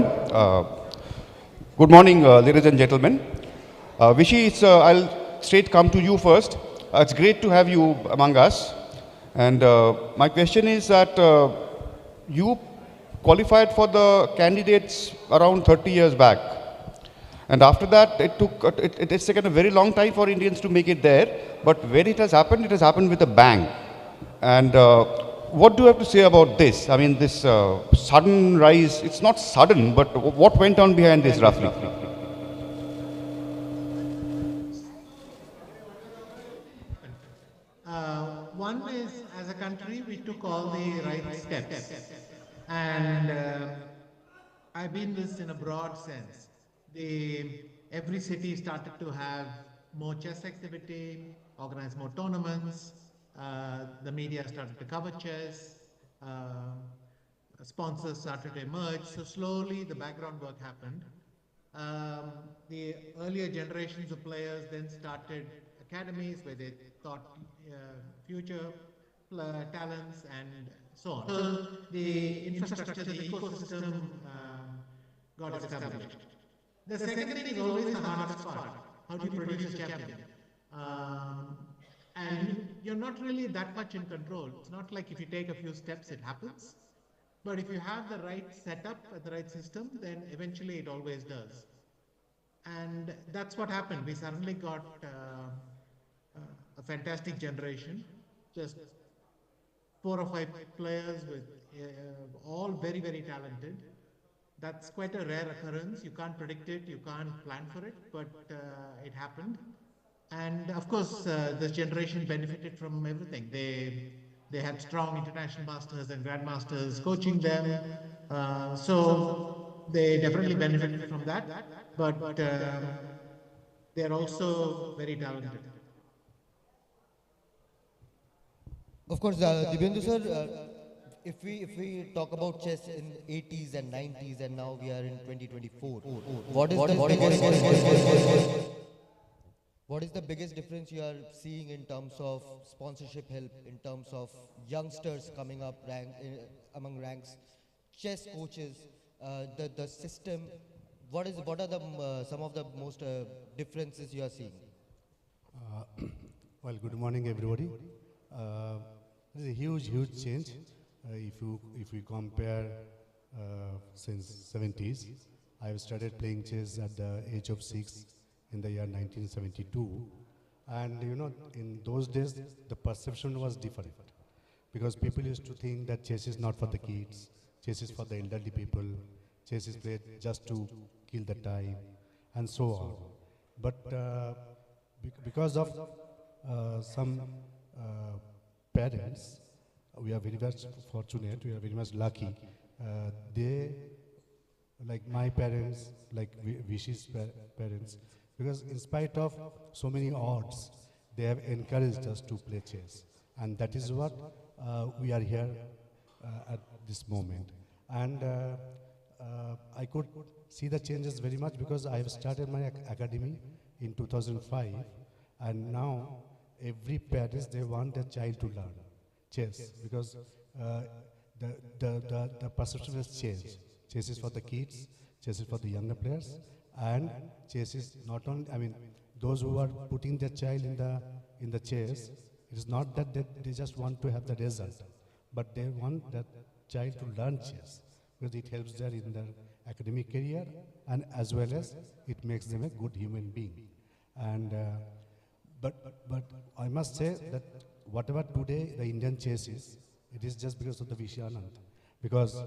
Good morning, ladies and gentlemen. Vishy, I'll straight come to you first. It's great to have you among us. And my question is that you qualified for the candidates around 30 years back. And after that, it's taken a very long time for Indians to make it there. But when it has happened with a bang. And what do you have to say about this? I mean, this sudden rise, it's not sudden, but what went on behind this roughly? One is, as a country, we took all the right steps. And I mean this in a broad sense. Every city started to have more chess activity, organize more tournaments, the media started to cover chess, sponsors started to emerge, so slowly the background work happened. The earlier generations of players then started academies where they taught future talents and so on. So the infrastructure, the ecosystem got established. The second thing is always the hardest part. How do you produce a champion? And you're not really that much in control. It's not like if you take a few steps, it happens. But if you have the right setup and the right system, then eventually it always does. And that's what happened. We suddenly got a fantastic generation, just 4 or 5 players with all very, very talented. That's quite a rare occurrence. You can't predict it, you can't plan for it, but it happened. And of course, this generation benefited from everything. They had strong international masters and grandmasters coaching them. So they definitely benefited from that. But they're also very talented. Of course, Dibyendu sir, if we talk about chess in 80s and 90s and now we are in 2024, what is the biggest difference you are seeing in terms of sponsorship help, in terms of youngsters coming up among ranks, chess coaches, the system? What are the some of the most differences you are seeing? Well, good morning, everybody. There's a huge change if we compare since 70s. I've started playing chess at the age of 6 in the year 1972, and you know, in those days the perception was different, because people used to think that chess is not for the kids, chess is for the elderly people, chess is played just to kill the time, and so on. But because of some parents, we are very much fortunate, we are very much lucky. They, like my parents, like Vishi's parents, because in spite of so many odds, they have encouraged us to play chess. And that is what we are here at this moment. And I could see the changes very much because I have started my academy in 2005, and now every parents, they want their child to learn chess, because the perception has changed. Chess is for the kids, chess is for the younger players, and chess is not only, I mean, those who are putting their child in the chess, it is not that they just want to have the result, but they want that child to learn chess, because it helps them in their academic career, and as well as it makes them a good human being. And but I must say that whatever today the Indian chess is, it is just because of the Vishy Anand. Because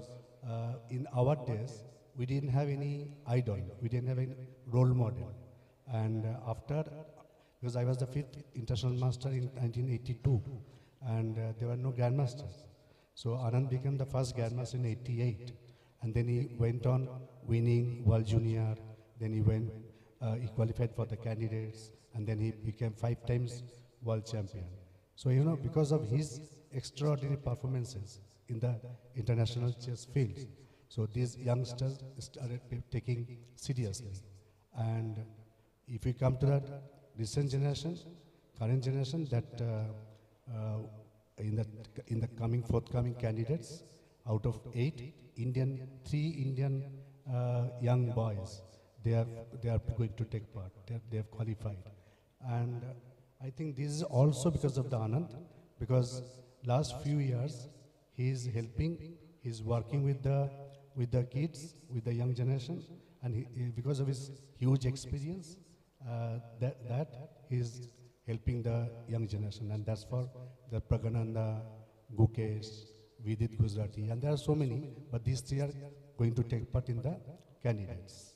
in our days, we didn't have any idol, we didn't have any role model. And because I was the 5th international master in 1982, and there were no grandmasters. So Anand became the first grandmaster in 88. And then he went on winning World Junior, then he qualified for the candidates, and then he became 5 times world champion. So, you know, because of his extraordinary performances in the international chess field, so these youngsters started taking fortitude. And if we come to that recent generation, current generation, that in the forthcoming candidates, out of 3 Indian young boys, they are going to take part. They have qualified, and I think this is also because of the Anand, because last few years he is helping, he is working with the kids, with the young generation, and because of his huge experience, that he is helping the young generation, and that's for the Pragananda, Gukesh, Vidit Gujarati, and there are so many, but these 3 are going to take part in the candidates.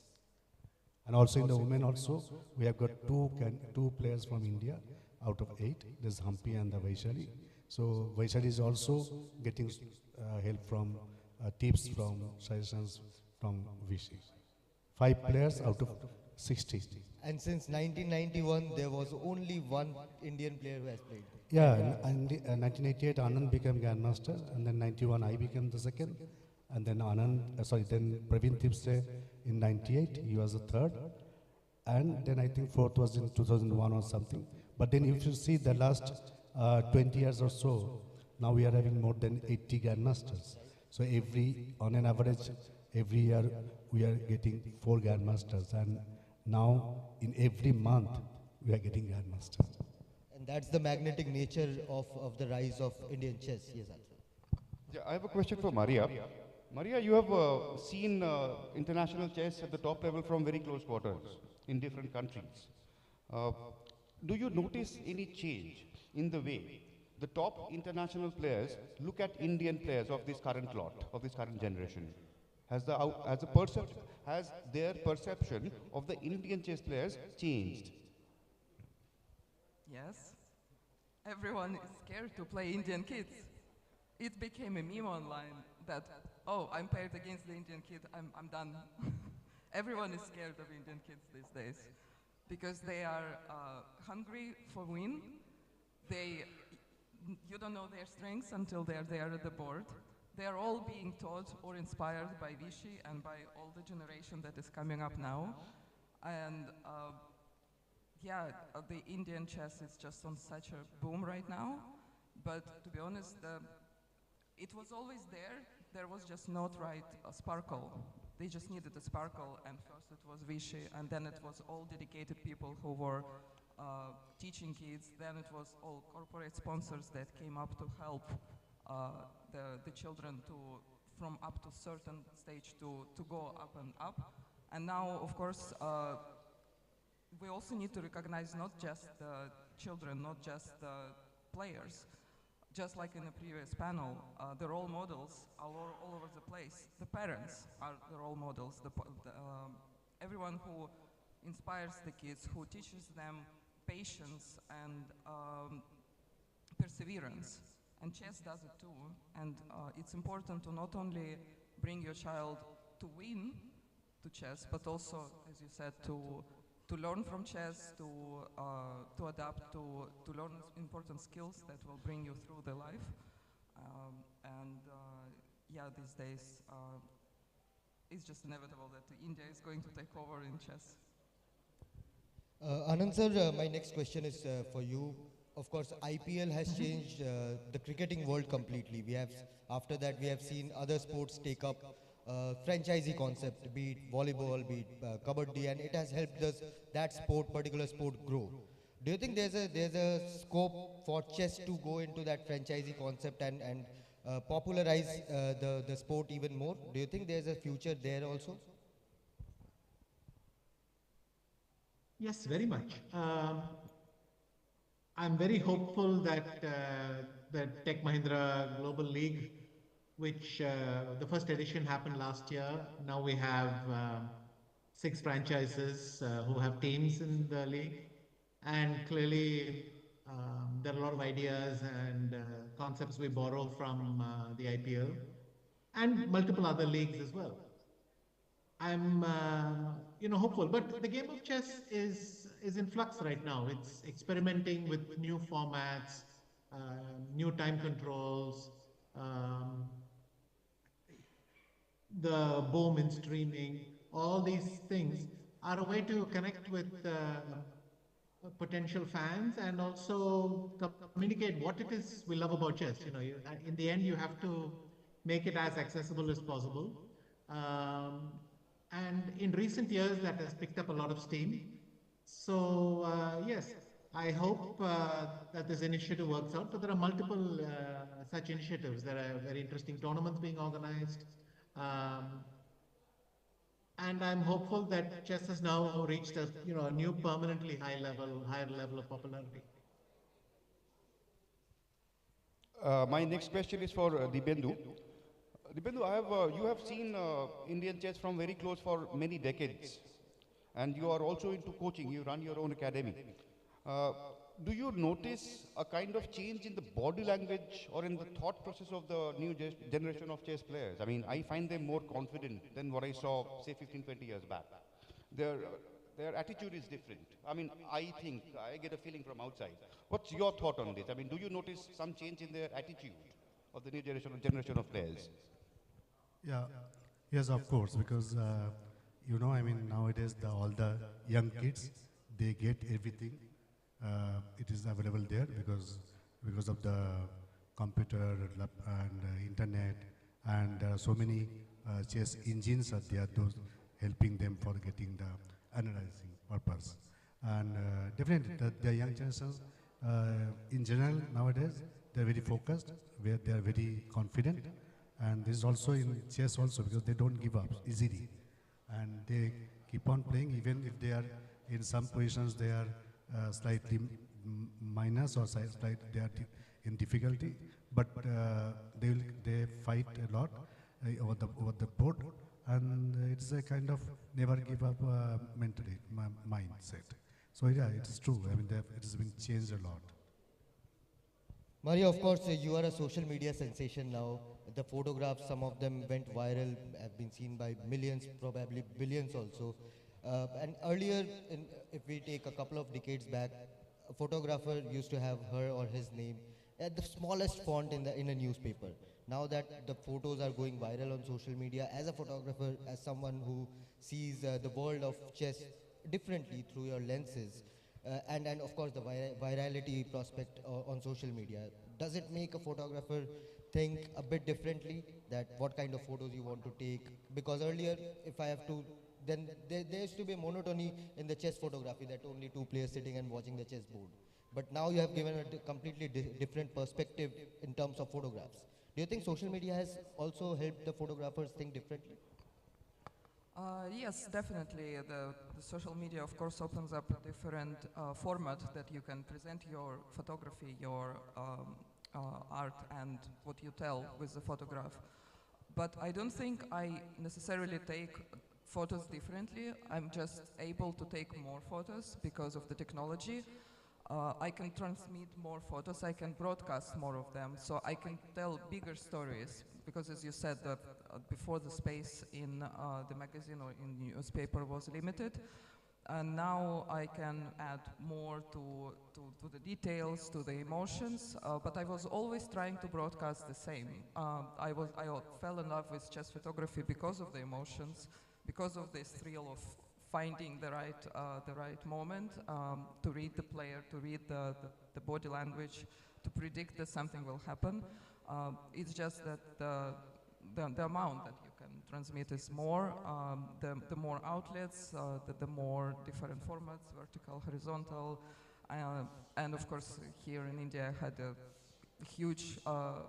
And also in the women also, we have got 2 players from India out of 8. There's Hampi and the Vaishali. So Vaishali is also getting help from tips, from suggestions from Vishy. 5 players out of 60. And since 1991, there was only 1 Indian player who has played. Yeah, in 1988, Anand became Grandmaster, and then 91, I became the 2nd, and then then Praveen Tipse in 98, he was the 3rd, and then I think 4th was in 2001 or something. But then if you see the last 20 years or so, now we are having more than 80 Grandmasters. So on an average, every year we are getting 4 Grandmasters, and now in every month we are getting Grandmasters. And that's the magnetic nature of the rise of Indian chess. Yes, answer. Yeah, I have a question for Maria. Maria, you have seen international chess at the top level from very close quarters in different countries. Do you notice any change in the way the top international players look at Indian players of this current lot, of this current generation? Has their perception of the Indian chess players changed? Yes. Everyone is scared to play Indian kids. It became a meme online that, oh, I'm paired against the Indian kid, I'm done. Everyone is scared of Indian kids these days because they are hungry for win. You don't know their strengths until they're there at the board. They are all being taught or inspired by Vichy and by all the generation that is coming up now. And the Indian chess is just on such a boom right now. But to be honest, it was always there. There was just not right a sparkle. They just needed a sparkle, and first it was Vichy, and then it was all dedicated people who were teaching kids. Then it was all corporate sponsors that came up to help the children from up to certain stage to go up and up. And now, of course, we also need to recognize not just the children, not just the players. Just like in the previous panel, the role models are all over the place. The parents are the role models. Everyone who inspires the kids, who teaches them patience and perseverance. And chess does it too. And it's important to not only bring your child to win to chess, but also, as you said, to learn from chess, to adapt, to learn important skills that will bring you through the life. These days, it's just inevitable that India is going to take over in chess. Anand sir, my next question is for you. Of course, IPL has changed the cricketing world completely. After that, we have seen other sports take up franchisee concept, be it volleyball, be it kabaddi, and it has helped that particular sport grow. Do you think there's a scope for chess to go into that franchisee concept and popularize the sport even more? Do you think there's a future there also? Yes, very much. I'm very hopeful that the Tech Mahindra Global League, which the first edition happened last year. Now we have 6 franchises who have teams in the league. And clearly, there are a lot of ideas and concepts we borrow from the IPL and multiple other leagues as well. I'm hopeful, but the game of chess is in flux right now. It's experimenting with new formats, new time controls, the boom in streaming. All these things are a way to connect with potential fans and also communicate what it is we love about chess. In the end, you have to make it as accessible as possible. And in recent years, that has picked up a lot of steam. So yes, I hope that this initiative works out. But there are multiple such initiatives. There are very interesting tournaments being organized. And I'm hopeful that chess has now reached a new permanently higher level of popularity. My next question is for Dibyendu. Dibyendu, you have seen Indian chess from very close for many decades, and you are also into coaching. You run your own academy. Do you notice a kind of change in the body language or in the thought process of the new generation of chess players? I mean, I find them more confident than what I saw, say, 15, 20 years back. Their attitude is different. I mean, I think, I get a feeling from outside. What's your thought on this? I mean, do you notice some change in their attitude of the new generation of players? Yeah, yes, of course, because, I mean, nowadays all the young kids, they get everything. It is available there because of the computer and internet, and so many chess engines are there, those helping them for getting the analyzing purpose. And definitely the young generation In general, nowadays, they're very focused, they are very confident, and this is also in chess also, because they don't give up easily. And they keep on playing, even if they are in some positions, they are slightly minus or slightly they are in difficulty, but they fight a lot over the board, and it's a kind of never give up mentality, mindset. So yeah, it's true. I mean, it has been changed a lot. Mario, of course, you are a social media sensation now. The photographs, some of them went viral, have been seen by millions, probably billions also. And earlier, if we take a couple of decades back, a photographer used to have her or his name at the smallest font in a newspaper. Now that the photos are going viral on social media, as a photographer, as someone who sees the world of chess differently through your lenses, and of course the virality prospect on social media, does it make a photographer think a bit differently that what kind of photos you want to take? Because earlier, if I have to, then there used to be a monotony in the chess photography that only two players sitting and watching the chessboard. But now you have given a completely different perspective in terms of photographs. Do you think social media has also helped the photographers think differently? Yes, definitely. The social media, of course, opens up a different format that you can present your photography, your art, and what you tell with the photograph. But I don't think I necessarily take photos differently. I'm just able to take more photos because of the technology. I can transmit more photos, I can broadcast more of them, so I can tell bigger stories, because as you said, before the space in the magazine or in the newspaper was limited, and now I can add more to the details, to the emotions, but I was always trying to broadcast the same. I fell in love with chess photography because of the emotions, because of this thrill of finding the right moment, to read the player, to read the body language, to predict that something will happen. It's just that the amount that you can transmit is more, the more outlets, the more different formats, vertical, horizontal, and of course here in India I had a huge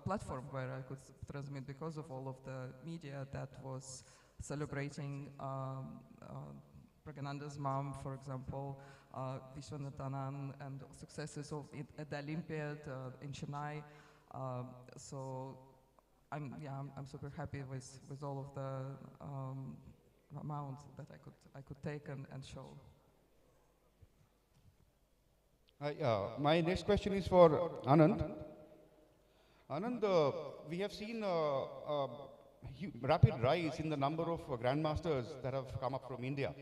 platform where I could transmit because of all of the media that was celebrating Pragananda's mom, for example, Vishwanathan, and successes of at the Olympiad in Chennai. So I'm super happy with all of the amounts that I could take and show. My next question is for Anand. Anand, we have seen a rapid rise in the number of grandmasters that have come up from India.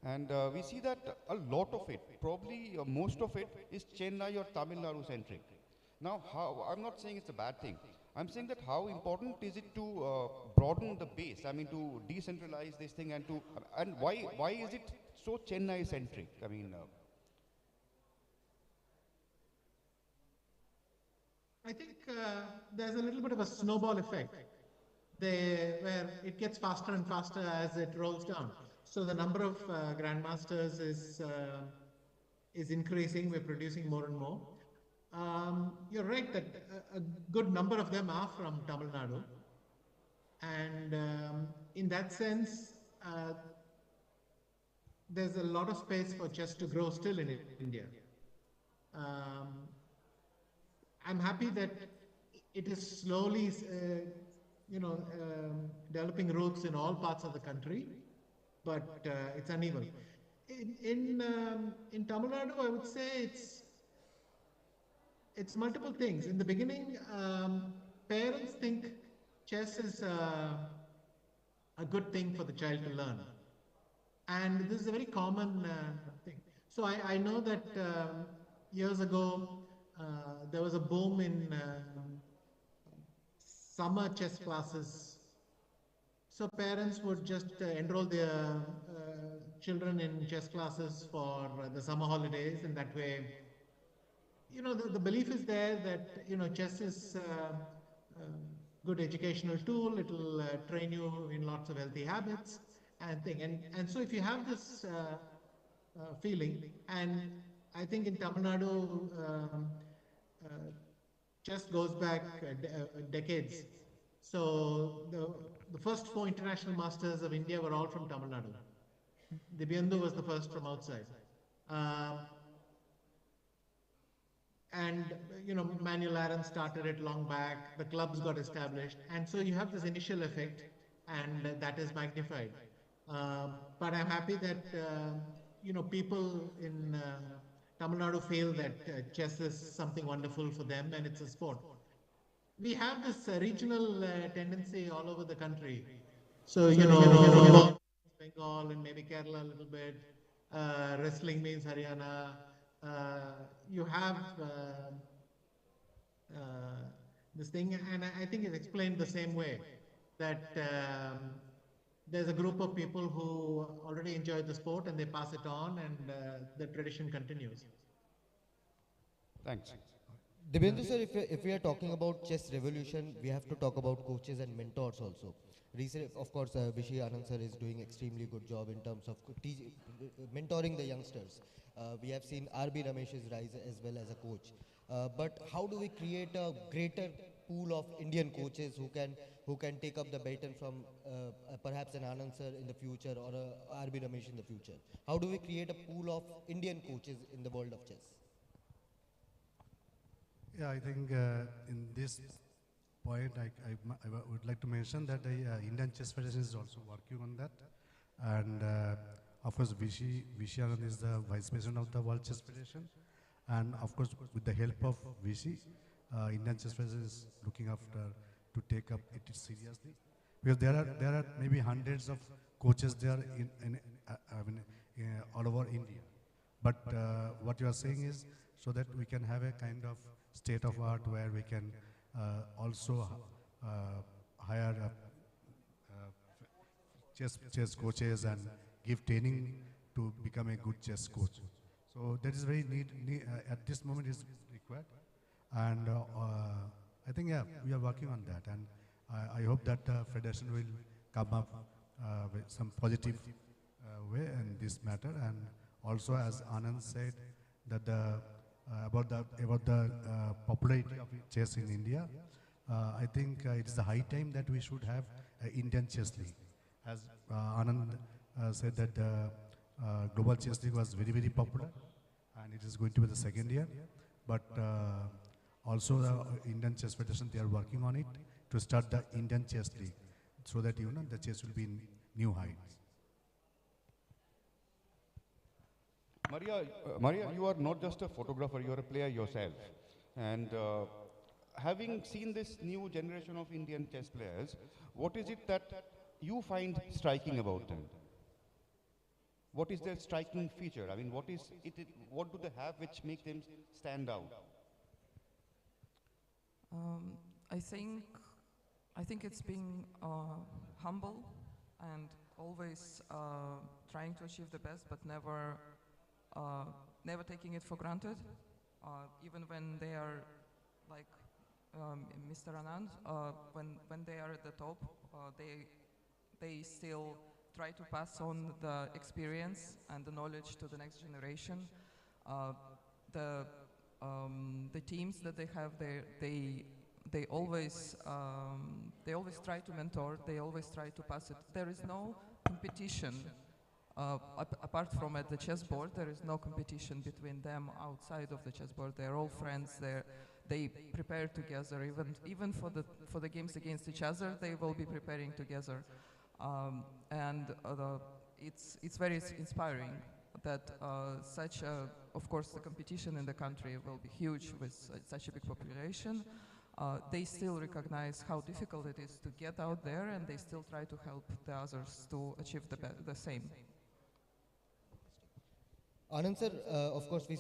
And we see that a lot of it, probably most of it, is Chennai or Tamil Nadu centric. Now, I'm not saying it's a bad thing. I'm saying that how important is it to broaden the base? I mean, to decentralize this thing and why is it so Chennai centric? I mean, I think there's a little bit of a snowball effect where it gets faster and faster as it rolls down. So the number of grandmasters is increasing. We're producing more and more. You're right that a good number of them are from Tamil Nadu, and in that sense, there's a lot of space for chess to grow still in India. I'm happy that it is slowly, developing roots in all parts of the country, but it's uneven. In Tamil Nadu, I would say it's multiple things. In the beginning, parents think chess is a good thing for the child to learn, and this is a very common thing. So I know that years ago there was a boom in summer chess classes. So parents would just enroll their children in chess classes for the summer holidays, and that way, the belief is there that, chess is a good educational tool. It'll train you in lots of healthy habits and thing. And so if you have this feeling, and I think in Tamil Nadu, chess goes back decades. So the first 4 international masters of India were all from Tamil Nadu. Dibyendu was the first from outside. And Manuel Aaron started it long back, the clubs got established, and so you have this initial effect, and that is magnified. But I'm happy that people in Tamil Nadu feel that chess is something wonderful for them and it's a sport. We have this regional tendency all over the country. So, Bengal and maybe Kerala a little bit, wrestling means Haryana. You have this thing, and I think it's explained the same way, that there's a group of people who already enjoy the sport and they pass it on, and the tradition continues. Thanks. Dibyendu sir, if we are talking about chess revolution, we have to talk about coaches and mentors also. Recently, of course, Vishy Anand sir is doing extremely good job in terms of mentoring the youngsters. We have seen R.B. Ramesh's rise as well as a coach. But how do we create a greater pool of Indian coaches who can take up the baton from perhaps an Anand sir in the future or a R.B. Ramesh in the future? How do we create a pool of Indian coaches in the world of chess? Yeah, I think in this point, I would like to mention that the Indian Chess Federation is also working on that. And of course, Vishy Anand is the Vice President of the World Chess Federation. And of course, with the help of Vishy, Indian Chess Federation is looking after to take up it seriously. Because there are maybe hundreds of coaches there all over India. But what you are saying is so that we can have a kind of state of art where we can also hire chess coaches and give training to become a good chess coach. So that is very at this moment is required, and I think we are working on that, and I hope that the federation will come up with some positive way in this matter. And also, as Anand said, that about the popularity of chess in India, I think it is the high time that we should have an Indian chess league. As Anand said that the Global Chess League was very, very popular, and it is going to be the second year. But also the Indian Chess Federation, they are working on it to start the Indian Chess League, so that the chess will be in new heights. Maria, you are not just a photographer, you are a player yourself. And having seen this new generation of Indian chess players, what is it that you find striking about them? What is their striking feature? I mean, what do they have which make them stand out? I think it's being humble and always trying to achieve the best, but never taking it for granted. Even when they are like Mr. Anand, when they are at the top, they still try to pass on the experience and the knowledge to the next generation. The teams that they have, they always try to mentor. They always try to pass it. There is no competition apart from at the chessboard. There is no competition between them outside of the chessboard. They're all friends. They prepare together. Even for the games against each other, they will be preparing together. And it's very inspiring that of course, the competition in the country will be huge with such a big population. They still recognize how difficult it is to get out there, and they still try to help the others to achieve the same. Anand sir, of course, we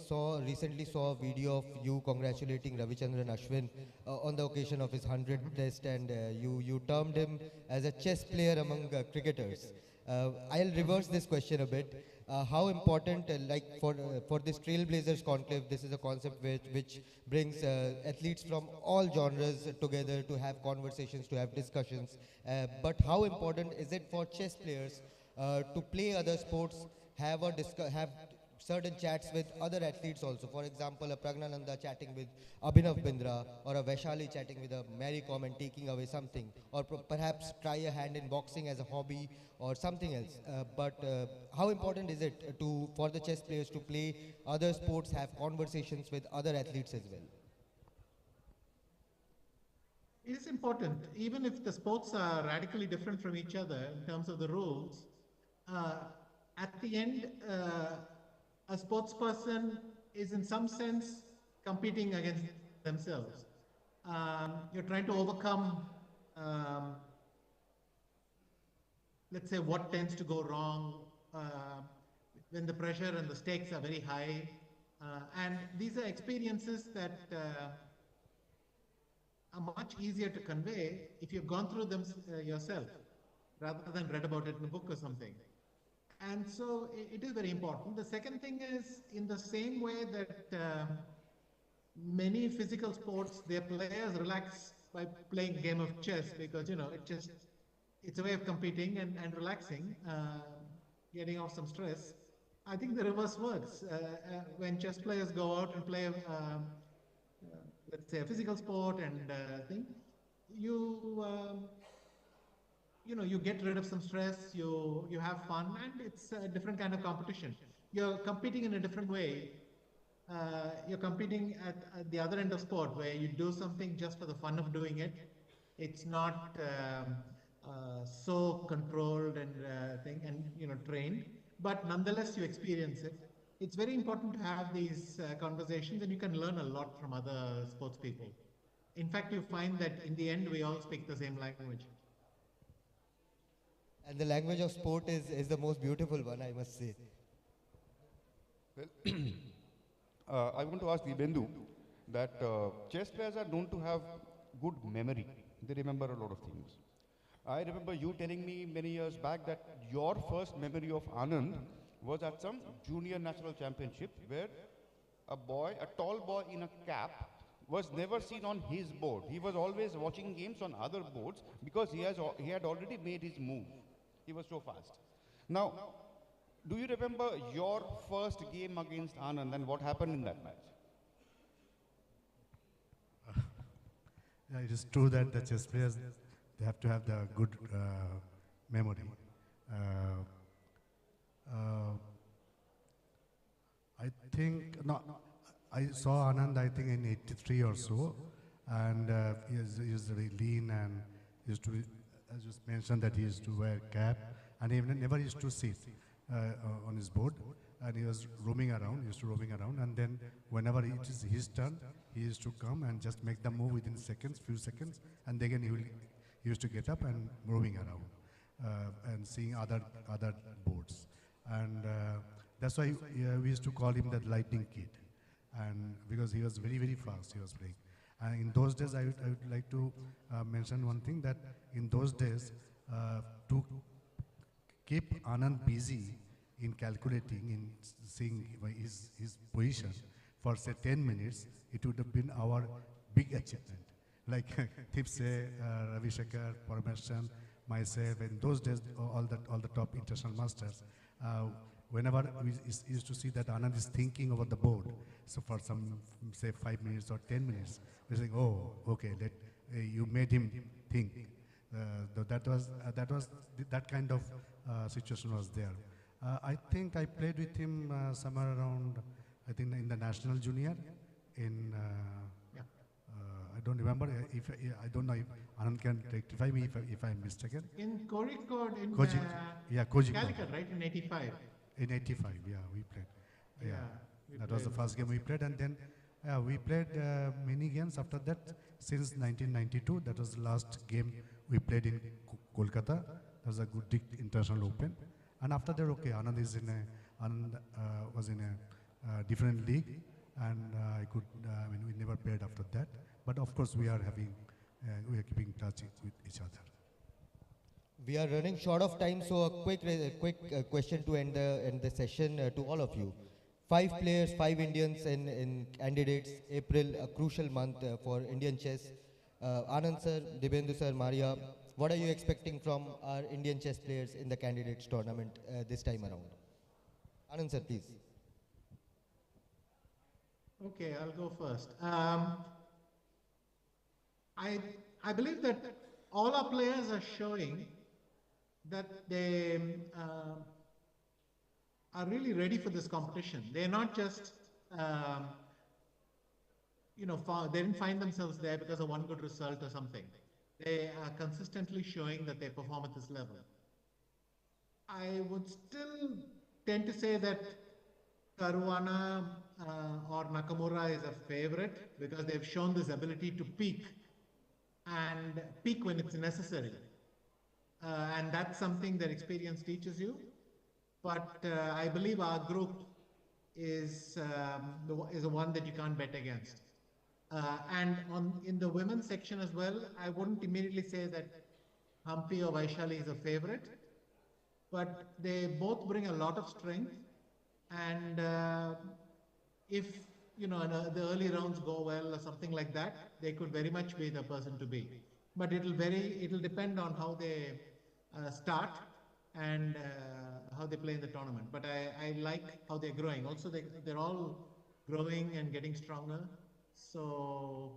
recently saw a video of you congratulating Ravichandran Ashwin on the occasion of his 100th test, and you termed him as a chess player among cricketers. I'll reverse this question a bit. How important, for this Trailblazers conclave, this is a concept which brings athletes from all genres together to have conversations, to have discussions. But how important is it for chess players to play other sports, have certain chats with other athletes also. For example, a Pragnananda chatting with Abhinav Bindra, or a Vaishali chatting with a Mary Com and taking away something, or perhaps try a hand in boxing as a hobby or something else. But how important is it for the chess players to play other sports, have conversations with other athletes as well? It is important, even if the sports are radically different from each other in terms of the rules. At the end, a sports person is in some sense competing against themselves. You're trying to overcome, let's say, what tends to go wrong when the pressure and the stakes are very high. And these are experiences that are much easier to convey if you've gone through them yourself, rather than read about it in a book or something. And so it is very important. The second thing is, in the same way that many physical sports, their players relax by playing a game of chess, because, it's a way of competing and relaxing, getting off some stress. I think the reverse works. When chess players go out and play let's say a physical sport and you get rid of some stress, you have fun, and it's a different kind of competition. You're competing in a different way. You're competing at the other end of sport, where you do something just for the fun of doing it. It's not so controlled and trained, but nonetheless you experience it. It's very important to have these conversations, and you can learn a lot from other sports people. In fact, you find that in the end, we all speak the same language. And the language of sport is the most beautiful one, I must say. Well, I want to ask Dibendu that chess players are known to have good memory. They remember a lot of things. I remember you telling me many years back that your first memory of Anand was at some junior national championship, where a tall boy in a cap was never seen on his board. He was always watching games on other boards because he had already made his move. He was so fast. Now, do you remember your first game against Anand and what happened in that match? Yeah, it is true that the chess players, they have to have the good memory. I think, no, I saw Anand, I think, in 83 or so, and he is very lean and used to, as you mentioned, that he used to wear cap, and he never used to sit on his board, and he was roaming around, and then whenever it is his turn, he used to come and just make the move within few seconds, and again he used to get up and roaming around and seeing other boards. And that's why we used to call him the lightning kid, and because he was very, very fast, he was playing. And in those days, I would like to mention one thing, that in those days, to keep Anand busy in calculating, in seeing his position for say 10 minutes, it would have been our big achievement. Like Tipse, Ravi Shankar, Paramershan, myself, in those days, all the top international masters, whenever we used to see that Anand is thinking over the board, so for some, say 5 minutes or 10 minutes, we're saying, oh, okay, you made him think. That kind of situation was there. I think I played with him somewhere around, I think in the national junior, in I don't remember. I don't know if Anand can rectify me if I'm mistaken. In Kozhikode, in Kozhikode. Calicut, right, in 85. In 85, yeah, we played. That was the first game we played, and then we played many games after that since 1992. That was the last game we played in Kolkata. That was a good international open. And after that, okay, Anand was in a different league, and we never played after that. But of course, we are keeping in touch with each other. We are running short of time, so a quick question to end the session to all of you. 5 players, 5 Indians in candidates. April, a crucial month for Indian chess. Anand sir, Dibendu sir, Maria, what are you expecting from our Indian chess players in the candidates tournament this time around? Anand sir, please. Okay, I'll go first. I believe that all our players are showing that they are really ready for this competition. They're not just, they didn't find themselves there because of one good result or something. They are consistently showing that they perform at this level. I would still tend to say that Caruana or Nakamura is a favorite because they've shown this ability to peak and peak when it's necessary. And that's something that experience teaches you. But I believe our group is the one that you can't bet against. And in the women's section as well, I wouldn't immediately say that Hampi or Vaishali is a favorite, but they both bring a lot of strength. And if the early rounds go well or something like that, they could very much be the person to be. But it'll depend on how they start and how they play in the tournament. But I like how they're growing. Also, they're all growing and getting stronger. So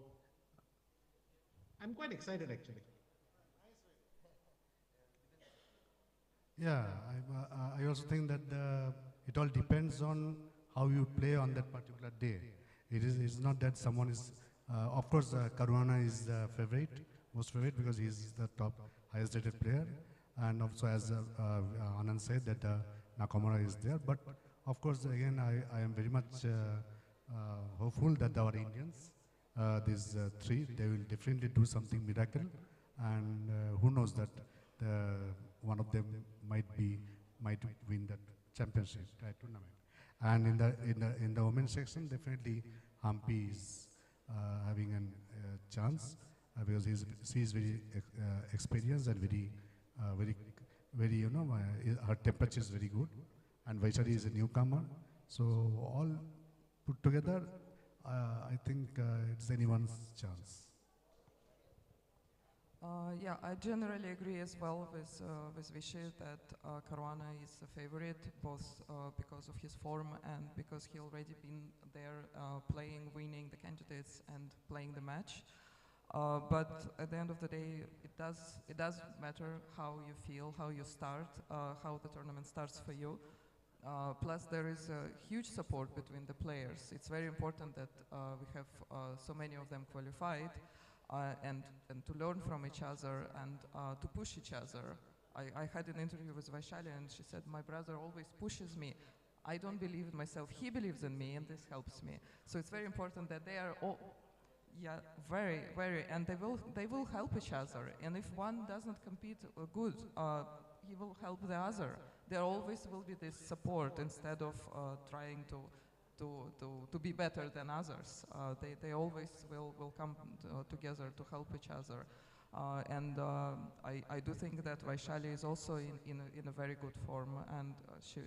I'm quite excited actually. Yeah, I also think that it all depends on how you play on that particular day. It's not that someone is, of course, Caruana is the favorite, most favorite, because he's the top, highest rated player. And also, as Anand said, that Nakamura is there. But of course, again, I am very much hopeful that our Indians, these three, they will definitely do something miracle. And who knows that one of them might win that championship tournament. And in the women's section, definitely Hampi is having a chance because she is very experienced and very her temperature is very good, and Vaishali is a newcomer. So all put together, I think it's anyone's chance. Yeah, I generally agree as well with Vishy that Caruana is a favorite, both because of his form and because he already been there playing, winning the candidates and playing the match. But at the end of the day, it does matter how you feel, how you start, how the tournament starts for you. Plus, there is a huge support between the players. It's very important that we have so many of them qualified. And to learn from each other and to push each other. I had an interview with Vaishali and she said, my brother always pushes me. I don't believe in myself, he believes in me and this helps me. So it's very important that they are all, yeah, very, and they will help each other. And if one doesn't compete good, he will help the other. There always will be this support instead of trying to be better than others. They always will come together to help each other. And I do think that Vaishali is also in a very good form, and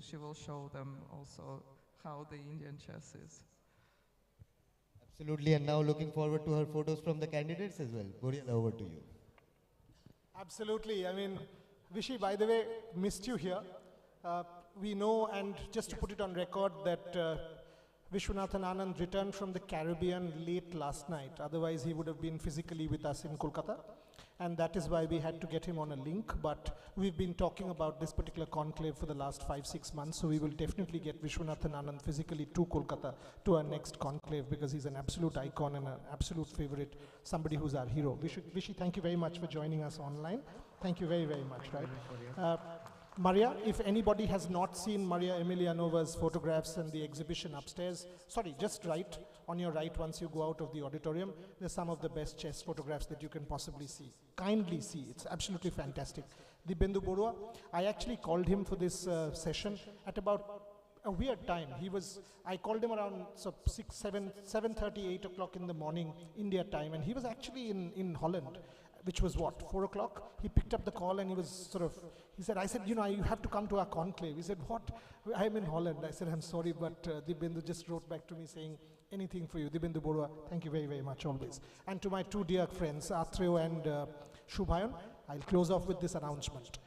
she will show them also how the Indian chess is. Absolutely, and now looking forward to her photos from the candidates as well. Borial, over to you. Absolutely. I mean, Vishy, by the way, missed you here. We know, and just to put it on record, that Vishwanathan Anand returned from the Caribbean late last night. Otherwise, he would have been physically with us in Kolkata. And that is why we had to get him on a link. But we've been talking about this particular conclave for the last 5-6 months. So we will definitely get Vishwanathan Anand physically to Kolkata to our next conclave, because he's an absolute icon and an absolute favorite, somebody who's our hero. Vishy, thank you very much for joining us online. Thank you very, very much. Right? Maria, if anybody has not seen Maria Emilianova's photographs and the exhibition upstairs, sorry, just right, on your right once you go out of the auditorium, there's some of the best chess photographs that you can possibly see. Kindly see, it's absolutely fantastic. Dibyendu Borua, I actually called him for this session at about a weird time. I called him around 7:30, 8 o'clock in the morning, India time, and he was actually in Holland, which was what, 4 o'clock? He picked up the call and he was I said, you have to come to our conclave. He said, what? I'm in Holland. I said, I'm sorry, but Dibyendu just wrote back to me saying, anything for you. Dibyendu Borua, thank you very, very much always. And to my two dear friends, Atreo and Shubhayan, I'll close off with this announcement.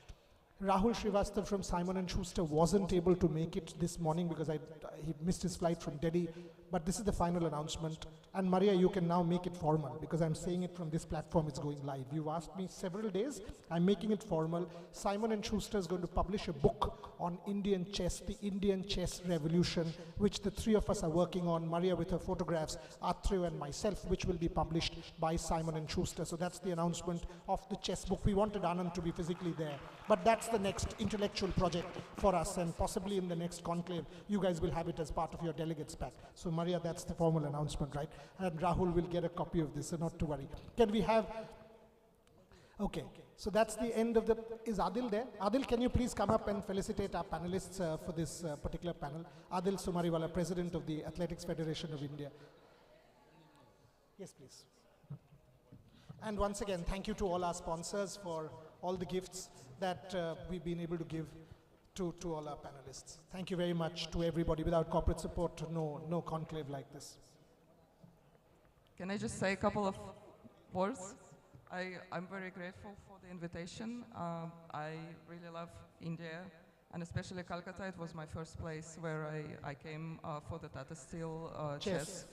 Rahul Srivastav from Simon & Schuster wasn't able to make it this morning because he missed his flight from Delhi. but this is the final announcement. And Maria, you can now make it formal, because I'm saying it from this platform, it's going live. You've asked me several days, I'm making it formal. Simon & Schuster is going to publish a book on Indian chess, the Indian chess revolution, which the three of us are working on, Maria with her photographs, Atreyu and myself, which will be published by Simon & Schuster. So that's the announcement of the chess book. We wanted Anand to be physically there, but that's the next intellectual project for us, and possibly in the next conclave, you guys will have it as part of your delegates pack. So Maria, that's the formal announcement, right? And Rahul will get a copy of this, so not to worry. Can we have, okay, so that's the end of the, is Adil there? Adil, can you please come up and felicitate our panelists for this particular panel? Adil Sumariwala, President of the Athletics Federation of India. Yes, please. And once again, thank you to all our sponsors for all the gifts that we've been able to give to all our panelists. Thank you very much to everybody. Without corporate support, no conclave like this. Can I just say a couple of words? I'm very grateful for the invitation. I really love India, and especially Calcutta. It was my first place where I came for the Tata Steel chess.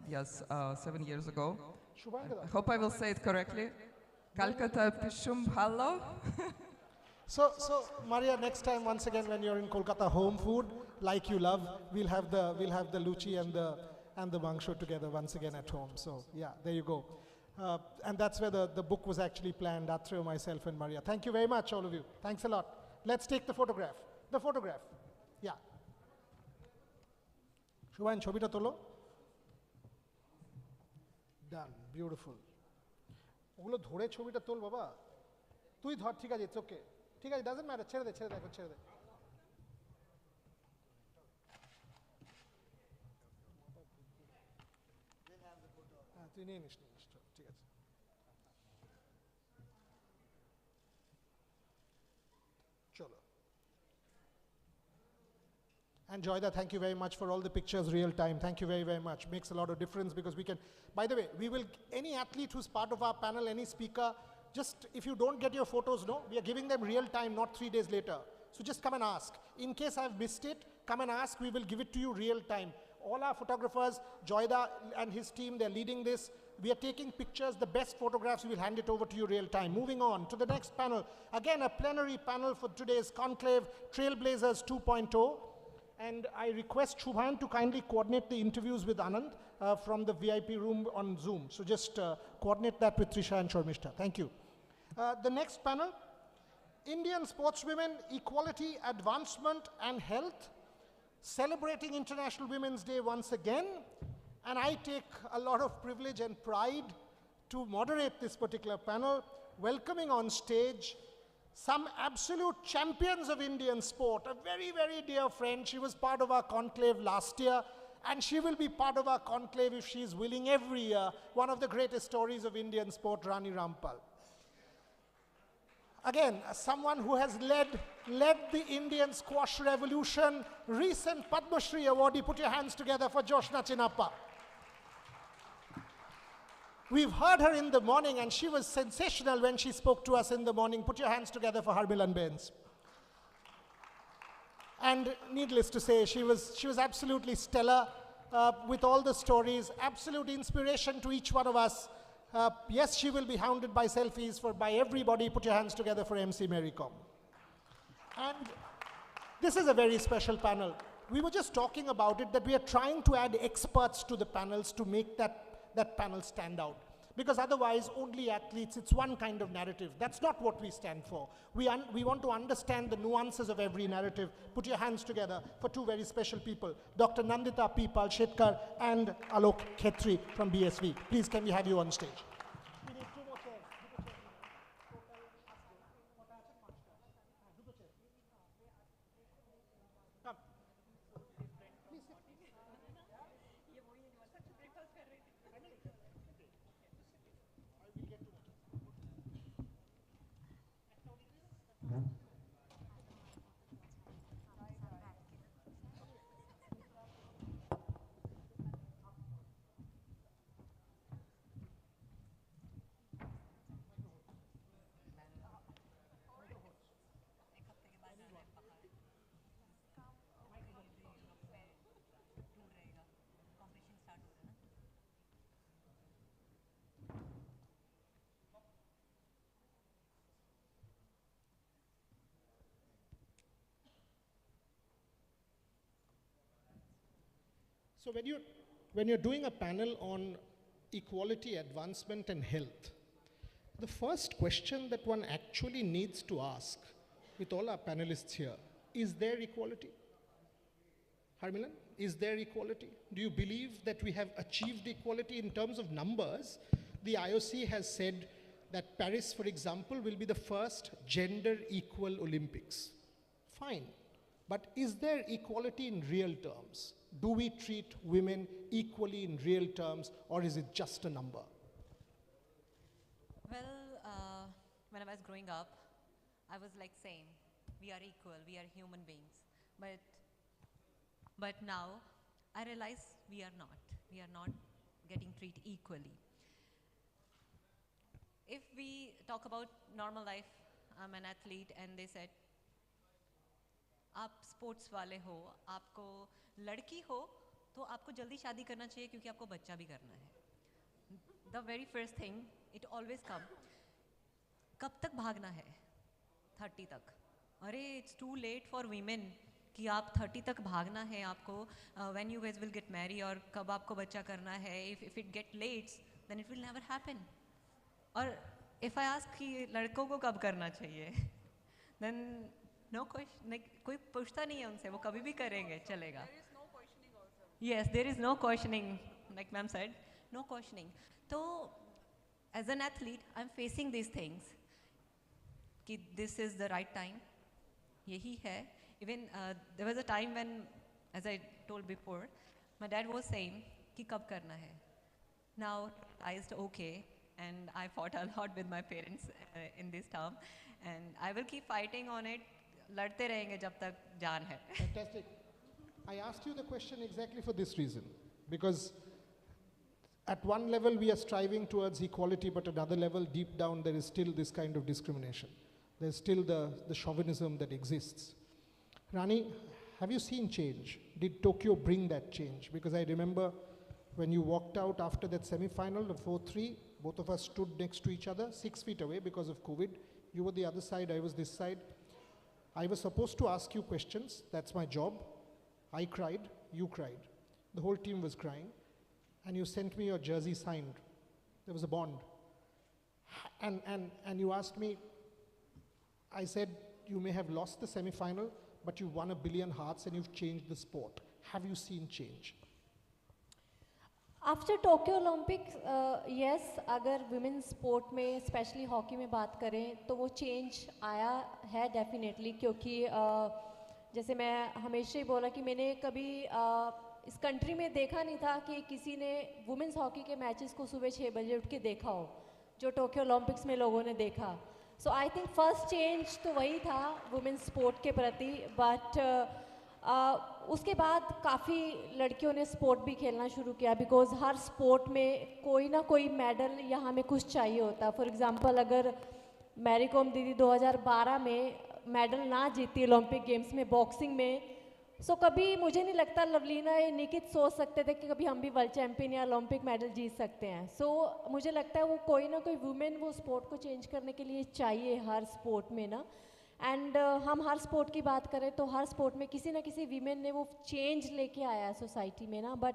Yes, 7 years ago. I hope I will say it correctly. Calcutta Pishum Hallo. So Maria, next time, once again, when you're in Kolkata, home food, like you love, we'll have the luchi and the mangsho together once again at home. So yeah, there you go. And that's where the book was actually planned, Atreyu, myself, and Maria. Thank you very much, all of you. Thanks a lot. Let's take the photograph. The photograph. Yeah. Shubhan, chobita tolo. Done. Beautiful. ওগুলো ধরে ছবিটা তোল বাবা তুই ধর ঠিক আছে it's okay ঠিক আছে ডাজন্ট ম্যাটার ছেড়ে দে এখন ছেড়ে দে হ্যাঁ তুই নিয়ে নিস ঠিক আছে চলো And Joyda, thank you very much for all the pictures real time. Thank you very, very much. Makes a lot of difference because we can, by the way, we will, any athlete who's part of our panel, any speaker, just if you don't get your photos, no, we are giving them real time, not 3 days later. So just come and ask. In case I've missed it, come and ask, we will give it to you real time. All our photographers, Joyda and his team, they're leading this. We are taking pictures, the best photographs, we will hand it over to you real time. Moving on to the next panel. Again, a plenary panel for today's conclave, Trailblazers 2.0. And I request Shubhan to kindly coordinate the interviews with Anand from the VIP room on Zoom. So just coordinate that with Trisha and Shormishta. Thank you. The next panel, Indian sportswomen, equality, advancement and health, celebrating International Women's Day once again. And I take a lot of privilege and pride to moderate this particular panel, welcoming on stage some absolute champions of Indian sport, a very, very dear friend. She was part of our conclave last year, and she will be part of our conclave if she is willing every year. One of the greatest stories of Indian sport, Rani Rampal. Again, someone who has led the Indian squash revolution, recent Padma Shri awardee. Put your hands together for Joshna Chinappa. We've heard her in the morning and she was sensational when she spoke to us in the morning. Put your hands together for Harmilan Bains. And needless to say, she was absolutely stellar with all the stories, absolute inspiration to each one of us. Yes, she will be hounded by selfies by everybody. Put your hands together for MC Mary Kom. And this is a very special panel. We were just talking about it, that we are trying to add experts to the panels to make that panel stand out. Because otherwise, only athletes, it's one kind of narrative. That's not what we stand for. We want to understand the nuances of every narrative. Put your hands together for two very special people, Dr. Nandita P. Palshetkar and Alok Khetri from BSV. Please, can we have you on stage? We need 2 more chairs. Come. Please sit. So when you're doing a panel on equality, advancement, and health, the first question that one actually needs to ask with all our panelists here, is there equality? Harmilan, is there equality? Do you believe that we have achieved equality in terms of numbers? The IOC has said that Paris, for example, will be the first gender equal Olympics. Fine. But is there equality in real terms? Do we treat women equally in real terms, or is it just a number? Well, when I was growing up, I was like saying, we are equal, we are human beings. But now, I realize we are not. We are not getting treated equally. If we talk about normal life, I'm an athlete, and they said, आप sports वाले हो, आपको लड़की हो, तो आपको जल्दी शादी करना चाहिए क्योंकि आपको बच्चा भी करना है. The very first thing, it always come. कब तक भागना है? 30 तक. अरे, it's too late for women कि आप 30 तक भागना है आपको. When you guys will get married और कब आपको बच्चा करना है? If it get late, then it will never happen. और if I ask कि लड़कों को कब करना चाहिए, then no question, like कोई पूछता नहीं है उनसे, वो कभी भी करेंगे, चलेगा. There is no questioning also. Yes, there is no questioning, like ma'am said, no questioning. So, as an athlete, I'm facing these things. कि this is the right time, यही है. Even there was a time when, as I told before, my dad was saying कि कब करना है. Now I said okay. And I fought a lot with my parents in this term, and I will keep fighting on it. लड़ते रहेंगे जब तक जान है. Fantastic. I asked you the question exactly for this reason, because at one level we are striving towards equality, but at another level, deep down, there is still this kind of discrimination. There's still the chauvinism that exists. Rani, have you seen change? Did Tokyo bring that change? Because I remember when you walked out after that semi-final, the 4-3, both of us stood next to each other, 6 feet away because of COVID. You were the other side, I was this side. I was supposed to ask you questions. That's my job. I cried, you cried. The whole team was crying. And you sent me your jersey signed. There was a bond. And you asked me, I said, you may have lost the semi-final, but you won 1 billion hearts and you've changed the sport. Have you seen change? After Tokyo Olympics yes, अगर women sport में specially hockey में बात करें तो वो change आया है definitely, क्योंकि जैसे मैं हमेशा ही बोला कि मैंने कभी इस कंट्री में देखा नहीं था कि किसी ने वुमेन्स हॉकी के मैचेस को सुबह 6 बजे उठ के देखा हो, जो टोक्यो ओलंपिक्स में लोगों ने देखा. सो आई थिंक फर्स्ट चेंज तो वही था वुमेन्स स्पोर्ट के प्रति, बट उसके बाद काफ़ी लड़कियों ने स्पोर्ट भी खेलना शुरू किया, बिकॉज हर स्पोर्ट में कोई ना कोई मेडल या हमें कुछ चाहिए होता. फॉर एग्जांपल, अगर मैरी कॉम दीदी 2012 में मेडल ना जीती ओलंपिक गेम्स में बॉक्सिंग में, सो कभी मुझे नहीं लगता लवलीना या निकित सोच सकते थे कि कभी हम भी वर्ल्ड चैम्पियन या ओलंपिक मेडल जीत सकते हैं. सो मुझे लगता है वो कोई ना कोई वुमेन वो स्पोर्ट को चेंज करने के लिए चाहिए हर स्पोर्ट में ना. एंड हम हर स्पोर्ट की बात करें तो हर स्पोर्ट में किसी ना किसी वीमेन ने वो चेंज लेके आया है सोसाइटी में ना. But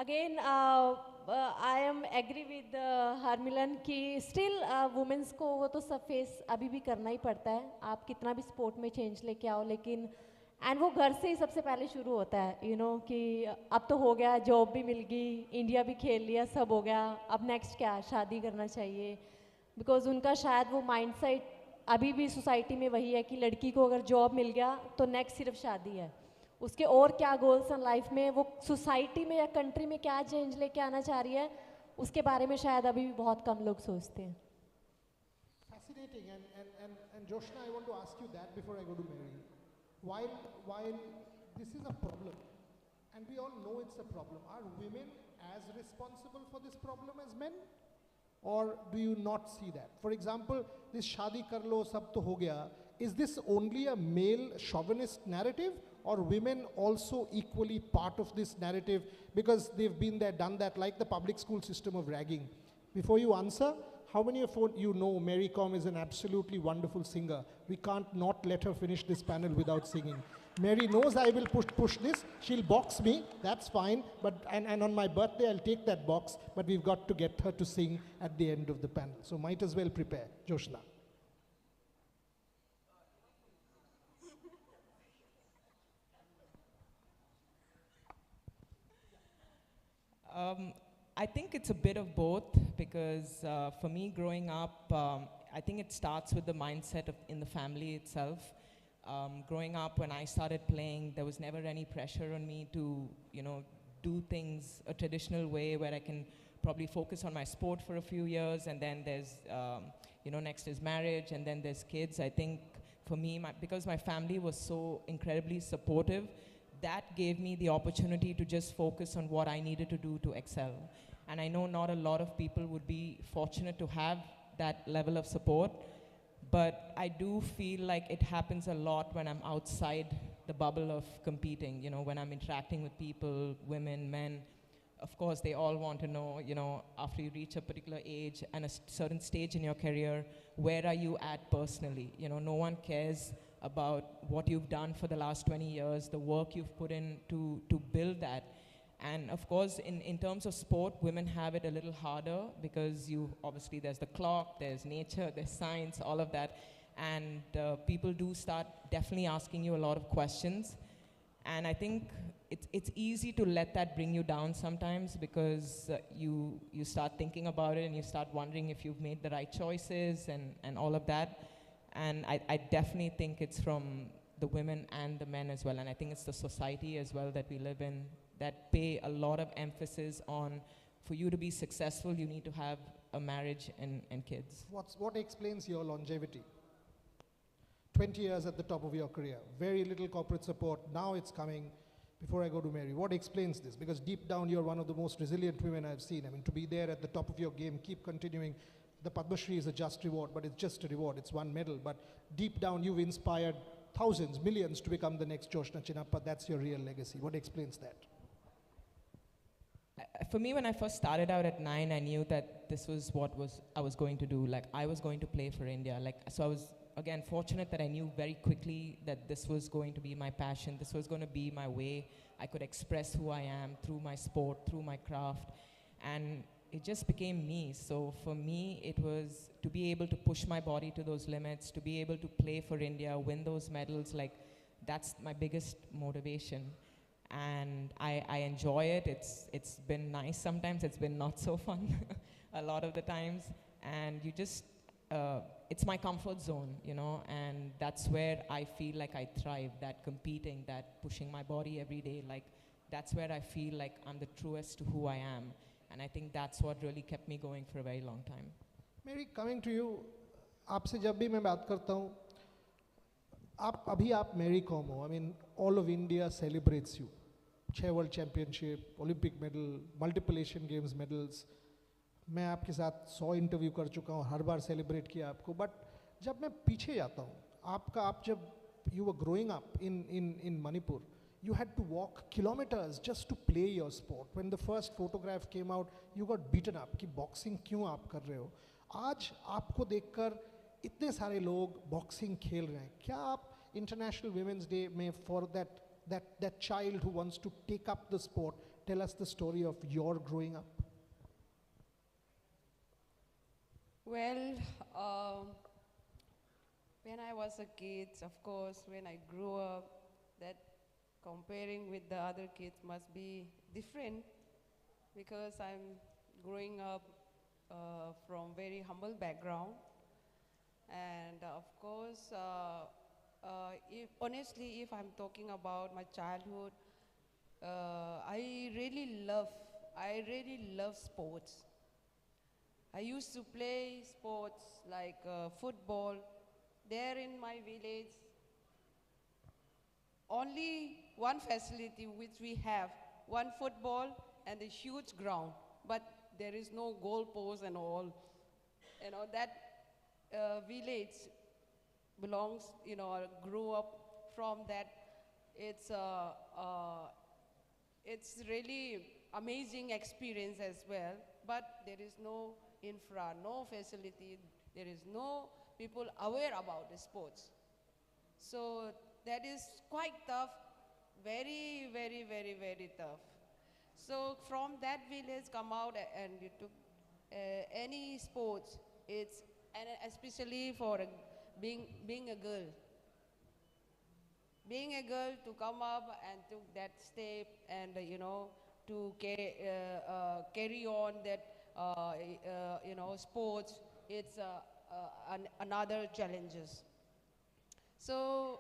again I am agree with Harmilan कि स्टिल वुमेन्स को वो तो सब फेस अभी भी करना ही पड़ता है, आप कितना भी स्पोर्ट में चेंज लेके आओ. लेकिन एंड वो घर से ही सबसे पहले शुरू होता है, यू नो, कि अब तो हो गया, जॉब भी मिल गई, इंडिया भी खेल लिया, सब हो गया, अब नेक्स्ट क्या, शादी करना चाहिए. बिकॉज उनका शायद वो माइंडसेट अभी भी सोसाइटी में वही है कि लड़की को अगर जॉब मिल गया तो नेक्स्ट सिर्फ शादी है, उसके और क्या गोल्स हैं लाइफ में, वो सोसाइटी में या कंट्री में क्या चेंज लेके आना चाह रही है, उसके बारे में शायद अभी भी बहुत कम लोग सोचते हैं. Fascinating, and Joshna, I want to ask you that before I go to Mary. While this is a problem, and we all know it's a problem, are women as responsible for this problem as men? Or do you not see that? For example, this shadi kar lo sab to ho gaya, is this only a male chauvinist narrative, or women also equally part of this narrative because they've been there, done that, like the public school system of ragging? Before you answer, How many of you know Mary Com is an absolutely wonderful singer? We can't not let her finish this panel without singing. Mary knows I will push this. She'll box me. That's fine. But and on my birthday, I'll take that box. But we've got to get her to sing at the end of the panel. So might as well prepare. Joshna. I think it's a bit of both because for me growing up, I think it starts with the mindset in the family itself. Growing up, when I started playing, there was never any pressure on me to, do things a traditional way where I can probably focus on my sport for a few years, and then there's, next is marriage, and then there's kids. I think for me, because my family was so incredibly supportive, that gave me the opportunity to just focus on what I needed to do to excel. And I know not a lot of people would be fortunate to have that level of support, but I do feel like it happens a lot when I'm outside the bubble of competing, when I'm interacting with people, women, men. Of course, they all want to know, after you reach a particular age and a certain stage in your career, where are you at personally? No one cares about what you've done for the last 20 years, the work you've put in to build that. And of course, in terms of sport, women have it a little harder because obviously there's the clock, there's nature, there's science, all of that. And people do start definitely asking you a lot of questions. And I think it's easy to let that bring you down sometimes because you start thinking about it and you start wondering if you've made the right choices and all of that. And I definitely think it's from the women and the men as well. And I think it's the society as well that we live in that pay a lot of emphasis on, for you to be successful, you need to have a marriage and kids. What explains your longevity? 20 years at the top of your career, very little corporate support, now it's coming. Before I go to Mary, what explains this? Because deep down, you're one of the most resilient women I've seen. I mean, to be there at the top of your game, keep continuing. The Padma Shri is a just reward, but it's just a reward. It's one medal. But deep down, you've inspired thousands, millions to become the next Joshna Chinnappa. That's your real legacy. What explains that? For me, when I first started out at 9, I knew that this was what I was going to do. Like, I was going to play for India. So I was, again, fortunate that I knew very quickly that this was going to be my passion. This was going to be my way. I could express who I am through my sport, through my craft. And it just became me. So for me, it was to be able to push my body to those limits, to be able to play for India, win those medals. Like, that's my biggest motivation. And I enjoy it. It's been nice sometimes. It's been not so fun a lot of the times. And you just, it's my comfort zone, and that's where I feel like I thrive, that competing, that pushing my body every day. Like, that's where I feel like I'm the truest to who I am. And I think that's what really kept me going for a very long time. Mary, coming to you, आपसे जब भी मैं बात करता हूँ, आप Mary Com हो. I mean, all of India celebrates you. 6 World Championship, Olympic medal, multiple Asian Games medals. मैं आपके साथ 100 इंटरव्यू कर चुका हूँ, हर बार सेलिब्रेट किया आपको. बट जब मैं पीछे जाता हूँ, आप जब you were growing up in Manipur, you had to walk kilometers just to play your sport. When the first photograph came out, you got beaten up कि boxing क्यों आप कर रहे हो. आज आपको देखकर इतने सारे लोग boxing खेल रहे हैं. क्या आप International Women's Day में for that child who wants to take up the sport, tell us the story of your growing up? Well, when I was a kid, of course, when I grew up, that comparing with the other kids must be different because I'm growing up from very humble background. And of course, honestly, if I'm talking about my childhood, I really love sports. I used to play sports like football. There in my village, only one facility which we have, one football and a huge ground, but there is no goal post and all. That village belongs, grew up from that. It's really amazing experience as well, but there is no infra, no facility, there is no people aware about the sports. So that is quite tough, very, very, very, very tough. So from that village come out and you took any sports, it's, and especially for being a girl. Being a girl to come up and took that step and, to carry on that, sports, it's another challenges. So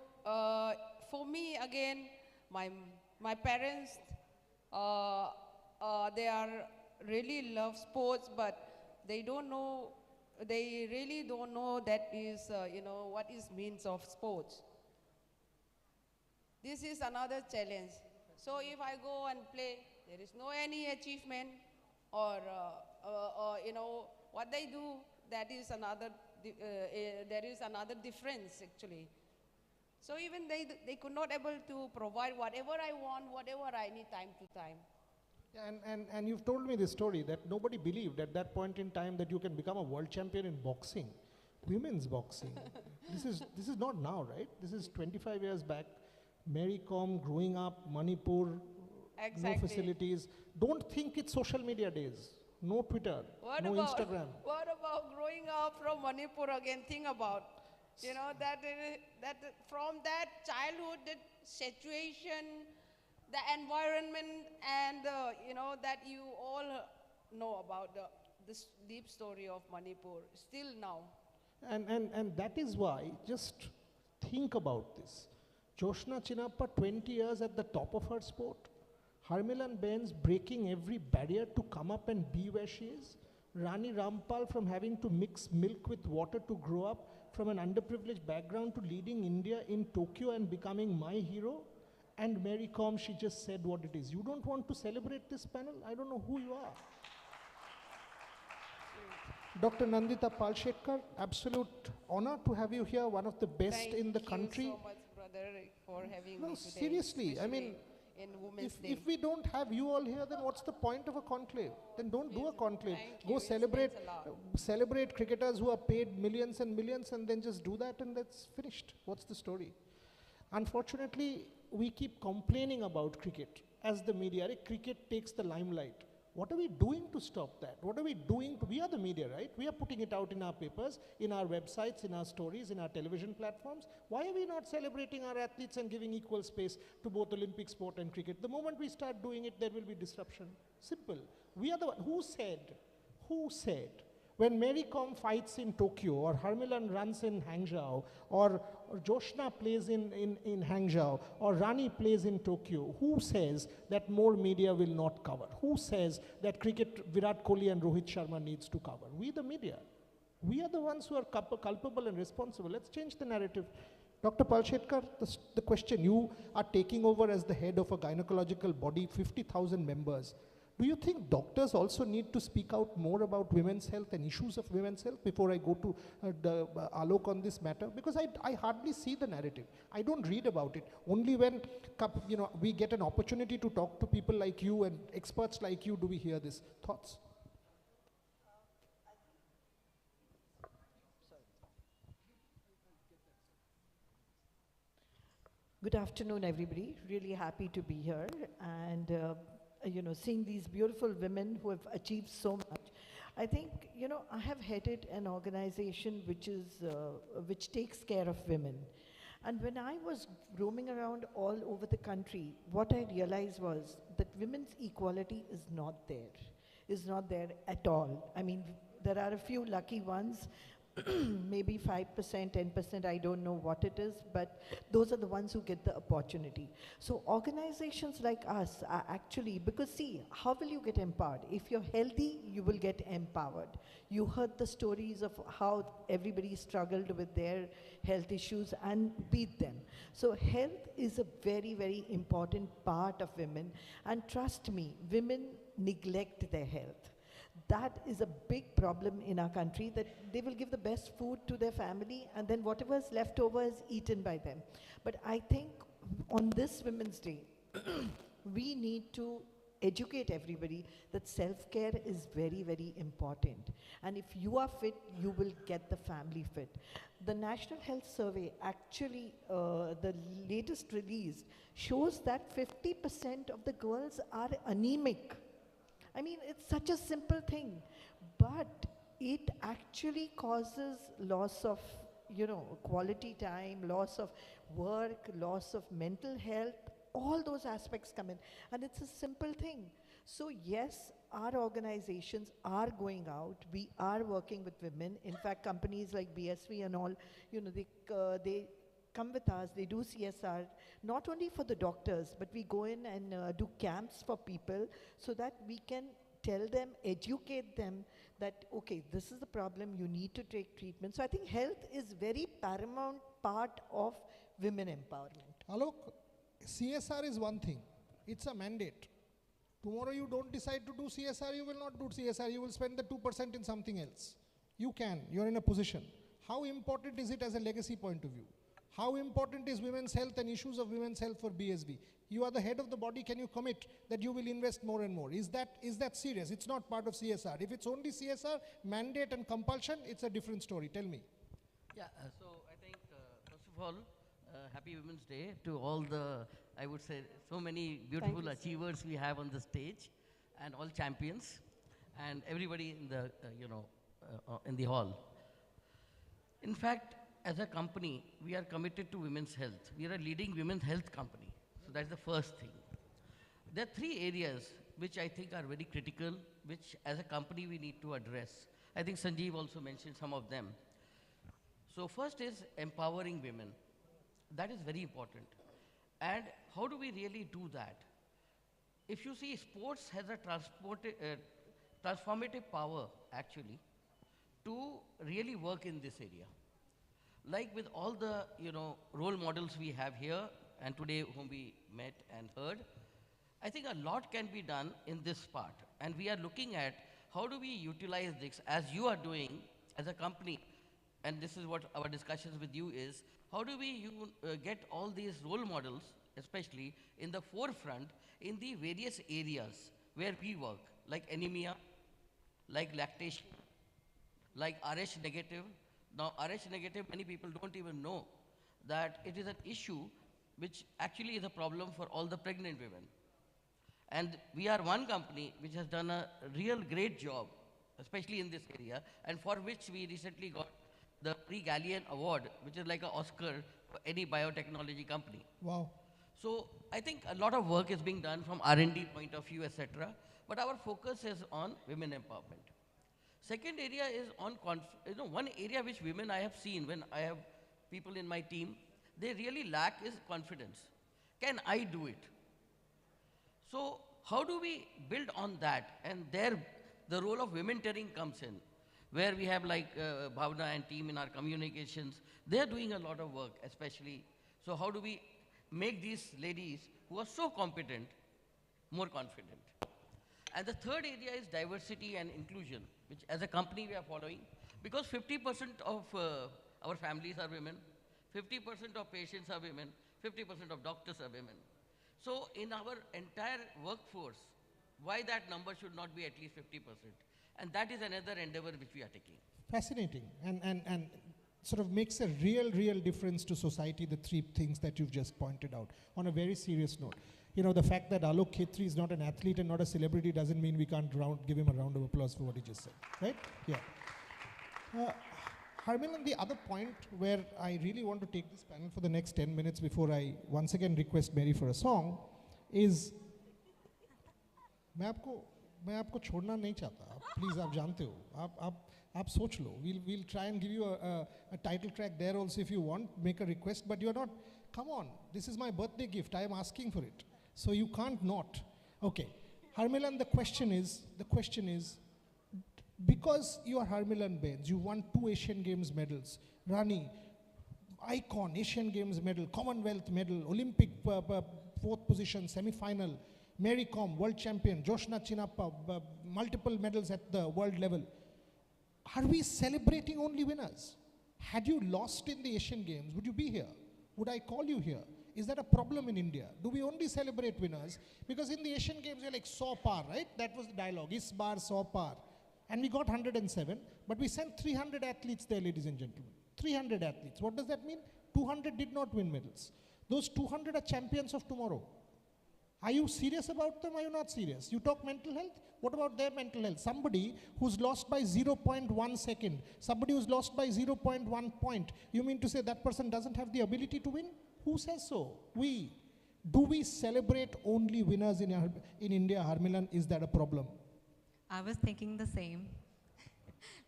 for me, again, my parents, they are really love sports, but they don't know, they really don't know that is, what is means of sports. This is another challenge. So if I go and play, there is no any achievement or, what they do, that is another, there is another difference actually. So even they could not able to provide whatever I want, whatever I need time to time. Yeah, and you've told me this story that nobody believed at that point in time that you can become a world champion in boxing, women's boxing. This is not now, right? This is 25 years back. Mary Com growing up, Manipur, Exactly. no facilities. Don't think it's social media days. No Twitter, no Instagram. What about growing up from Manipur again? Think about, that from that childhood, that situation, the environment, and that you all know about this deep story of Manipur still now. And that is why, just think about this. Joshna Chinappa, 20 years at the top of her sport. Harmilan Benz breaking every barrier to come up and be where she is. Rani Rampal from having to mix milk with water to grow up, from an underprivileged background to leading India in Tokyo and becoming my hero. And Mary Com, she just said what it is. You don't want to celebrate this panel? I don't know who you are. Dr. Nandita Palshetkar, absolute honor to have you here, one of the best in the country. Thank you so much, brother, for having me today. Seriously, I mean, in Women's Day. if we don't have you all here, then what's the point of a conclave? Then don't do a conclave. Thank Go you. celebrate cricketers who are paid millions and millions, and then just do that and that's finished. What's the story? Unfortunately, we keep complaining about cricket as the media. Cricket takes the limelight. What are we doing to stop that? What are we doing? We are the media, right? We are putting it out in our papers, in our websites, in our stories, in our television platforms. Why are we not celebrating our athletes and giving equal space to both Olympic sport and cricket? The moment we start doing it, there will be disruption. Simple. We are the one. Who said? When Mary Com fights in Tokyo, or Harmilan runs in Hangzhou, or Joshna plays in Hangzhou, or Rani plays in Tokyo, who says that more media will not cover? Who says that cricket Virat Kohli and Rohit Sharma needs to cover? We the media. We are the ones who are culpable and responsible. Let's change the narrative. Dr. Palshetkar, the question, you are taking over as the head of a gynecological body, 50,000 members. Do you think doctors also need to speak out more about women's health and issues of women's health before I go to Alok on this matter? Because I hardly see the narrative. I don't read about it. Only when we get an opportunity to talk to people like you and experts like you do we hear this. Thoughts? Good afternoon, everybody. Really happy to be here. And seeing these beautiful women who have achieved so much. I think, I have headed an organization which takes care of women. And when I was roaming around all over the country, what I realized was that women's equality is not there at all. I mean, there are a few lucky ones, maybe 5%, 10%, I don't know what it is, but those are the ones who get the opportunity. So organizations like us are actually, because see, how will you get empowered? If you're healthy, you will get empowered. You heard the stories of how everybody struggled with their health issues and beat them. So health is a very, very important part of women, and trust me, women neglect their health. That is a big problem in our country, that they will give the best food to their family and then whatever is left over is eaten by them. But I think on this Women's Day, we need to educate everybody that self-care is very, very important. And if you are fit, you will get the family fit. The National Health Survey, actually, the latest release, shows that 50% of the girls are anemic. I mean, it's such a simple thing, but it actually causes loss of, quality time, loss of work, loss of mental health. All those aspects come in, and it's a simple thing. So yes, our organizations are going out. We are working with women. In fact, companies like BSV and all, they come with us. They do CSR, not only for the doctors, but we go in and do camps for people so that we can tell them, educate them that, okay, this is the problem, you need to take treatment. So I think health is very paramount part of women empowerment. Alok, CSR is one thing. It's a mandate. Tomorrow you don't decide to do CSR, you will not do CSR. You will spend the 2% in something else. You can. You're in a position. How important is it as a legacy point of view? How important is women's health and issues of women's health for BSB? You are the head of the body. Can you commit that you will invest more and more? Is that serious? It's not part of CSR. If it's only CSR, mandate and compulsion, it's a different story. Tell me. Yeah, so I think, first of all, happy Women's Day to all the, I would say, so many beautiful achievers we have on the stage, and all champions, and everybody in the, in the hall. In fact, as a company, we are committed to women's health. We are a leading women's health company. So that's the first thing. There are three areas which I think are very critical, which as a company we need to address. I think Sanjeev also mentioned some of them. So first is empowering women. That is very important. And how do we really do that? If you see, sports has a transformative power, actually, to really work in this area. Like with all the, role models we have here, and today whom we met and heard, I think a lot can be done in this part. And we are looking at how do we utilize this, as you are doing as a company, and this is what our discussions with you is, how do we get all these role models, especially in the forefront, in the various areas where we work, like anemia, like lactation, like RH negative. Now, RH negative, many people don't even know that it is an issue which actually is a problem for all the pregnant women. And we are one company which has done a real great job, especially in this area, and for which we recently got the Pre-Galleon Award, which is like an Oscar for any biotechnology company. Wow. So I think a lot of work is being done from R&D point of view, etc. But our focus is on women empowerment. Second area is on, one area which women I have seen when I have people in my team, they really lack is confidence. Can I do it? So how do we build on that? And there, the role of women-tearing comes in, where we have like Bhavna and team in our communications. They are doing a lot of work, especially. So how do we make these ladies who are so competent more confident? And the third area is diversity and inclusion, which as a company we are following, because 50% of our families are women, 50% of patients are women, 50% of doctors are women. So in our entire workforce, why that number should not be at least 50%? And that is another endeavor which we are taking. Fascinating, and sort of makes a real difference to society, the three things that you've just pointed out. On a very serious note, the fact that Alok Khetri is not an athlete and not a celebrity doesn't mean we can't give him a round of applause for what he just said, right? Yeah. Harmilan, the other point where I really want to take this panel for the next 10 minutes before I once again request Mary for a song is, मैं आपको छोड़ना नहीं चाहता, please आप जानते हो, आप सोच लो, we'll try and give you a title track there also if you want, make a request, but you're not, come on, this is my birthday gift, I am asking for it, so you can't not. Okay, Harmilan, the question is, because you are Harmilan Bains, you won 2 Asian Games medals, Rani, icon, Asian Games medal, Commonwealth medal, Olympic 4th position, semi-final, Mary Com, world champion, Joshna Chinappa, multiple medals at the world level. Are we celebrating only winners? Had you lost in the Asian Games, would you be here? Would I call you here? Is that a problem in India? Do we only celebrate winners? Because in the Asian Games, we're like 100 par, right? That was the dialogue, is bar 100 par. And we got 107, but we sent 300 athletes there, ladies and gentlemen. 300 athletes. What does that mean? 200 did not win medals. Those 200 are champions of tomorrow. Are you serious about them? Are you not serious? You talk mental health? What about their mental health? Somebody who's lost by 0.1 second, somebody who's lost by 0.1 point, you mean to say that person doesn't have the ability to win? Who says so? We. Do we celebrate only winners in India, Harmilan? Is that a problem? I was thinking the same.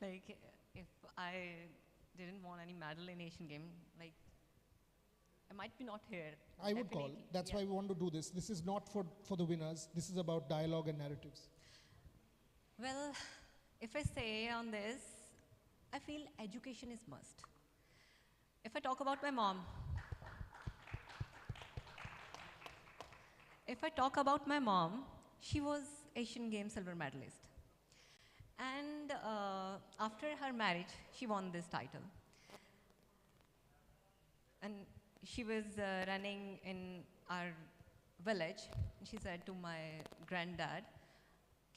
Like, if I didn't want any medal in Asian game, like, I might be not here. I would call. That's why we want to do this. This is not for the winners. This is about dialogue and narratives. Well, if I say on this, I feel education is must. If I talk about my mom, she was Asian Games silver medalist. And after her marriage, she won this title. And she was running in our village. She said to my granddad,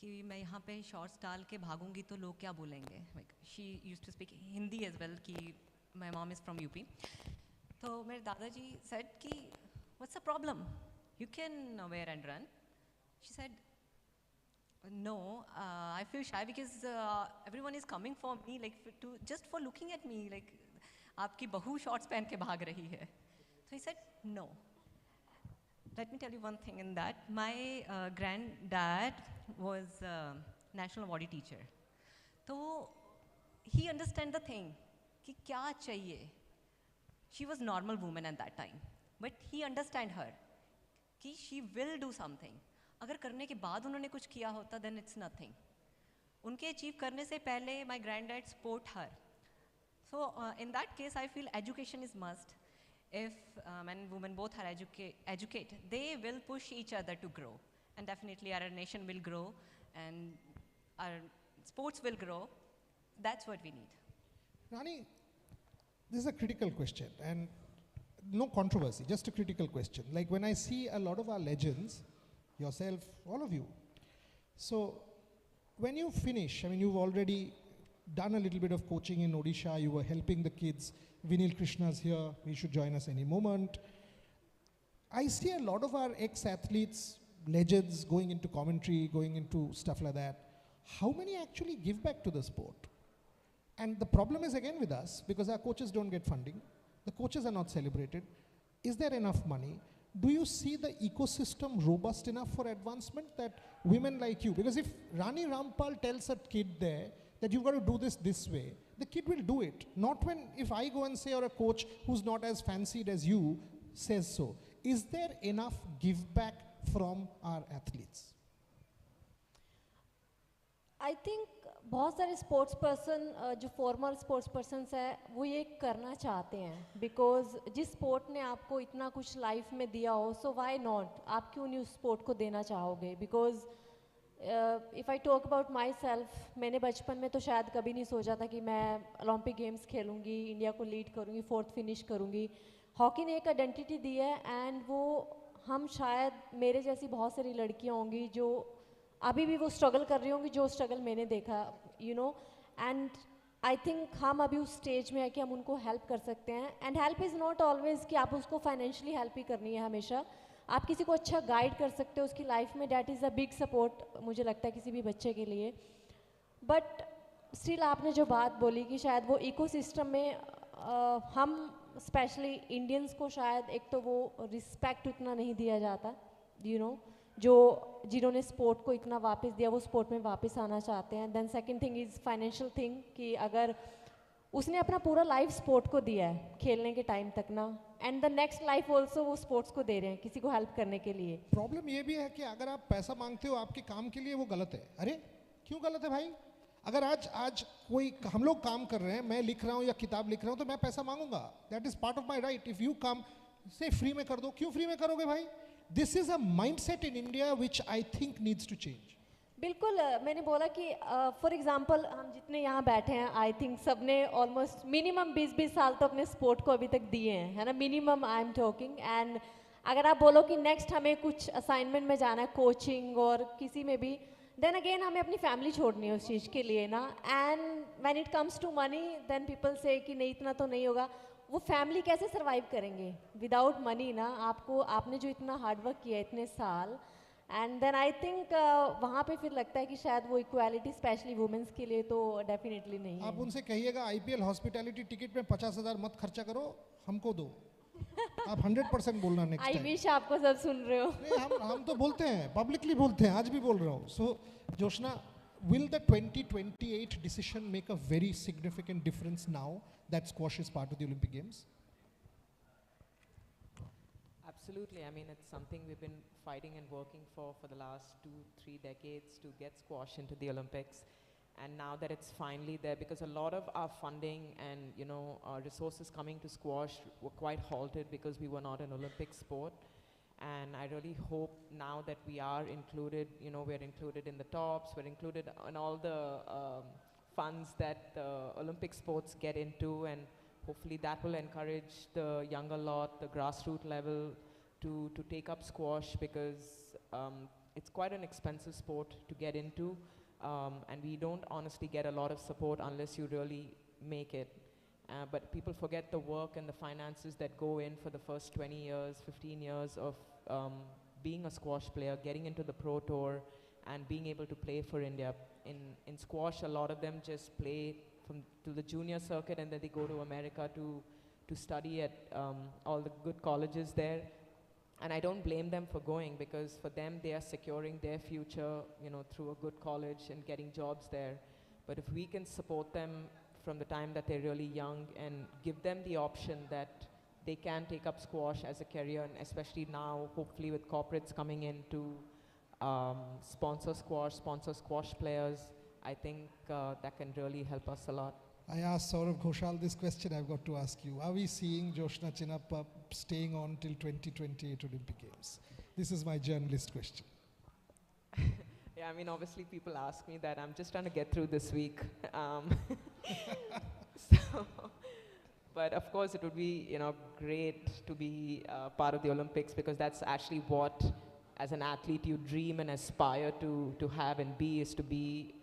कि मैं यहाँ पे shorts डाल के भागूंगी तो लोग क्या बोलेंगे? Like, she used to speak Hindi as well, कि my mom is from UP. तो मेरे दादाजी said कि what's the problem? You can wear and run. She said, no, I feel shy because everyone is coming for me, like just for looking at me, like आपकी बहू shorts पहन के भाग रही है. So he said, no. Let me tell you one thing in that. My granddad was a national awardee teacher. So he understand the thing, कि क्या चाहिए. She was normal woman at that time, but he understand her, कि she will do something. अगर करने के बाद उन्होंने कुछ किया होता, then it's nothing. उनके achieve करने से पहले my granddad support her. So in that case, I feel education is must. If men and women both are educate, they will push each other to grow. And definitely our nation will grow and our sports will grow. That's what we need. Rani, this is a critical question and no controversy, just a critical question. Like when I see a lot of our legends, yourself, all of you. So when you finish, I mean, you've already done a little bit of coaching in Odisha, you were helping the kids. Vinil Krishna's here, he should join us any moment. I see a lot of our ex-athletes, legends going into commentary, going into stuff like that. How many actually give back to the sport? And the problem is again with us, because our coaches don't get funding. The coaches are not celebrated. Is there enough money? Do you see the ecosystem robust enough for advancement that women like you, because if Rani Rampal tells a kid there that you've got to do this way, the kid will do it. Not when, if I go and say, or a coach who's not as fancied as you says so. Is there enough give back from our athletes? I think बहुत सारे sports person जो formal sports persons है वो ये करना चाहते हैं because जिस स्पोर्ट ने आपको इतना कुछ लाइफ में दिया हो सो व्हाई नॉट आप क्यों नहीं उस स्पोर्ट को देना चाहोगे because if I talk about my self मैंने बचपन में तो शायद कभी नहीं सोचा था कि मैं ओलंपिक गेम्स खेलूँगी इंडिया को लीड करूँगी 4th फिनिश करूँगी हॉकी ने एक आइडेंटिटी दी है एंड वो हम शायद मेरे जैसी बहुत सारी लड़कियाँ होंगी जो अभी भी वो स्ट्रगल कर रही होंगी जो स्ट्रगल मैंने देखा you know and I think हम अभी उस स्टेज में है कि हम उनको हेल्प कर सकते हैं and help is not always कि आप उसको फाइनेंशियली हेल्प ही करनी है हमेशा आप किसी को अच्छा गाइड कर सकते हो उसकी लाइफ में that is a big support मुझे लगता है किसी भी बच्चे के लिए बट स्टिल आपने जो बात बोली कि शायद वो इकोसिस्टम में हम स्पेशली इंडियंस को शायद एक तो वो रिस्पेक्ट उतना नहीं दिया जाता यू नो जो जिन्होंने स्पोर्ट को इतना वापस दिया वो स्पोर्ट में वापस आना चाहते हैं then second thing is financial thing कि अगर उसने अपना पूरा लाइफ स्पोर्ट को दिया है खेलने के टाइम तक ना and the next life also वो स्पोर्ट्स को दे रहे हैं किसी को हेल्प करने के लिए प्रॉब्लम ये भी है कि अगर आप पैसा मांगते हो आपके काम के लिए वो गलत है अरे क्यों गलत है भाई अगर आज कोई हम लोग काम कर रहे हैं मैं लिख रहा हूँ या किताब लिख रहा हूँ तो मैं पैसा मांगूंगा that is part of my right if you come से फ्री में कर दो क्यों फ्री में करोगे भाई this is a mindset in India which I think needs to change बिल्कुल मैंने बोला कि फॉर एग्जांपल हम जितने यहाँ बैठे हैं आई थिंक सबने ऑलमोस्ट मिनिमम 20-20 साल तो अपने स्पोर्ट को अभी तक दिए हैं है ना minimum I am talking and अगर आप बोलो कि नेक्स्ट हमें कुछ असाइनमेंट में जाना है, कोचिंग और किसी में भी, देन अगेन हमें अपनी फैमिली छोड़नी है उस चीज़ के लिए ना. And when it comes to money, then people से कि नहीं इतना तो नहीं होगा. वो फैमिली कैसे सर्वाइव करेंगे विदाउट मनी ना. आपने जो इतना हार्डवर्क किया इतने साल, एंड देन आई थिंक वहाँ पे फिर लगता है कि शायद वो इक्वालिटी स्पेशली वुमेन्स के लिए तो डेफिनेटली नहीं है. आप उनसे कहिएगा आईपीएल हॉस्पिटैलिटी टिकट में 50,000 मत खर्चा करो, हमको दो. आप 100% बोलना नेक्स्ट आई टाइम. विश आपको सब सुन रहे हो. नहीं, हम तो बोलते हैं, पब्लिकली बोलते हैं, आज भी बोल रहा हूँ. सो Joshna, will the 2028 decision make a very significant difference now that squash is part of the Olympic Games? Absolutely. I mean, it's something we've been fighting and working for the last 2-3 decades to get squash into the Olympics. And now that it's finally there, because a lot of our funding and, you know, our resources coming to squash were quite halted because we were not an Olympic sport. And I really hope now that we are included, you know, we're included in the tops, we're included in all the funds that the Olympic sports get into, and hopefully that will encourage the younger lot, the grassroots level, to take up squash, because it's quite an expensive sport to get into. And we don't honestly get a lot of support unless you really make it. But people forget the work and the finances that go in for the first 20 years, 15 years of being a squash player, getting into the pro tour, and being able to play for India. In squash, a lot of them just play to the junior circuit, and then they go to America to study at all the good colleges there. And I don't blame them for going, because for them, they are securing their future, you know, through a good college and getting jobs there. But if we can support them from the time that they're really young and give them the option that they can take up squash as a career, and especially now, hopefully with corporates coming in to sponsor squash players, I think that can really help us a lot. I asked Saurav Ghoshal this question, I've got to ask you. Are we seeing Joshna Chinnappa staying on till 2028 Olympic Games? This is my journalist question. Yeah, I mean, obviously people ask me that. I'm just trying to get through this week. But of course it would be, you know, great to be part of the Olympics, because that's actually what, as an athlete, you dream and aspire to have and be, is to be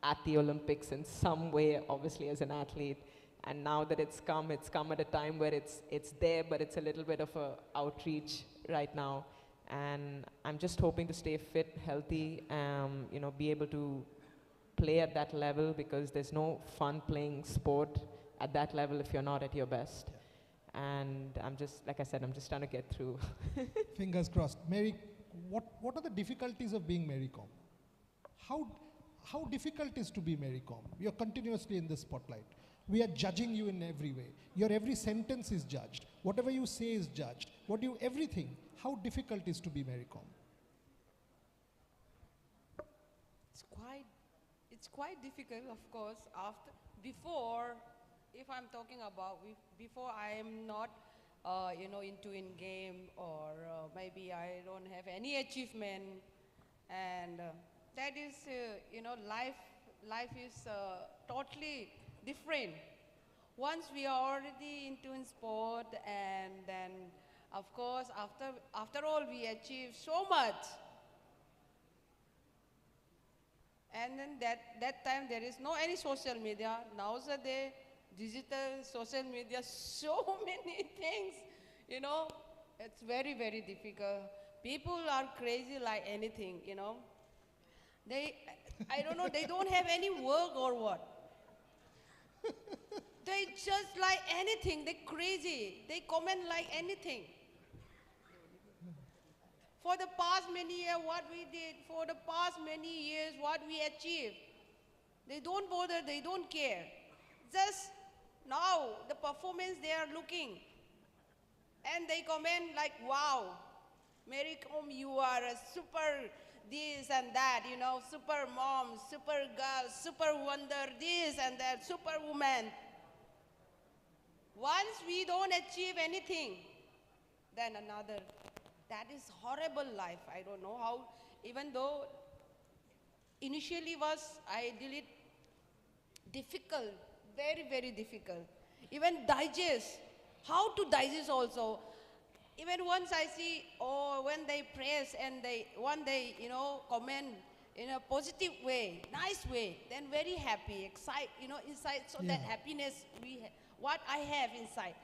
at the Olympics in some way, obviously, as an athlete. And now that it's come at a time where it's there, but it's a little bit of a outreach right now. And I'm just hoping to stay fit, healthy, you know, be able to play at that level, because there's no fun playing sport at that level if you're not at your best. And I'm just, like I said, I'm just trying to get through. Fingers crossed. Mary, what are the difficulties of being Mary Kom? How difficult is to be Mary Kom? You're continuously in the spotlight. We are judging you in every way. Your every sentence is judged. Whatever you say is judged. Everything. How difficult is to be Mary Kom? It's quite difficult, of course. Before, if I'm talking about before, I am not, you know, into in game, or maybe I don't have any achievement, and that is, you know, life is totally different. Once we are already into in sport, and then, of course, after all, we achieve so much. And then that time there is no any social media. Nowadays, digital social media, so many things, you know, it's very, very difficult. People are crazy like anything, you know. I don't know, they don't have any work or what. They just like anything, they're crazy. They comment like anything. For the past many years, what we did, for the past many years, what we achieved, they don't bother, they don't care. Just now, the performance they are looking, and they comment like, wow, Mary Kom, you are a super this and that, you know, super mom, super girl, super wonder, this and that, super woman. Once we don't achieve anything, then another. That is horrible life. I don't know how, even though initially I did it difficult, very, very difficult. Even digest, how to digest also. even once I see, or when they praise and one day, comment in a positive way, nice way, then very happy, excite, inside, so that happiness what I have inside.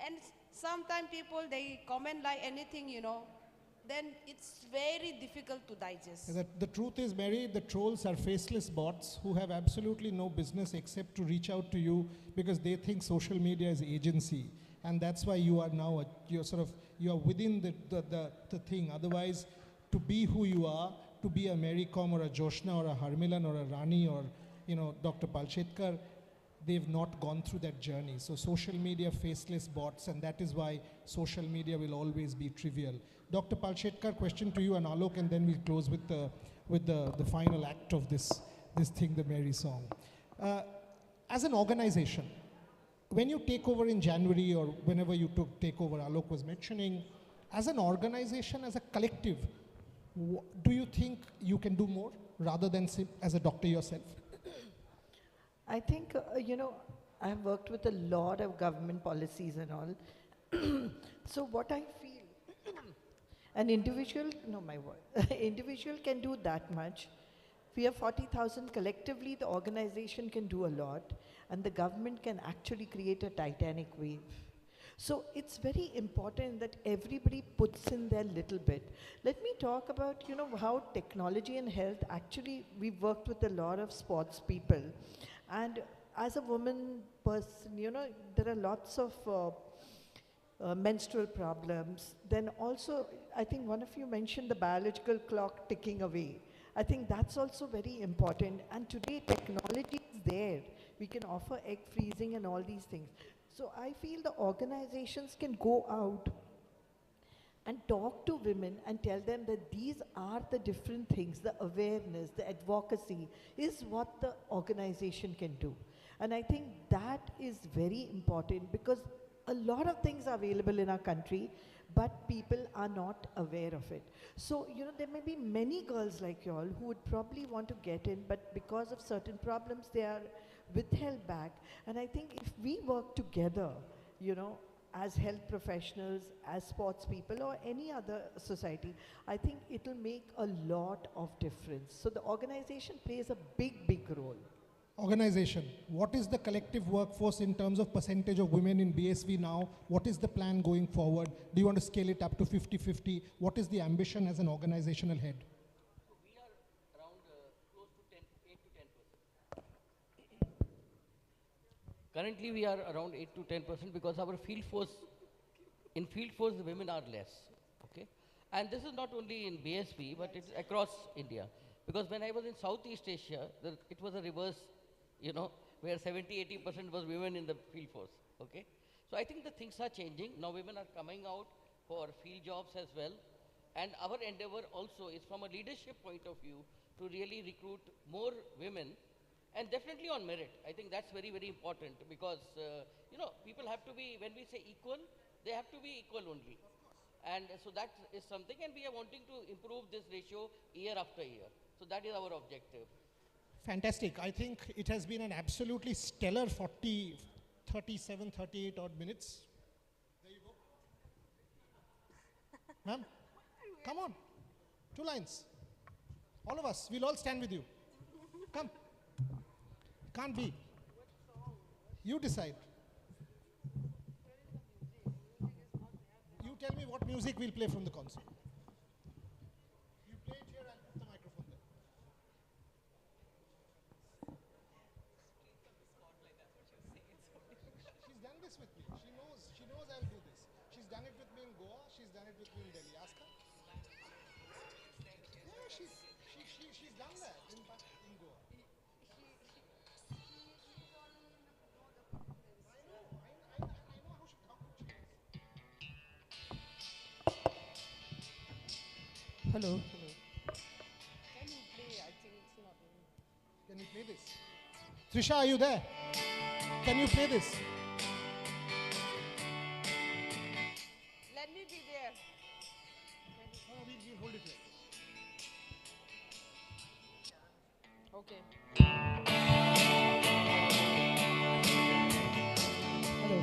And sometimes people, they comment like anything, then it's very difficult to digest. The truth is, Mary, the trolls are faceless bots who have absolutely no business except to reach out to you because they think social media is agency. And that's why you are now, you are within the thing. Otherwise, to be who you are, to be a Mary Com or a Joshna or a Harmilan or a Rani or, Dr. Palshetkar, they've not gone through that journey. So social media, faceless bots, and that is why social media will always be trivial. Dr. Palshetkar, question to you and Alok, and then we'll close with the final act of this thing, the Mary song. As an organization, when you take over in January or whenever you take over, Alok was mentioning, as an organization, as a collective, do you think you can do more rather than as a doctor yourself? I think, I've worked with a lot of government policies and all. So what I feel, an individual, individual can do that much. We have 40,000 collectively, the organization can do a lot, and the government can actually create a titanic wave. So it's very important that everybody puts in their little bit. Let me talk about, how technology and health, actually, we've worked with a lot of sports people. And as a woman person, there are lots of menstrual problems. Then also, I think one of you mentioned the biological clock ticking away. I think that's also very important. And today, technology is there. We can offer egg freezing and all these things. So I feel the organizations can go out and talk to women and tell them that these are the different things, the awareness, the advocacy is what the organization can do. And I think that is very important because a lot of things are available in our country, but people are not aware of it. So, there may be many girls like you all who would probably want to get in, but because of certain problems, they are withheld back. And I think if we work together, as health professionals, as sports people, or any other society, I think it'll make a lot of difference. So the organization plays a big, big role. Organization, what is the collective workforce in terms of percentage of women in BSV now? What is the plan going forward? Do you want to scale it up to 50-50? What is the ambition as an organizational head? We are around close to 8 to 10%. Currently, we are around 8 to 10% because our field force, in field force, the women are less. Okay, and this is not only in BSV, but it's across India. Because when I was in Southeast Asia, it was a reverse, where 70-80% was women in the field force. Okay, so I think the things are changing. Now women are coming out for field jobs as well, and our endeavor also is from a leadership point of view to really recruit more women. And definitely on merit. I think that's very, very important because, people have to be, when we say equal, they have to be equal only. And so that is something, and we are wanting to improve this ratio year after year. So that is our objective. Fantastic. I think it has been an absolutely stellar 37, 38 odd minutes. There you go. Ma'am, come on. 2 lines. All of us, we'll all stand with you. Come. Can't be. You decide. You tell me what music we'll play from the concert. You play it here, I'll put the microphone there. She's done this with me. She knows I'll do this. She's done it with me in Goa. She's done it with me in Delhi. Ask her. Yeah, she's done that in Goa. Hello. Can you play? I think it's not. Can you play this? Trisha, are you there? Can you play this? Let me be there. No, we'll hold it here. Okay. Hello.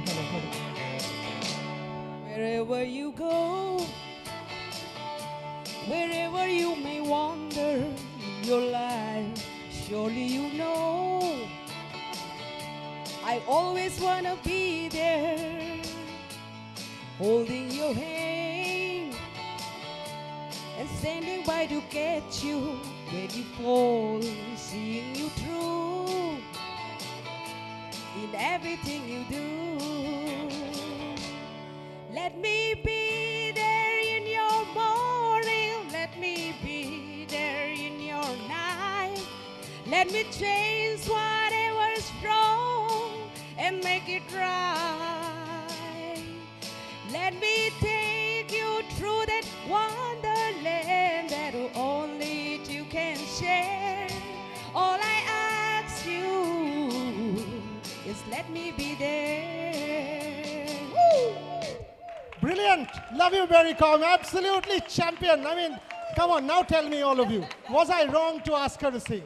Where wherever you go, wherever you may wander in your life, surely you know I always wanna be there, holding your hand and standing by to catch you when you fall, seeing you through in everything you do. Let me be there in your morning, let me be there in your night. Let me change whatever's wrong and make it right. Let me take you through that wonderland that only you can share. All I ask you is let me be there. Woo! Brilliant. Love you, Mary Com. Absolutely champion. I mean, come on, now tell me, all of you. Was I wrong to ask her to sing?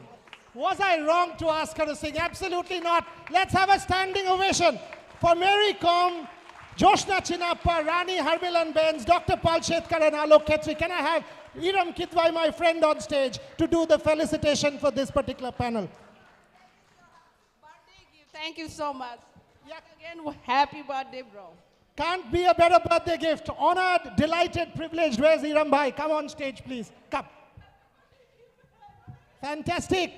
Was I wrong to ask her to sing? Absolutely not. Let's have a standing ovation for Mary Com, Joshna Chinappa, Rani Harmilan Benz, Dr. Paul Shetkar and Alok Khetri. Can I have Iram Kitwai, my friend, on stage to do the felicitation for this particular panel? Thank you so much. Again, happy birthday, bro. Can't be a better birthday gift. Honored, delighted, privileged. Where's Iram Bhai? Come on stage, please. Come. Fantastic.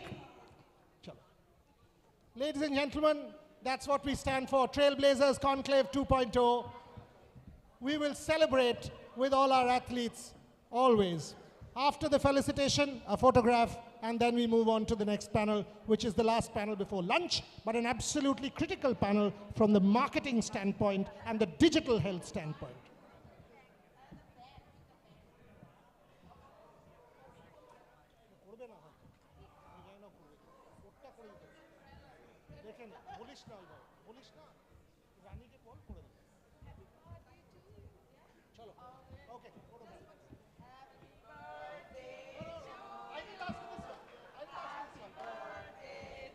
Ladies and gentlemen, that's what we stand for. Trailblazers Conclave 2.0. We will celebrate with all our athletes, always. After the felicitation, a photograph, and then we move on to the next panel, which is the last panel before lunch, but an absolutely critical panel from the marketing standpoint and the digital health standpoint.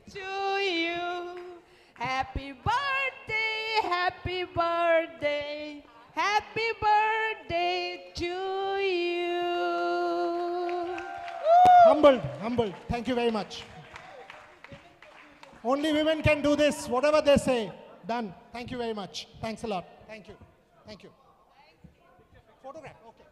To you, happy birthday, happy birthday, happy birthday to you. Humbled, humbled. Thank you very much. Only women can do this. Whatever they say, done. Thank you very much. Thanks a lot. Thank you. Thank you. Photograph, okay.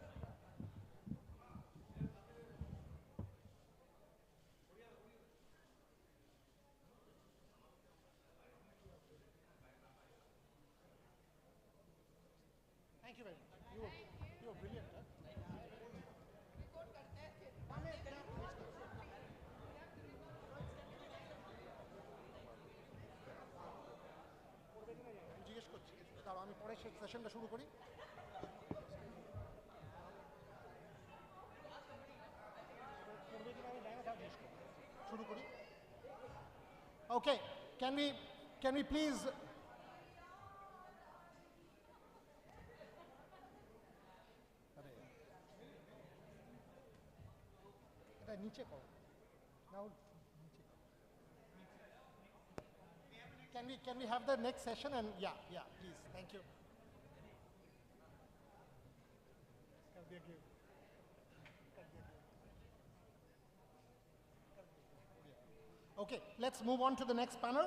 Thank you very much. You were brilliant, huh? জিজ্ঞেস করছি দাঁড়াও আমি পরে সেশনটা শুরু করি শুরু করি Okay, can we please এটা নিচে করো নাও Can we have the next session and yeah please thank you. Okay, let's move on to the next panel,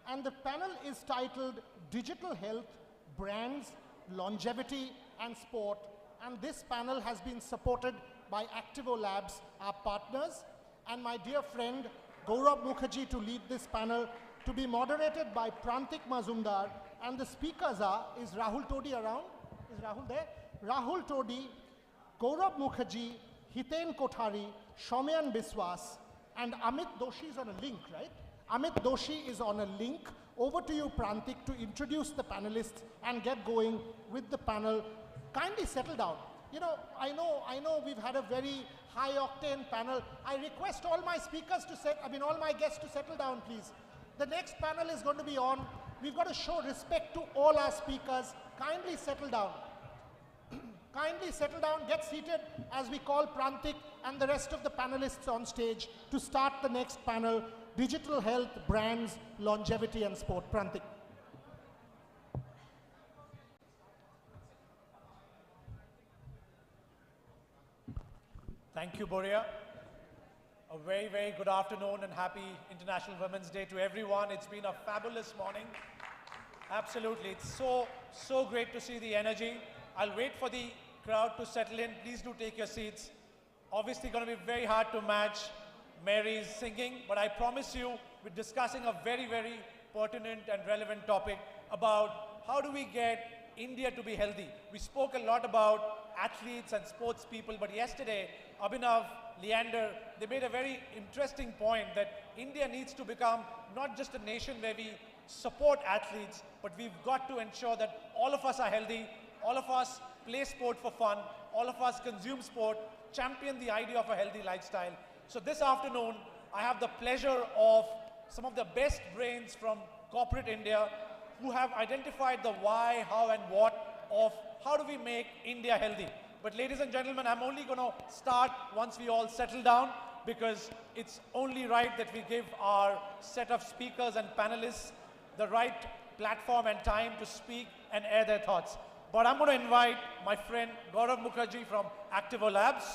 and the panel is titled Digital Health, Brands, Longevity and Sport, and this panel has been supported by Activo Labs, our partners, and my dear friend Gaurav Mukherjee to lead this panel, to be moderated by Prantik Mazumdar, and the speakers are, is Rahul Todi around? Is Rahul there? Rahul Todi, Gaurav Mukherjee, Hiten Kothari, Shomyan Biswas, and Amit Doshi is on a link, right? Amit Doshi is on a link. Over to you, Prantik, to introduce the panelists and get going with the panel. Kindly settle down. You know, I know we've had a very high-octane panel. I request all my speakers to all my guests to settle down, please. The next panel is going to be on. We've got to show respect to all our speakers. Kindly settle down. Kindly settle down, get seated as we call Prantik and the rest of the panelists on stage to start the next panel, Digital Health, Brands, Longevity and Sport. Prantik. Thank you, Boria. A very, very good afternoon and happy International Women's Day to everyone. It's been a fabulous morning. Absolutely. It's so great to see the energy. I'll wait for the crowd to settle in. Please do take your seats. Obviously going to be very hard to match Mary's singing, but I promise you we're discussing a very, very pertinent and relevant topic about how do we get India to be healthy. We spoke a lot about athletes and sports people, but yesterday, Abhinav, Leander, they made a very interesting point that India needs to become not just a nation where we support athletes, but we've got to ensure that all of us are healthy, all of us play sport for fun, all of us consume sport, champion the idea of a healthy lifestyle. So this afternoon, I have the pleasure of some of the best brains from corporate India who have identified the why, how and what of how do we make India healthy. But ladies and gentlemen, I'm only going to start once we all settle down because it's only right that we give our set of speakers and panelists the right platform and time to speak and air their thoughts. But I'm going to invite my friend Gaurav Mukherjee from Activo Labs.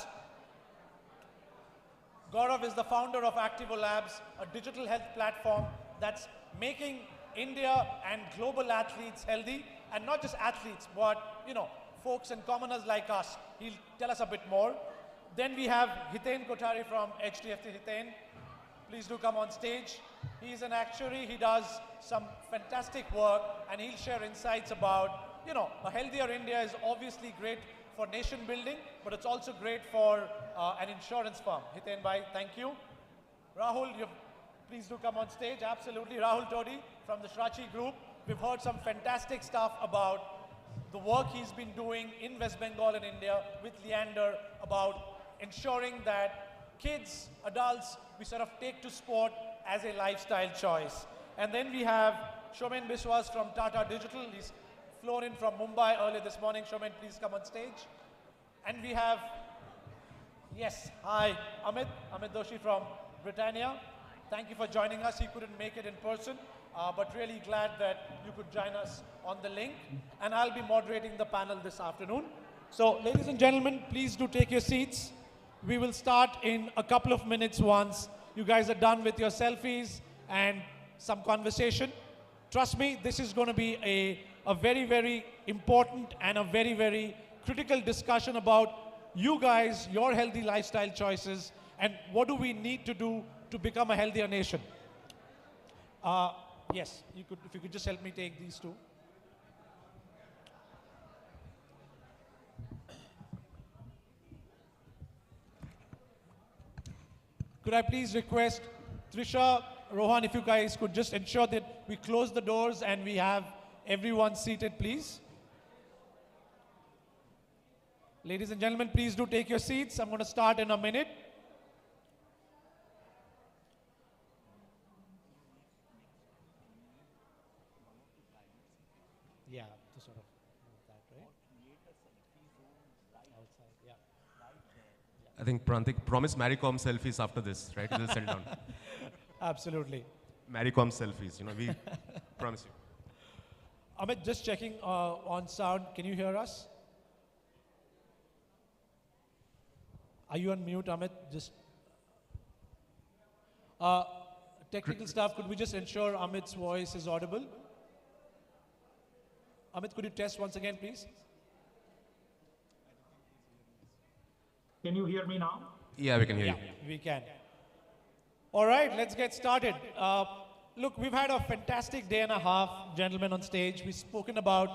Gaurav is the founder of Activo Labs, a digital health platform that's making India and global athletes healthy, and not just athletes, but folks and commoners like us. He'll tell us a bit more. Then we have Hiten Kothari from HDFC. Hiten, please do come on stage. He's an actuary. He does some fantastic work, and he'll share insights about, a healthier India is obviously great for nation building, but it's also great for an insurance firm. Hiten bhai, thank you. Rahul, please do come on stage. Absolutely. Rahul Todi from the Shrachi Group. We've heard some fantastic stuff about the work he's been doing in West Bengal and India with Leander about ensuring that kids, adults, we sort of take to sport as a lifestyle choice. And then we have Shomen Biswas from Tata Digital. He's flown in from Mumbai earlier this morning. Shomen, please come on stage. And we have, yes, hi, Amit Doshi from Britannia. Thank you for joining us. He couldn't make it in person, but really glad that you could join us on the link. And I'll be moderating the panel this afternoon. So, ladies and gentlemen, please do take your seats. We will start in a couple of minutes once you guys are done with your selfies and some conversation. Trust me, this is going to be a very, very important and a very, very critical discussion about you guys, your healthy lifestyle choices, and what do we need to do to become a healthier nation. Yes, if you could just help me take these two. Could I please request Trisha, Rohan, if you guys could just ensure that we close the doors and we have everyone seated, please. Ladies and gentlemen, please do take your seats. I'm going to start in a minute. Yeah, to sort of move that, right? Outside, yeah. I think Prantik promised Maricom selfies after this, right? We'll settle down. Absolutely. Maricom selfies, we promise you. Amit, just checking on sound. Can you hear us? Are you on mute, Amit? Just technical staff, could we just ensure Amit's voice is audible? Amit, could you test once again, please? Can you hear me now? Yeah, we can hear you. We can. All right, let's get started. Look, we've had a fantastic day and a half, gentlemen, on stage. We've spoken about,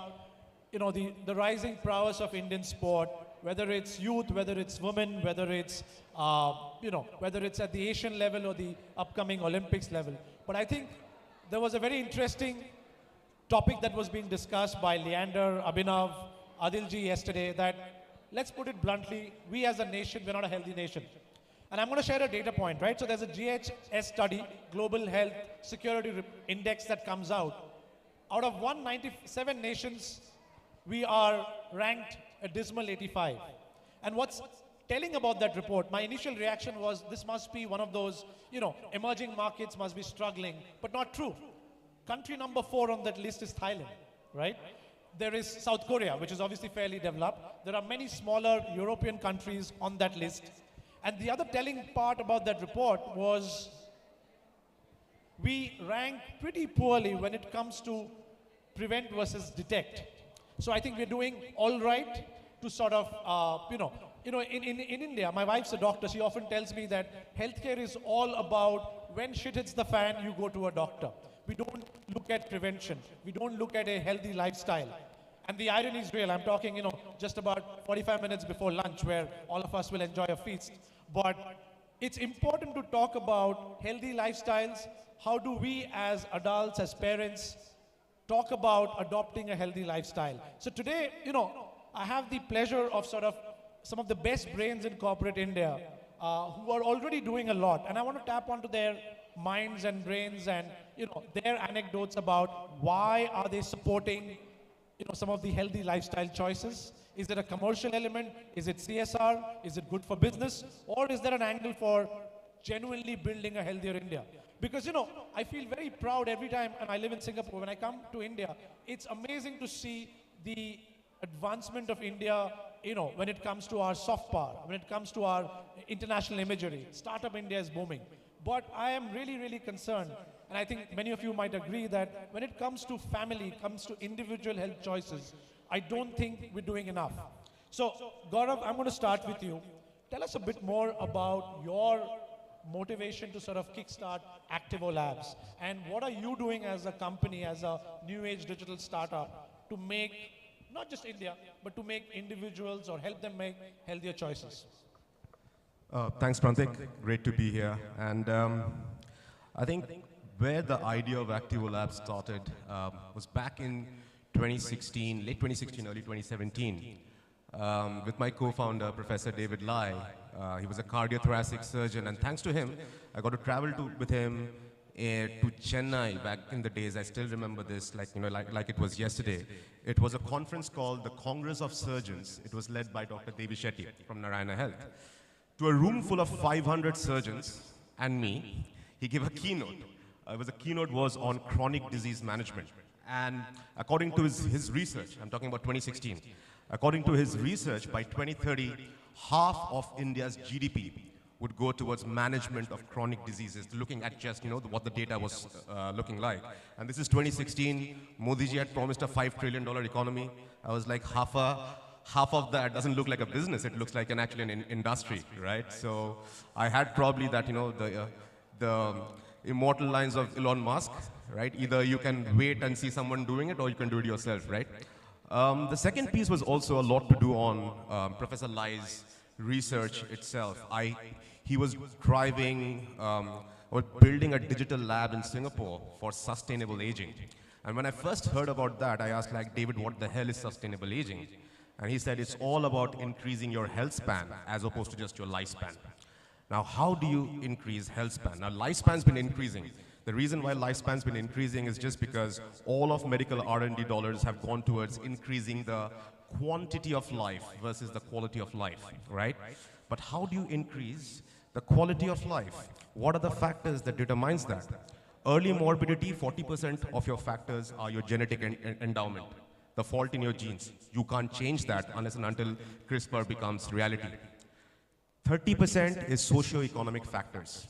the rising prowess of Indian sport, whether it's youth, whether it's women, whether it's, whether it's at the Asian level or the upcoming Olympics level. But I think there was a very interesting topic that was being discussed by Leander, Abhinav, Adilji yesterday that, let's put it bluntly, we as a nation, we're not a healthy nation. And I'm going to share a data point, right? So there's a GHS study, Global Health Security Index that comes out. Out of 197 nations, we are ranked a dismal 85. And what's telling about that report, my initial reaction was this must be one of those, emerging markets must be struggling, but not true. Country number 4 on that list is Thailand, right? There is South Korea, which is obviously fairly developed. There are many smaller European countries on that list. And the other telling part about that report was we rank pretty poorly when it comes to prevent versus detect. So I think we're doing all right to sort of, in India, my wife's a doctor, she often tells me that healthcare is all about when shit hits the fan, you go to a doctor. We don't look at prevention. We don't look at a healthy lifestyle. And the irony is real. I'm talking, just about 45 minutes before lunch where all of us will enjoy a feast. But it's important to talk about healthy lifestyles. How do we as adults, as parents, talk about adopting a healthy lifestyle? So today, I have the pleasure of sort of some of the best brains in corporate India who are already doing a lot. And I want to tap onto their minds and brains and, their anecdotes about why are they supporting, some of the healthy lifestyle choices. Is there a commercial element? Is it CSR? Is it good for business? Or is there an angle for genuinely building a healthier India? Because, I feel very proud every time, and I live in Singapore, when I come to India, it's amazing to see the advancement of India, when it comes to our soft power, when it comes to our international imagery. Startup India is booming. But I am really, really concerned, and I think many of you might agree that when it comes to family, comes to individual health choices, I don't think we're doing enough. So, Gaurav, I'm going to start with you. Tell us a bit more about your motivation to sort of kickstart Activo Labs, and what are you doing as a company, as a new age digital startup to make, not just India, but to make individuals or help them make healthier choices? Thanks, Prantik. Great to be here. And I think where the idea of Activo Labs started was back in 2016, late 2016, early 2017, with my co-founder, Professor David Lai. He was a cardiothoracic surgeon, and thanks to him, I got to travel with him to Chennai back in the days. I still remember this like it was yesterday. It was a conference called the Congress of Surgeons. It was led by Dr. Devi Shetty from Narayana Health. To a room full of 500 surgeons and me, he gave a keynote. The keynote was on chronic disease management. And according to his research, I'm talking about 2016, according to his research, by 2030, half of India's GDP would go towards management of chronic diseases, looking at just, what the data was looking like. And this is 2016. Modi ji had promised a $5 trillion economy. I was like, half of that doesn't look like a business. It looks like actually an industry, right? So I had probably that, the immortal lines of Elon Musk, right? Either you can wait and see someone doing it, or you can do it yourself, right? The second piece was also a lot to do on Professor Lai's research itself. He was driving or building a digital lab in Singapore for sustainable aging. And when I first heard about that, I asked, David, what the hell is sustainable aging? And he said, it's all about increasing your health span as opposed to just your lifespan. Now, how do you increase health span? Now, lifespan's been increasing. The reason why lifespan's been increasing is just because all of medical R&D dollars have gone towards increasing the quantity of life versus the quality of life, right? But how do you increase the quality of life? What are the factors that determines that? Early morbidity, 40% of your factors are your genetic endowment, the fault in your genes. You can't change that unless and until CRISPR becomes reality. 30% is socio-economic factors.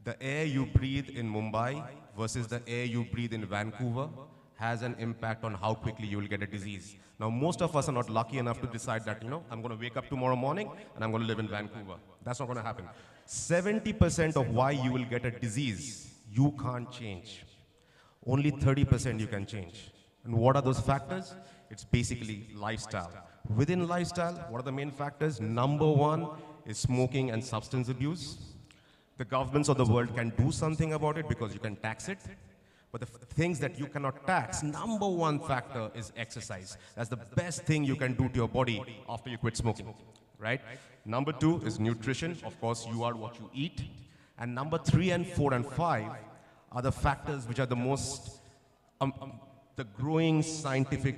The air you breathe in Mumbai versus the air you breathe in Vancouver has an impact on how quickly you will get a disease. Now, most of us are not lucky enough to decide that, I'm going to wake up tomorrow morning and I'm going to live in Vancouver. That's not going to happen. 70% of why you will get a disease, you can't change. Only 30% you can change. And what are those factors? It's basically lifestyle. Within lifestyle, what are the main factors? Number one is smoking and substance abuse. The governments of the world can do something about it because you can tax it. But the things that you cannot tax, number one factor is exercise. That's the best thing you can do to your body after you quit smoking, right? Number two is nutrition. Of course, you are what you eat. And number 3 and 4 and 5 are the factors which are the most, the growing scientific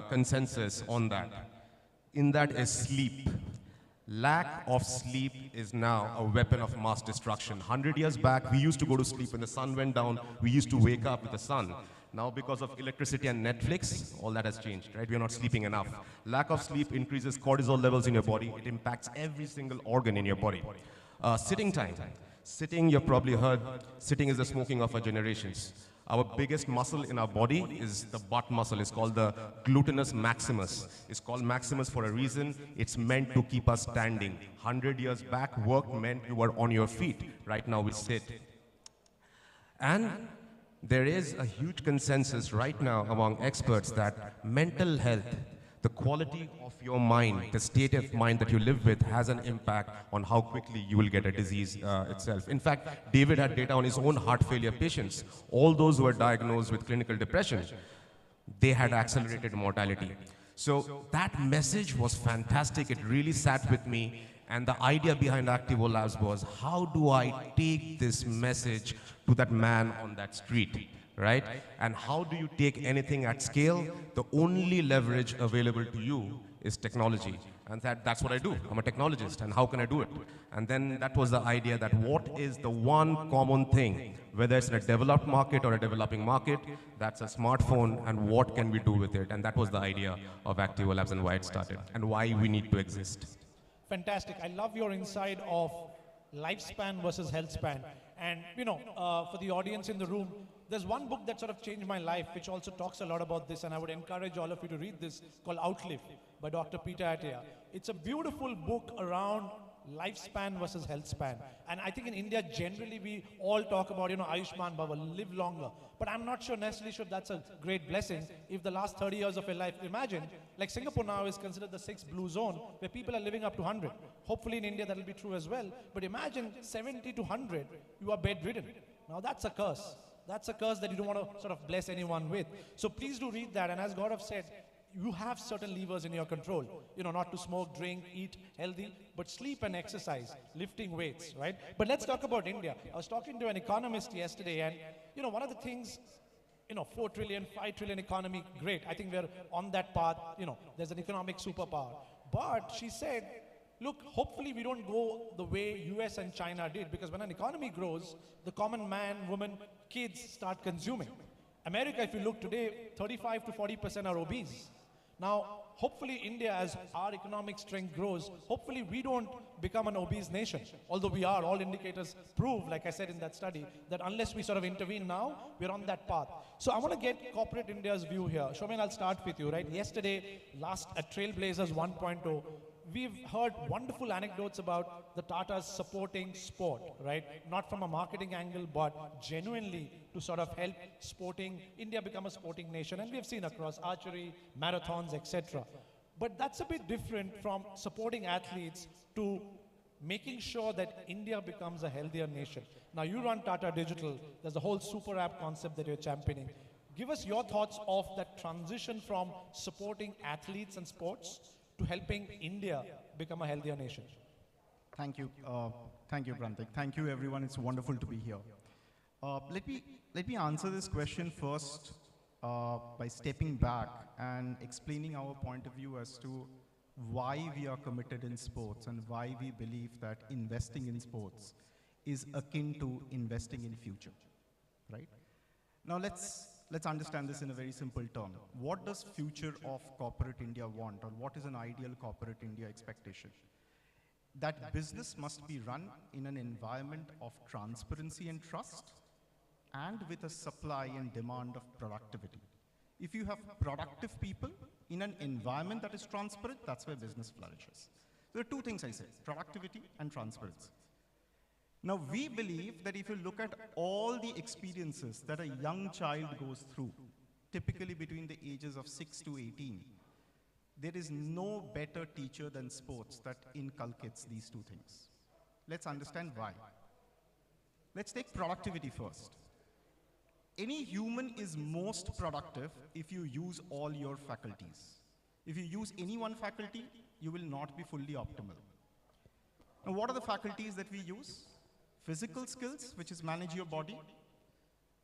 consensus on that. In that is sleep. Lack of sleep is now a weapon of mass destruction. 100 years back, we used to go to sleep when the sun went down. We used to wake up with the sun. Now because of electricity and Netflix, all that has changed, right? We are not sleeping enough. Lack of sleep increases cortisol levels in your body. It impacts every single organ in your body. Sitting time. Sitting, you've probably heard, sitting is the smoking of our generations. Our biggest muscle in our body is the butt muscle. It's called the gluteus maximus. It's called maximus for a reason. It's meant to keep us standing. 100 years back, work meant you were on your feet. Right now, we sit. And there is a huge consensus right now among experts that mental health, the quality of your mind, the state of mind that you live with has an impact on how quickly you will get a disease itself. In fact, David had data on his own heart failure patients. All those who were diagnosed with clinical depression, they had accelerated mortality. So that message was fantastic. It really sat with me. And the idea behind Activo Labs was, how do I take this message to that man on that street? Right? And how do you take anything at scale? The only leverage available to you is technology. And that's what I do. I'm a technologist, and how can I do it? And then that was the idea that what is the one common thing, whether it's in a developed market or a developing market, that's a smartphone, and what can we do with it? And that was the idea of Activo Labs and why it started, and why we need to exist. Fantastic. I love your insight of lifespan versus health span. And, you know, for the audience in the room, there's one book that sort of changed my life, which also talks a lot about this, and I would encourage all of you to read this, called Outlive by Dr. Peter Attia. It's a beautiful book around lifespan versus health span. And I think in India, generally, we all talk about, you know, Ayushman Bhava, live longer. But I'm not sure necessarily sure that's a great blessing if the last 30 years of your life, imagine, like Singapore now is considered the 6th blue zone, where people are living up to 100. Hopefully in India, that'll be true as well. But imagine 70 to 100, you are bedridden. Now that's a curse. That's a curse that you don't want to sort of bless anyone with. So please do read that. And as Gaurav said, you have certain levers in your control. You know, not to smoke, drink, eat healthy, but sleep and exercise, lifting weights, right? But let's talk about India. I was talking to an economist yesterday, and, you know, one of the things, you know, 4 trillion, 5 trillion economy, great. I think we're on that path. You know, there's an economic superpower. But she said, look, hopefully we don't go the way US and China did, because when an economy grows, the common man, woman, kids start consuming. America, if you look today, 35 to 40% are obese. Now, hopefully India, as our economic strength grows, hopefully we don't become an obese nation. Although we are, all indicators prove, like I said in that study, that unless we sort of intervene now, we're on that path. So I want to get corporate India's view here. Shomin, I'll start with you, right? Yesterday, at Trailblazers 1.0, we've heard wonderful anecdotes about the Tatas supporting sport, right? Not from a marketing angle, but genuinely to sort of help India become a sporting nation. And we have seen across archery, marathons, etc. But that's a bit different from supporting athletes to making sure that India becomes a healthier nation. Now you run Tata Digital. There's a whole super app concept that you're championing. Give us your thoughts of that transition from supporting athletes and sports to helping India become a healthier nation. Thank you. Thank you, Prantik. Thank you, everyone. It's wonderful to be here. Let me answer this question first by stepping back and explaining our point of view as to why we are committed in sports and why we believe that investing in sports is akin to investing in future, right? Now let's understand this in a very simple term. What does future of corporate India want, or what is an ideal corporate India expectation? That business must be run in an environment of transparency and trust, and with a supply and demand of productivity. If you have productive people in an environment that is transparent, that's where business flourishes. There are two things I say: productivity and transparency. Now, we believe that if you look at all the experiences that a young child goes through, typically between the ages of 6 to 18, there is no better teacher than sports that inculcates these two things. Let's understand why. Let's take productivity first. Any human is most productive if you use all your faculties. If you use any one faculty, you will not be fully optimal. Now, what are the faculties that we use? Physical skills, which is manage your body.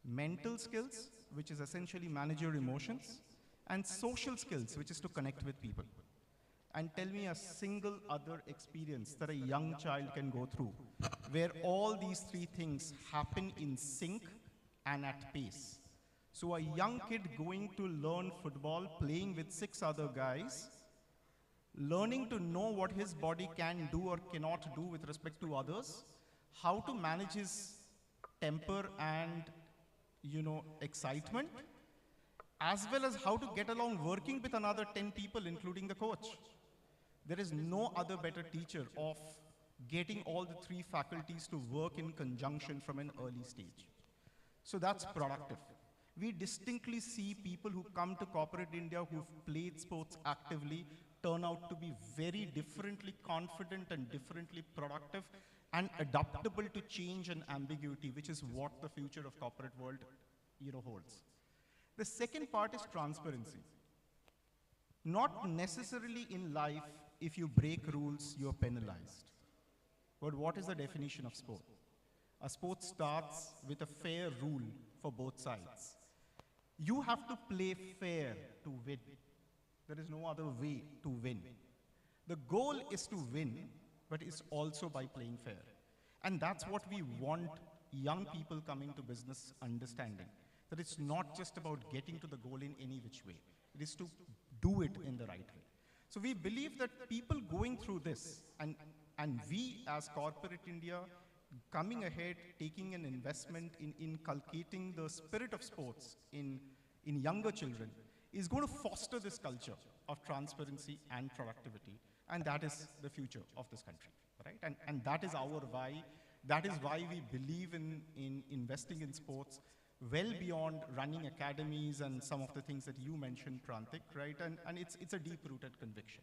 Mental skills, which is essentially manage your emotions. And social skills, which is to connect with people. And tell me a single other experience that a young child can go through where all these three things happen in sync and at pace. So a young kid going to learn football, playing with 6 other guys, learning to know what his body can do or cannot do with respect to others, how to manage his temper and, excitement, as well as how to get along working with another 10 people, including the coach. There is no other better teacher of getting all the 3 faculties to work in conjunction from an early stage. So that's productive. We distinctly see people who come to corporate India who've played sports actively turn out to be very differently confident and differently productive and adaptable to change and ambiguity, which is what the future of corporate world holds. The second part is transparency. Not necessarily in life, if you break rules, you're penalized. But what is the definition of sport? A sport starts with a fair rule for both sides. You have to play fair to win. There is no other way to win. The goal is to win, but it's also by playing fair. And that's what we want young people coming to business understanding. That it's not just about getting to the goal in any which way. It is to do it in the right way. So we believe that people going through this, and we as corporate India, coming ahead, taking an investment in inculcating the spirit of sports in younger children, is going to foster this culture of transparency and productivity. And that is the future of this country, right? And that is our why. That is why we believe in investing in sports well beyond running academies and some of the things that you mentioned, Prantik, right? And it's a deep-rooted conviction.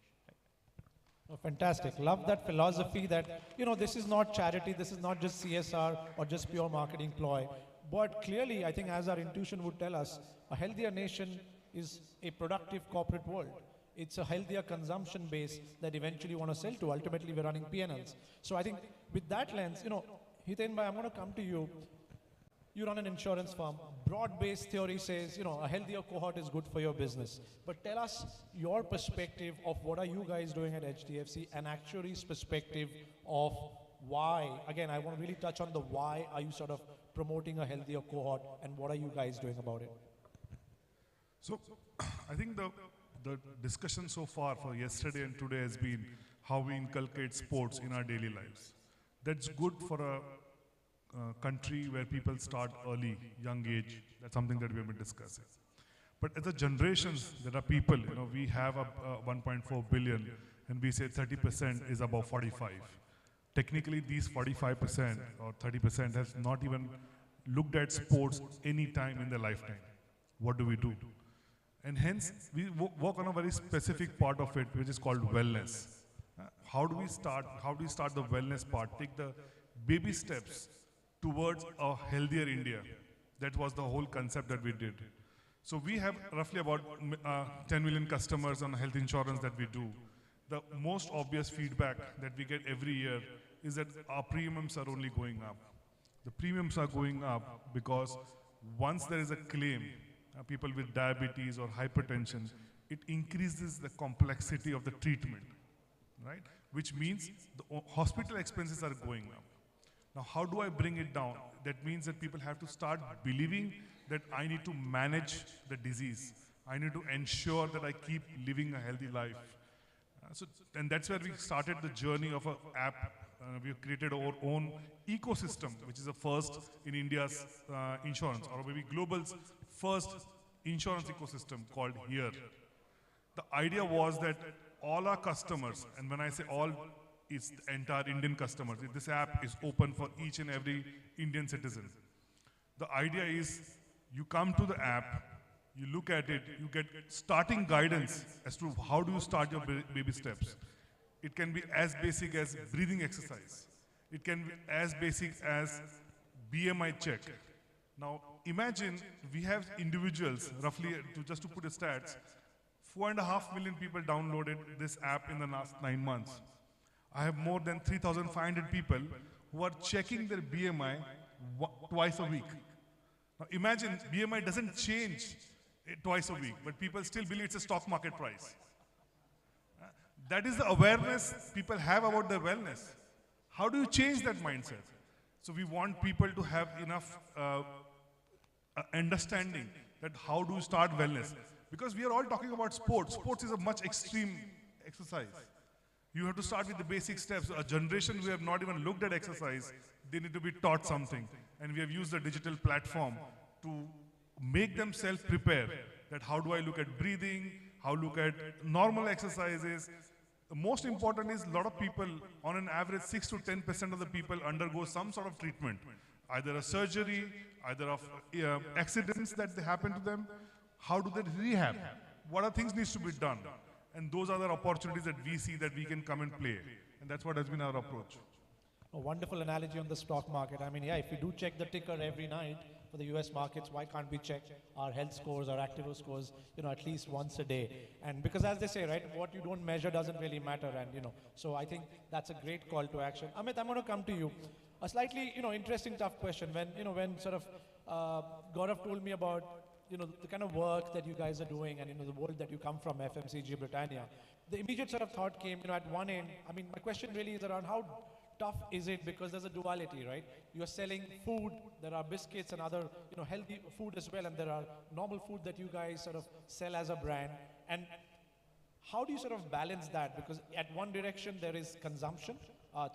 Oh, fantastic. Love that philosophy that, this is not charity, this is not just CSR or just pure marketing ploy. But clearly, I think as our intuition would tell us, a healthier nation is a productive corporate world. It's a healthier consumption base that eventually you want to sell to. Ultimately, we're running P&Ls. So I think with that lens, Hiten bhai, I'm going to come to you. You run an insurance firm. Broad-based theory says, a healthier cohort is good for your business. But tell us your perspective of what are you guys doing at HDFC, and actuary's perspective of why. Again, I want to really touch on the why are you sort of promoting a healthier cohort, and what are you guys doing about it? So I think the discussion so far for yesterday and today has been how we inculcate sports in our daily lives. That's good for a country where people start early, young age. That's something that we have been discussing. But as a generations, there are people, we have a 1.4 billion, and we say 30% is above 45. Technically, these 45% or 30% has not even looked at sports any time in their lifetime. What do we do? And hence, we work on a very specific part of it, which is called wellness. How do we start the wellness part? Take the baby steps towards a healthier India. That was the whole concept that we did. So we have roughly about 10 million customers on health insurance that we do. The most obvious feedback that we get every year is that our premiums are only going up. The premiums are going up because once there is a claim, people with diabetes or hypertension, it increases the complexity of the treatment, right? Which means the hospital expenses are going up. Now, how do I bring it down? That means that people have to start believing that I need to manage the disease. I need to ensure that I keep living a healthy life. And that's where we started the journey of an app. We have created our own ecosystem, which is the first in India's insurance, or maybe global's first insurance ecosystem called HERE. The idea was that all our customers, and when I say all, it's the entire Indian customers. This app is open for each and every Indian citizen. The idea is you come to the app, you look at it, you get starting guidance as to how do you start your baby steps. It can be as basic as breathing exercise. It can be as basic as BMI check. Now imagine we have individuals, roughly, just to put the stats, 4.5 million people downloaded this app in the last 9 months. I have more than 3,500 people who are checking their BMI twice a week. Now imagine BMI doesn't change twice a week, but people still believe it's a stock market price. That is the awareness people have about their wellness. How do you change that mindset? So we want people to have enough understanding that how do you start wellness? Because we are all talking about sports. Sports is a much extreme exercise. You have to start with the basic steps. A generation who have not even looked at exercise, they need to be taught something. And we have used a digital platform to make themselves prepare that how do I look at breathing, how look at normal exercises. The most important is a lot of people, on an average 6 to 10% of the people undergo some sort of treatment, either a surgery, either of accidents that they happen to them. How do they rehab? What are things needs to be done? And those are the opportunities that we see that we can come and play. And that's what has been our approach. A wonderful analogy on the stock market. I mean, yeah, if we do check the ticker every night for the US markets, why can't we check our health scores, our active scores, at least once a day? And because as they say, right, what you don't measure doesn't really matter. And, so I think that's a great call to action. Amit, I'm going to come to you. A slightly, interesting, tough question. When sort of Gaurav told me about, the kind of work that you guys are doing and, the world that you come from, FMCG Britannia, the immediate sort of thought came, at one end, I mean, my question really is around how tough is it, because there's a duality, right? You're selling food, there are biscuits and other, healthy food as well, and there are normal food that you guys sort of sell as a brand. And how do you sort of balance that? Because at one direction, there is consumption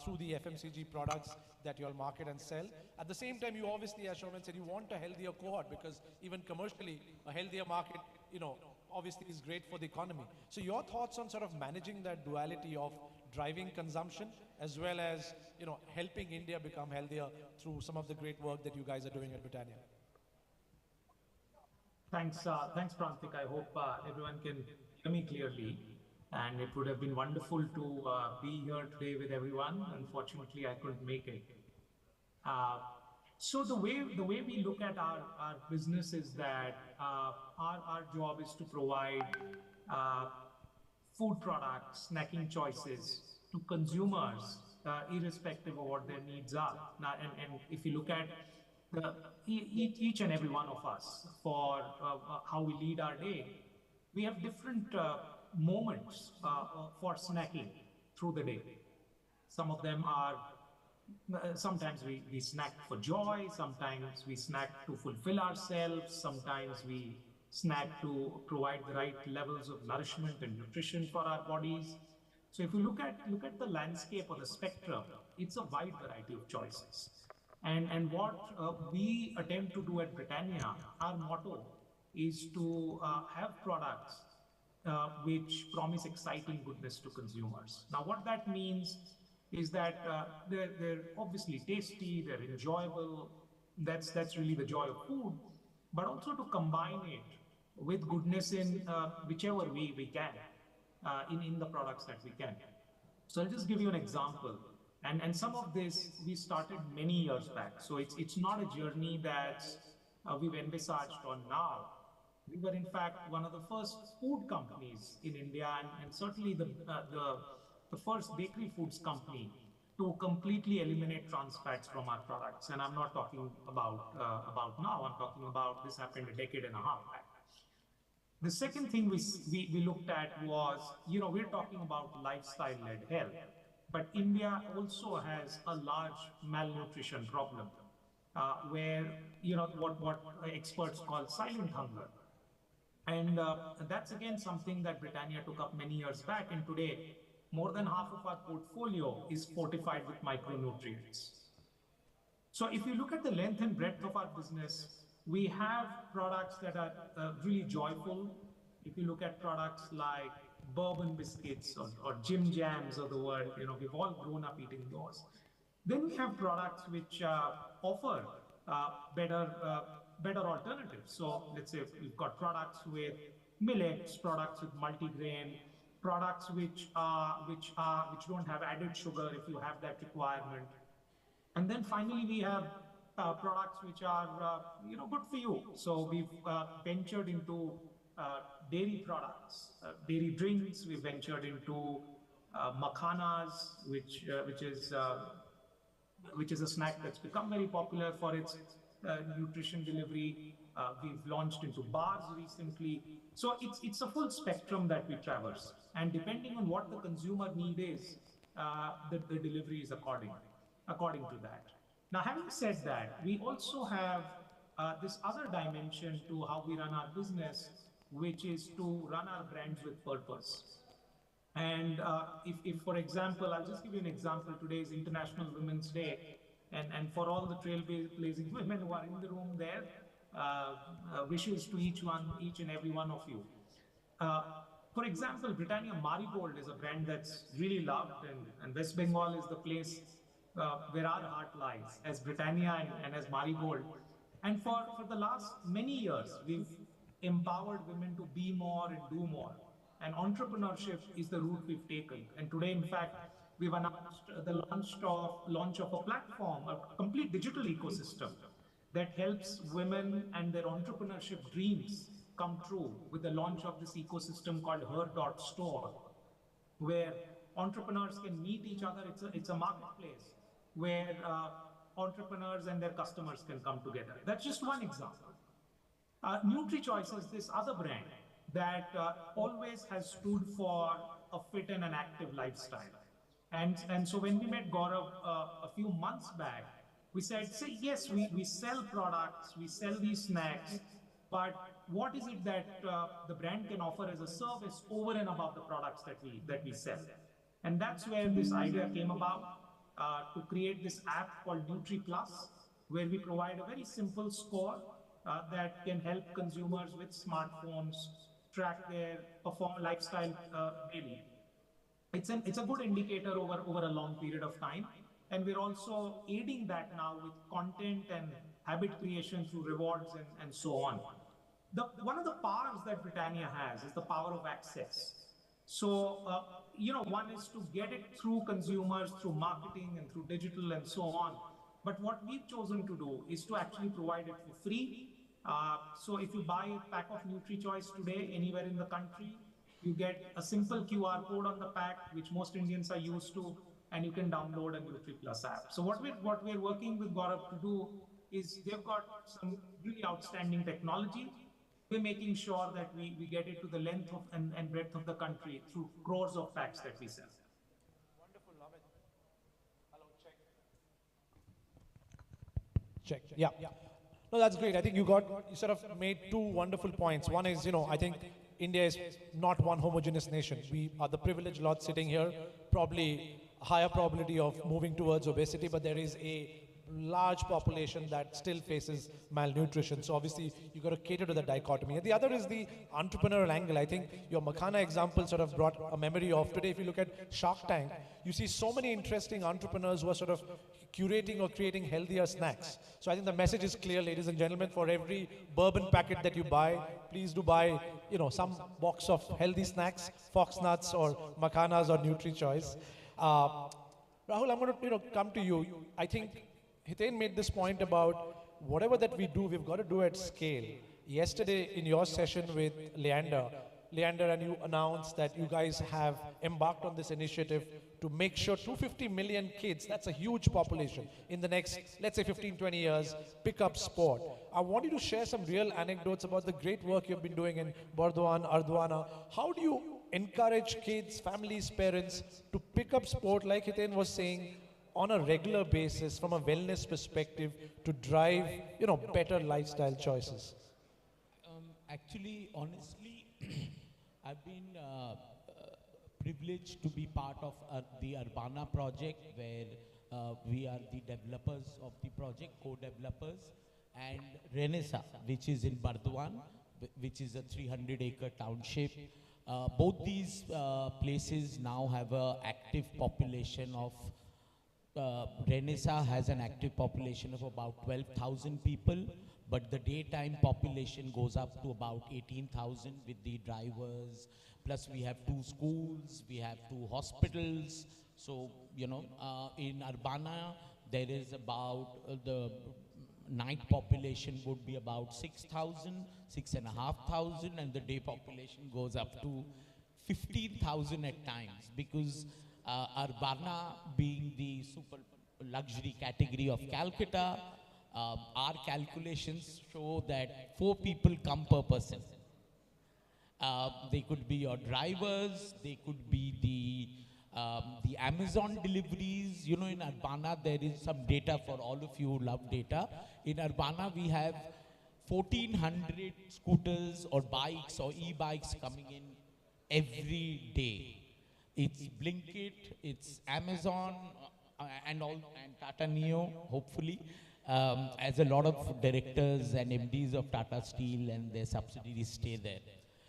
through the FMCG products that you all market and sell. At the same time, you obviously, as Showman said, you want a healthier cohort, because even commercially, a healthier market, obviously is great for the economy. So your thoughts on sort of managing that duality of driving consumption as well as, helping India become healthier through some of the great work that you guys are doing at Britannia? Thanks, Prantik. I hope everyone can hear me clearly. And it would have been wonderful to be here today with everyone. Unfortunately, I couldn't make it. So the way we look at our business is that our job is to provide food products, snacking choices to consumers, irrespective of what their needs are. Now, and if you look at each and every one of us for how we lead our day, we have different moments for snacking through the day. Some of them are, sometimes we snack for joy, sometimes we snack to fulfill ourselves, sometimes we snack to provide the right levels of nourishment and nutrition for our bodies. So if you look at the landscape or the spectrum, it's a wide variety of choices. And what we attempt to do at Britannia, our motto is to have products which promise exciting goodness to consumers. Now, what that means is that they're obviously tasty, they're enjoyable. That's really the joy of food, but also to combine it with goodness in whichever way we can, in the products that we can. So I'll just give you an example. And some of this we started many years back. So it's not a journey that we've envisaged on now. We were in fact one of the first food companies in India, and certainly the first bakery foods company to completely eliminate trans fats from our products. And I'm not talking about now. I'm talking about this happened a decade and a half back. The second thing we looked at was, we're talking about lifestyle-led health, but India also has a large malnutrition problem, where, what experts call silent hunger. And that's again something that Britannia took up many years back, and today more than half of our portfolio is fortified with micronutrients. So if you look at the length and breadth of our business, we have products that are really joyful. If you look at products like bourbon biscuits or Jim Jams of the world, we've all grown up eating those. Then we have products which offer better alternatives. So let's say we've got products with millets, products with multigrain, products which don't have added sugar if you have that requirement. And then finally we have products which are good for you. So we've ventured into dairy products, dairy drinks. We've ventured into makhanas, which is a snack that's become very popular for its nutrition delivery. We've launched into bars recently. So it's a full spectrum that we traverse, and depending on what the consumer need is, the delivery is according to that. Now, having said that, we also have this other dimension to how we run our business, which is to run our brands with purpose. And if, for example, I'll just give you an example. Today is International Women's Day. And for all the trailblazing women who are in the room there, wishes to each and every one of you. For example, Britannia Marigold is a brand that's really loved, and West Bengal is the place where our heart lies, as Britannia and as Marigold. And for the last many years, we've empowered women to be more and do more. And entrepreneurship is the route we've taken. And today, in fact, we've announced the launch of a platform, a complete digital ecosystem that helps women and their entrepreneurship dreams come true with the launch of this ecosystem called Her.Store, where entrepreneurs can meet each other. It's a marketplace where entrepreneurs and their customers can come together. That's just one example. NutriChoice is this other brand that always has stood for a fit and an active lifestyle. And so when we met Gaurav a few months back, we said, yes, we sell products, we sell these snacks, but what is it that the brand can offer as a service over and above the products that we sell? And that's where this idea came about, to create this app called Nutri Plus, where we provide a very simple score that can help consumers with smartphones track their lifestyle daily. It's a good indicator over a long period of time. And we're also aiding that now with content and habit creation through rewards and so on. One of the powers that Britannia has is the power of access. So, one is to get it through consumers, through marketing and through digital and so on. But what we've chosen to do is to actually provide it for free. So if you buy a pack of NutriChoice today anywhere in the country, you get a simple QR code on the pack, which most Indians are used to, and you can download a Nutri Plus app. So what we're working with Gaurav to do is they've got some really outstanding technology. We're making sure that we get it to the length of and breadth of the country through crores of packs that we sell. Wonderful, Amit. Hello, check. Yeah. No, that's great. I think you sort of made two wonderful points. One is, I think India is not one homogeneous nation. We are the privileged lot sitting here, probably a higher probability of moving towards obesity, but there is a large population that still faces malnutrition. So obviously you got to cater to the dichotomy. And the other is the entrepreneurial angle. I think your Makhana example sort of brought a memory of today. If you look at Shark Tank, you see so many interesting entrepreneurs who are sort of curating or creating healthier snacks. So I think the message is clear, ladies and gentlemen. For every bourbon packet that you buy, please do buy, some box of healthy snacks, Fox Nuts or Makhanas or NutriChoice. Rahul, I'm going to come to you. I think Hiten made this point about whatever that we do, we've got to do at scale. Yesterday in your session with Leander, and you announced that you guys have embarked on this initiative to make sure 250 million kids, that's a huge population, in the next, let's say 15, 20 years, pick up sport. I want you to share some real anecdotes about the great work you've been doing in Bardwan, Ardwana. How do you encourage kids, families, parents to pick up sport, like Hiten was saying, on a regular basis from a wellness perspective to drive, better lifestyle choices? Actually, honestly, I've been privileged to be part of the Urbana project, where we are the developers of the project, co-developers, and Renesa, which is in Bardwan, which is a 300-acre township. Both these places now have an active population of Renesa has an active population of about 12,000 people, but the daytime population goes up to about 18,000 with the drivers. Plus we have 2 schools, we have 2 hospitals. So, in Urbana, there is about, the night population would be about 6,000, 6,500, and the day population goes up to 15,000 at times, because Urbana being the super luxury category of Calcutta, our calculations show that 4 people come per person. They could be your drivers, they could be the Amazon deliveries. In Urbana there is some data for all of you who love data. In Urbana we have 1,400 scooters or bikes or e-bikes coming in every day. It's Blinkit, it's Amazon, and Tata Neo, hopefully, as a lot of directors and MDs of Tata Steel and their subsidiaries stay there.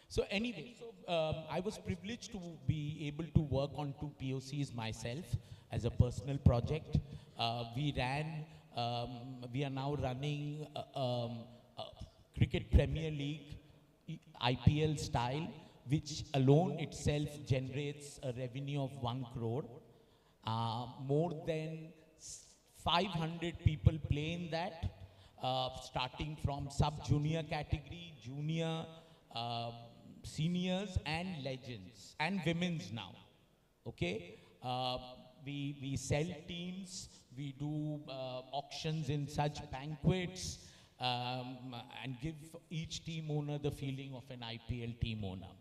So anyway, I was privileged to be able to work on 2 POCs myself as a personal project. We are now running Cricket Premier League, IPL style, which alone itself generates a revenue of 1 crore. More than 500 people play in that, starting from sub-junior category, junior, seniors and legends, and women's now, okay? We sell teams, we do auctions in such banquets, and give each team owner the feeling of an IPL team owner.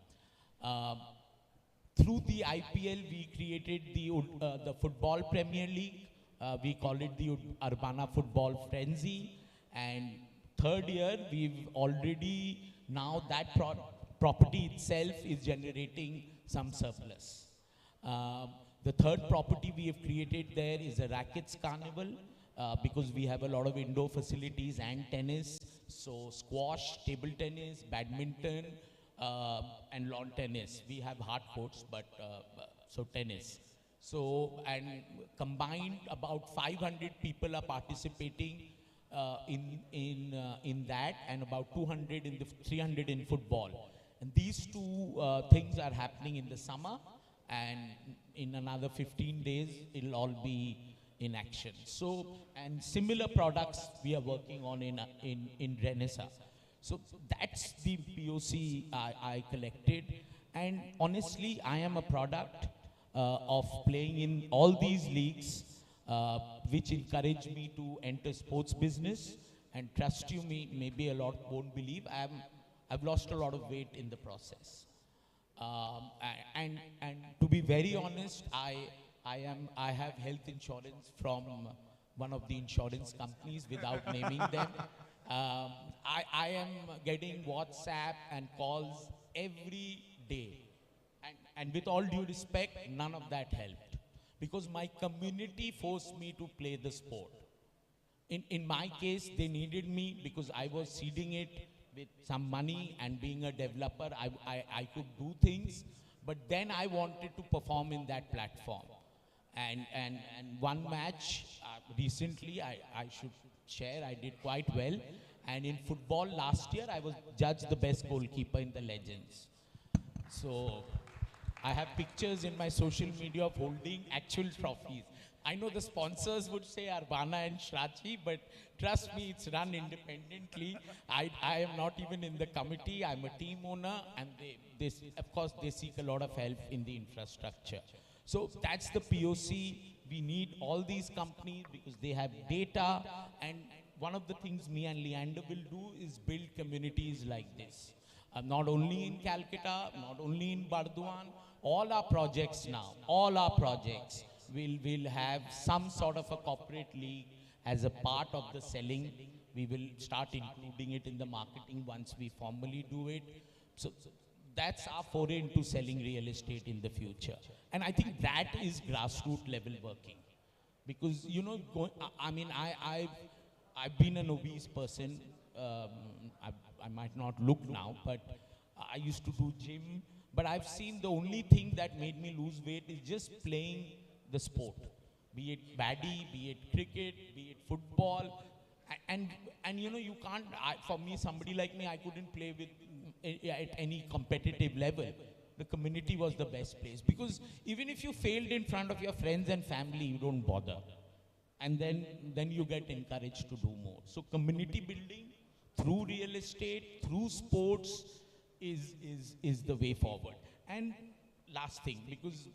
Through the IPL, we created the Football Premier League. We call it the Urbana Football Frenzy. And third year, we've already, now that property itself is generating some surplus. The third property we have created there is a rackets carnival, because we have a lot of indoor facilities and tennis. So squash, table tennis, badminton, and lawn tennis. We have hard courts, but so tennis. So, and combined about 500 people are participating in that, and about 300 in football. And these 2 things are happening in the summer, and in another 15 days, it'll all be in action. So, and similar products we are working on in Renaissance. So that's the POC I collected. And honestly, I am a product of playing in all these leagues, which encouraged me to enter sports business. And trust you me, maybe a lot won't believe, I've lost a lot of weight in the process. And to be very honest, I have health insurance from one of the insurance companies without naming them. I am getting WhatsApp and calls every day. And with all due respect, none of that helped. Because my community forced me to play the sport. In my case, they needed me because I was seeding it with some money, and being a developer, I could do things. But then I wanted to perform in that platform. And one match, recently, I should share, I did quite well. And in football last year, I was judged the best goalkeeper in the Legends. So I have pictures in my social media of holding actual trophies. I know the sponsors would say Urbana and Shrachi, but trust me, it's run independently. I am not even in the committee. I'm a team owner, and of course, they seek a lot of help in the infrastructure. So that's the POC. We need all these companies because they have data, and one of the things me and Leander will do is build communities like this. Not only in Calcutta, not only in Bardwan, all our projects now, all our projects will have some sort of a corporate league as a part of the selling. We will start including it in the marketing once we formally do it. So that's our foray into selling real estate in the future. And I think that is grassroots level working. Because, you know, I've been an obese person. I might not look now, but I used to do gym. But I've seen the only thing that made me lose weight is just playing the sport. Be it baddie, be it cricket, be it football. And you know, you can't, for me, somebody like me, I couldn't play with at any competitive level. The community was the best place. Because even if you failed in front of your friends and family, you don't bother. And then you get encouraged to do more. So community building through real estate, through sports is the way forward. And last thing, because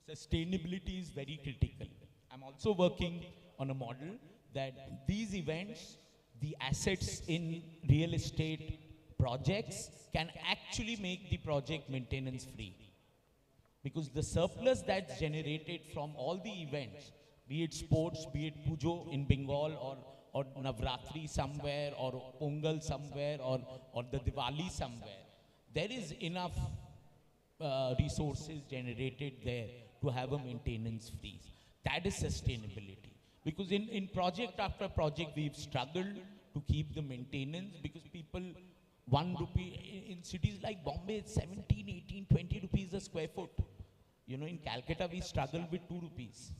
sustainability is very critical. I'm also working on a model that these events, the assets in real estate projects can actually make the project maintenance free. Because the surplus that's generated from all the events, be it sports, be it Pujo in Bengal or Navratri somewhere, or Pongal somewhere, or the Diwali somewhere, there is enough resources generated there to have a maintenance freeze. That is sustainability. Because in project after project, we've struggled to keep the maintenance, because people, 1 rupee, in cities like Bombay, it's 17, 18, 20 rupees a square foot. You know, in Calcutta, we struggle with 2 rupees.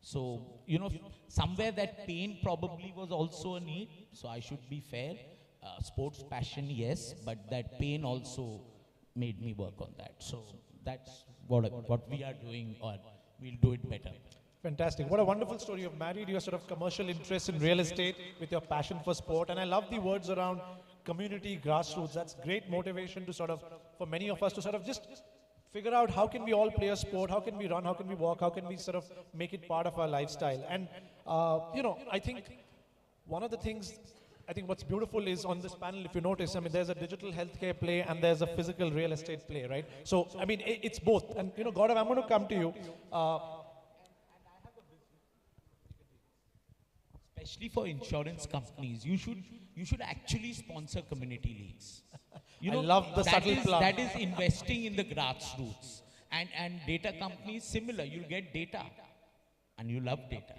So, you know, somewhere that pain probably was also a need, so I should be fair. Sports passion, yes, but that pain also made me work on that. So that's what we are doing, or we'll do it better. Fantastic. What a wonderful story. You've married your sort of commercial interest in real estate with your passion for sport. And I love the words around community, grassroots. That's great motivation to sort of, for many of us to sort of just figure out how can we all play a sport, how can we run, how can we walk, how can we sort of make it part of our lifestyle. And, you know, I think one of the things, I think what's beautiful is on this panel, if you notice, I mean, there's a digital healthcare play and there's a physical real estate play, right? So, I mean, it's both. And, you know, Gaurav, I'm going to come to you. Especially for insurance companies, you should actually sponsor community leagues. You know, I love the subtle plug. That is investing in the grassroots. And data companies, similar. You'll get data. And you love data.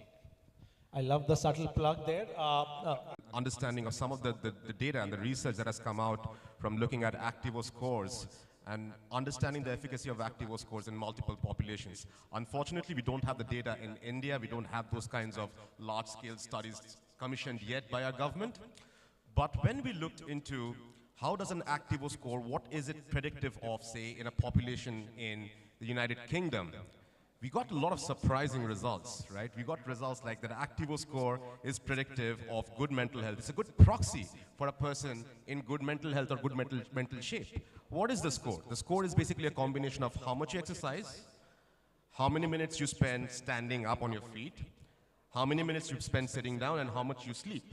I love the subtle plug there. Understanding of some of the data and the research that has come out from looking at Activo scores and understanding the efficacy of Activo scores in multiple populations. Unfortunately, we don't have the data in India. We don't have those kinds of large-scale studies commissioned yet by our government. But when we looked into how does an Activo score, what is it predictive of, say, in a population in the United Kingdom, we got a lot of surprising results, right? We got results like that Activo score is predictive of good mental health. It's a good proxy for a person in good mental health or good mental shape. What is the score? The score is basically a combination of how much you exercise, how many minutes you spend standing up on your feet, how many minutes you spend sitting down, and how much you sleep.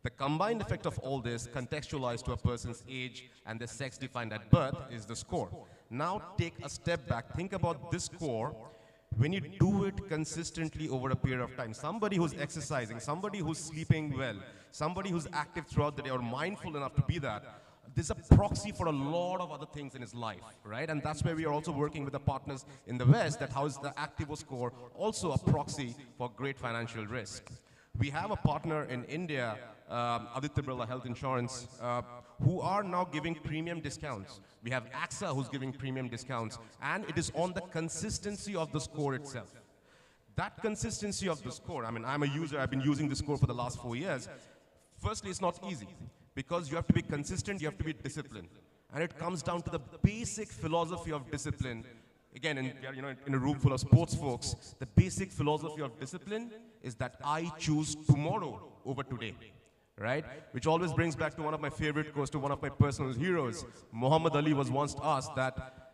The combined effect of all this, contextualized to a person's age and their sex defined at birth, is the score. Now take a step back. Think about this score when you do it consistently over a period of time. Somebody who's exercising, somebody who's sleeping well, somebody who's active throughout the day or mindful enough to be that, there's a proxy for a lot of other things in his life, right? And that's where we are also working with the partners in the West, that how is the Activo score also a proxy for great financial risk. We have a partner in India, Aditya Birla Health Insurance, who are now giving premium discounts. We have AXA who's giving premium discounts, and it is on the consistency of the score itself. That consistency of the score, I mean, I'm a user, I've been using the score for the last 4 years. Firstly, it's not easy, because you have to be consistent, you have to be disciplined. And it comes down to the basic philosophy of discipline. Again, in a room full of sports folks, the basic philosophy of discipline is that I choose tomorrow over today, right? Which always brings back to one of my favorite quotes, to one of my personal heroes. Muhammad Ali was once asked that,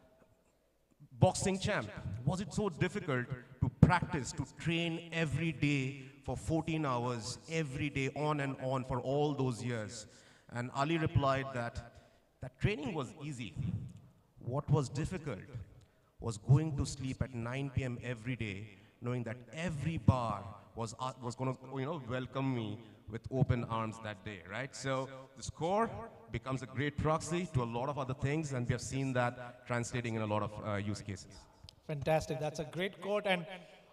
boxing champ, was it so difficult to practice, to train every day for 14 hours, every day, on and on for all those years? And Ali replied that training was easy. What was difficult was going to sleep at 9 p.m. every day, knowing that every bar was going to welcome me with open arms that day, right? So the score becomes a great proxy to a lot of other things, and we have seen that translating in a lot of use cases. Fantastic. That's a great quote, and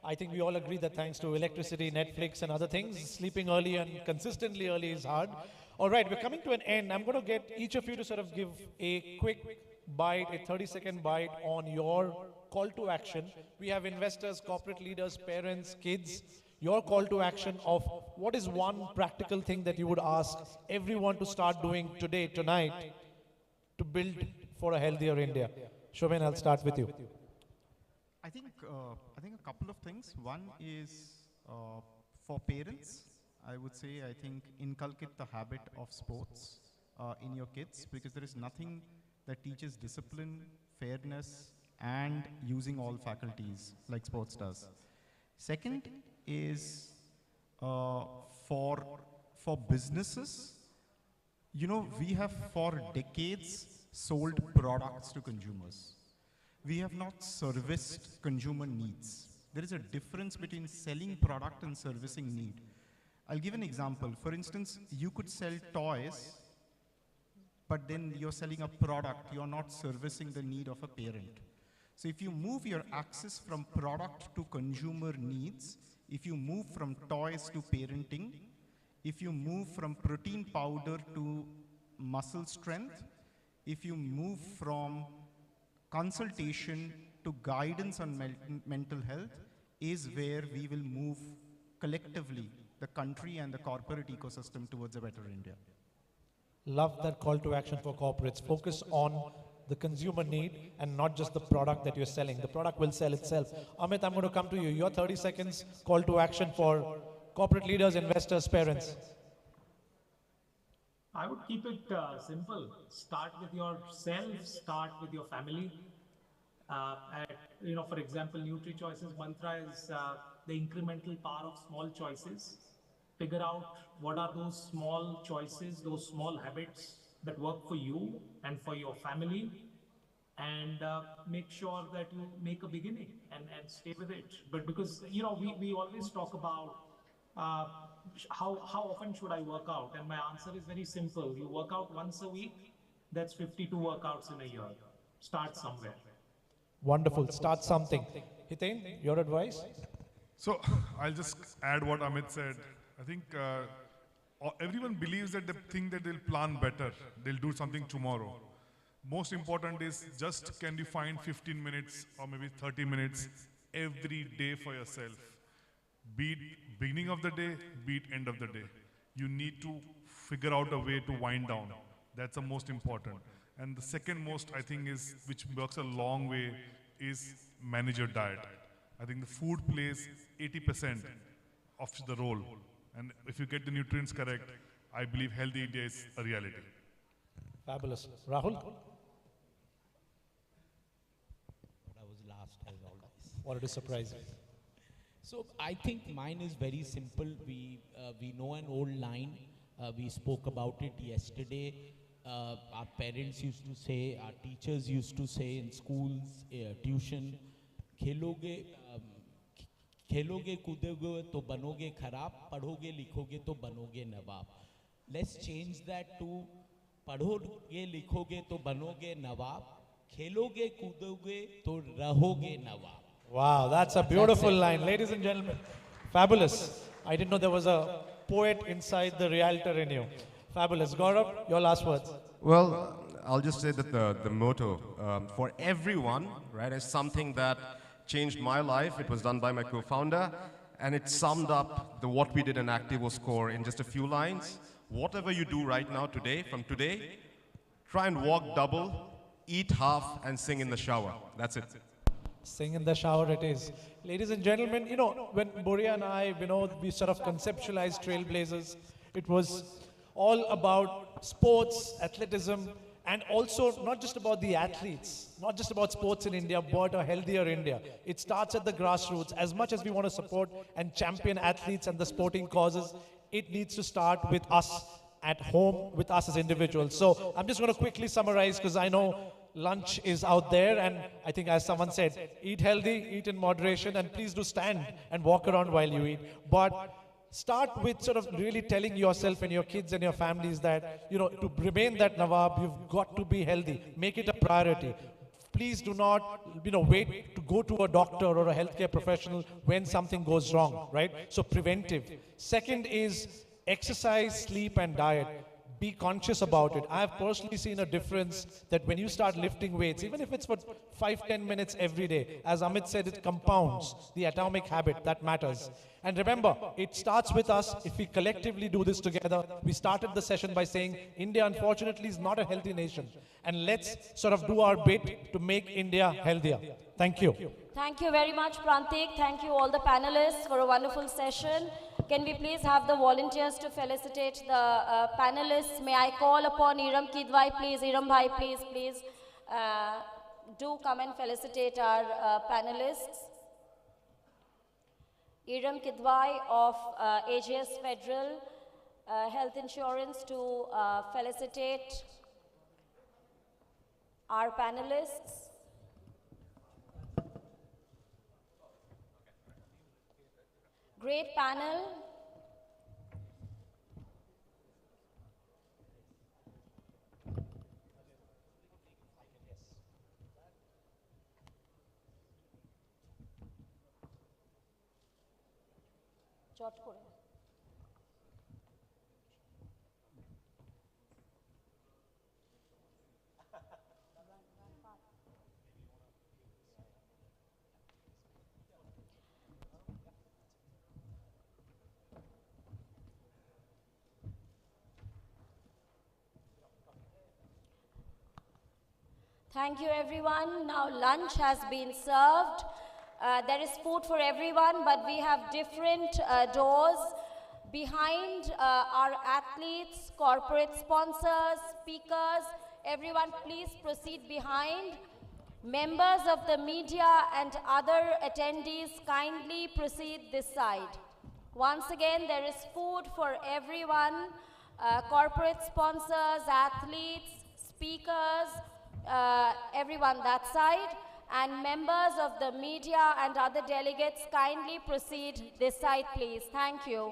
I think we all agree that thanks to electricity, Netflix, and other things, sleeping early and consistently early is hard. All right, we're coming to an end. I'm going to get each of you to sort of give a quick bite, a 30-second bite on your call to action. We have investors, corporate leaders, parents, kids. Your call to action of what is one practical thing that you would ask everyone to start doing today, tonight, to build for a healthier India. Shobhan, I'll start with you. I think a couple of things. One is for parents, I would say, I think inculcate the habit of sports in your kids, because there is nothing that teaches discipline, fairness, and using all faculties like sports does. Second is for businesses, we have for decades sold products to consumers. We have not serviced consumer needs. There is a difference between selling product and servicing need. I'll give an example. For instance, you could sell toys, but then you're selling a product. You're not servicing the need of a parent. So if you move your access from product to consumer needs, if you move from toys to parenting, if you move from protein powder to muscle strength, if you move from consultation to guidance on mental health, is where we will move collectively the country and the corporate ecosystem towards a better India. Love that call to action for corporates. Focus on the consumer need and not just the product that you're selling. The product will sell itself. Amit, I'm going to come to you. Your 30 seconds call to action for corporate leaders, investors, parents. I would keep it simple. Start with yourself, start with your family. For example, Nutri-Choice's mantra is the incremental power of small choices. Figure out what are those small choices, those small habits that work for you and for your family, and make sure that you make a beginning and stay with it. But because, we always talk about how often should I work out? And my answer is very simple. You work out once a week, that's 52 workouts in a year. Start somewhere. Wonderful. Start something. Hiten, your advice? So I'll just add what Amit said. I think everyone believes that they think that they'll plan better. They'll do something tomorrow. Most important is just can you find 15 minutes or maybe 30 minutes every day for yourself. Be it beginning of the day, be it end of the day. You need to figure out a way to wind down. That's the most important. And the second most, I think, is, which works a long way, is manage your diet. I think the food plays 80% of the role. And if you get the nutrients correct, I believe healthy India is a reality. Fabulous. Rahul? I was last as always. Wanted to surprise you. So I think mine is very simple. We know an old line. We spoke about it yesterday. Our parents used to say, our teachers used to say in schools, tuition, खेलोगे कूदोगे तो बनोगे खराब, पढ़ोगे लिखोगे तो बनोगे नवाब. Let's change that to पढ़ोगे लिखोगे तो बनोगे नवाब, खेलोगे कूदोगे तो रहोगे नवाब. Wow, that's a beautiful line. Ladies and gentlemen, fabulous. I didn't know there was a poet inside the realtor in you. Fabulous. Gaurav, your last words. Well, I'll just say that the motto for everyone, right, is something that changed my life. It was done by my co-founder, and it summed up what we did in Activo Score in just a few lines. Whatever you do right now, from today, try and walk double, eat half, and sing in the shower. That's it. Sing in the shower it is. Ladies and gentlemen, when Boria and I, we sort of conceptualized Trailblazers, it was all about sports, athleticism, and also not just about the athletes, not just about sports in India, but a healthier India. It starts at the grassroots. As much as we want to support and champion athletes and the sporting causes, it needs to start with us at home, with us as individuals. So I'm just going to quickly summarize, because I know lunch is out there, and I think, as someone said, eat healthy, eat in moderation, and please do stand and walk around while you eat. But start with sort of really telling yourself and your kids and your families that, to remain that Nawab, you've got to be healthy. Make it a priority. Please do not, wait to go to a doctor or a healthcare professional when something goes wrong, right? So preventive. Second is exercise, sleep, and diet. Be conscious about it. I have personally seen a difference that when you start lifting weights, even if it's for 5-10 minutes every day, as Amit said, it compounds the atomic habit that matters. And remember, it starts with us. If we collectively do this together, we started the session by saying India, unfortunately, is not a healthy nation. And let's sort of do our bit to make India healthier. Thank you. Thank you very much, Prantik. Thank you all the panelists for a wonderful session. Can we please have the volunteers to felicitate the panelists? May I call upon Iram Kidwai, please. Iram Bhai, please. Do come and felicitate our panelists. Iram Kidwai of AGS Federal Health Insurance to felicitate our panelists. Great panel. চট করে। Thank you, everyone. Now lunch has been served. There is food for everyone, but we have different doors. Behind our athletes, corporate sponsors, speakers, everyone please proceed behind. Members of the media and other attendees kindly proceed this side. Once again, there is food for everyone, corporate sponsors, athletes, speakers, everyone that side, and members of the media and other delegates kindly proceed this side, please. Thank you.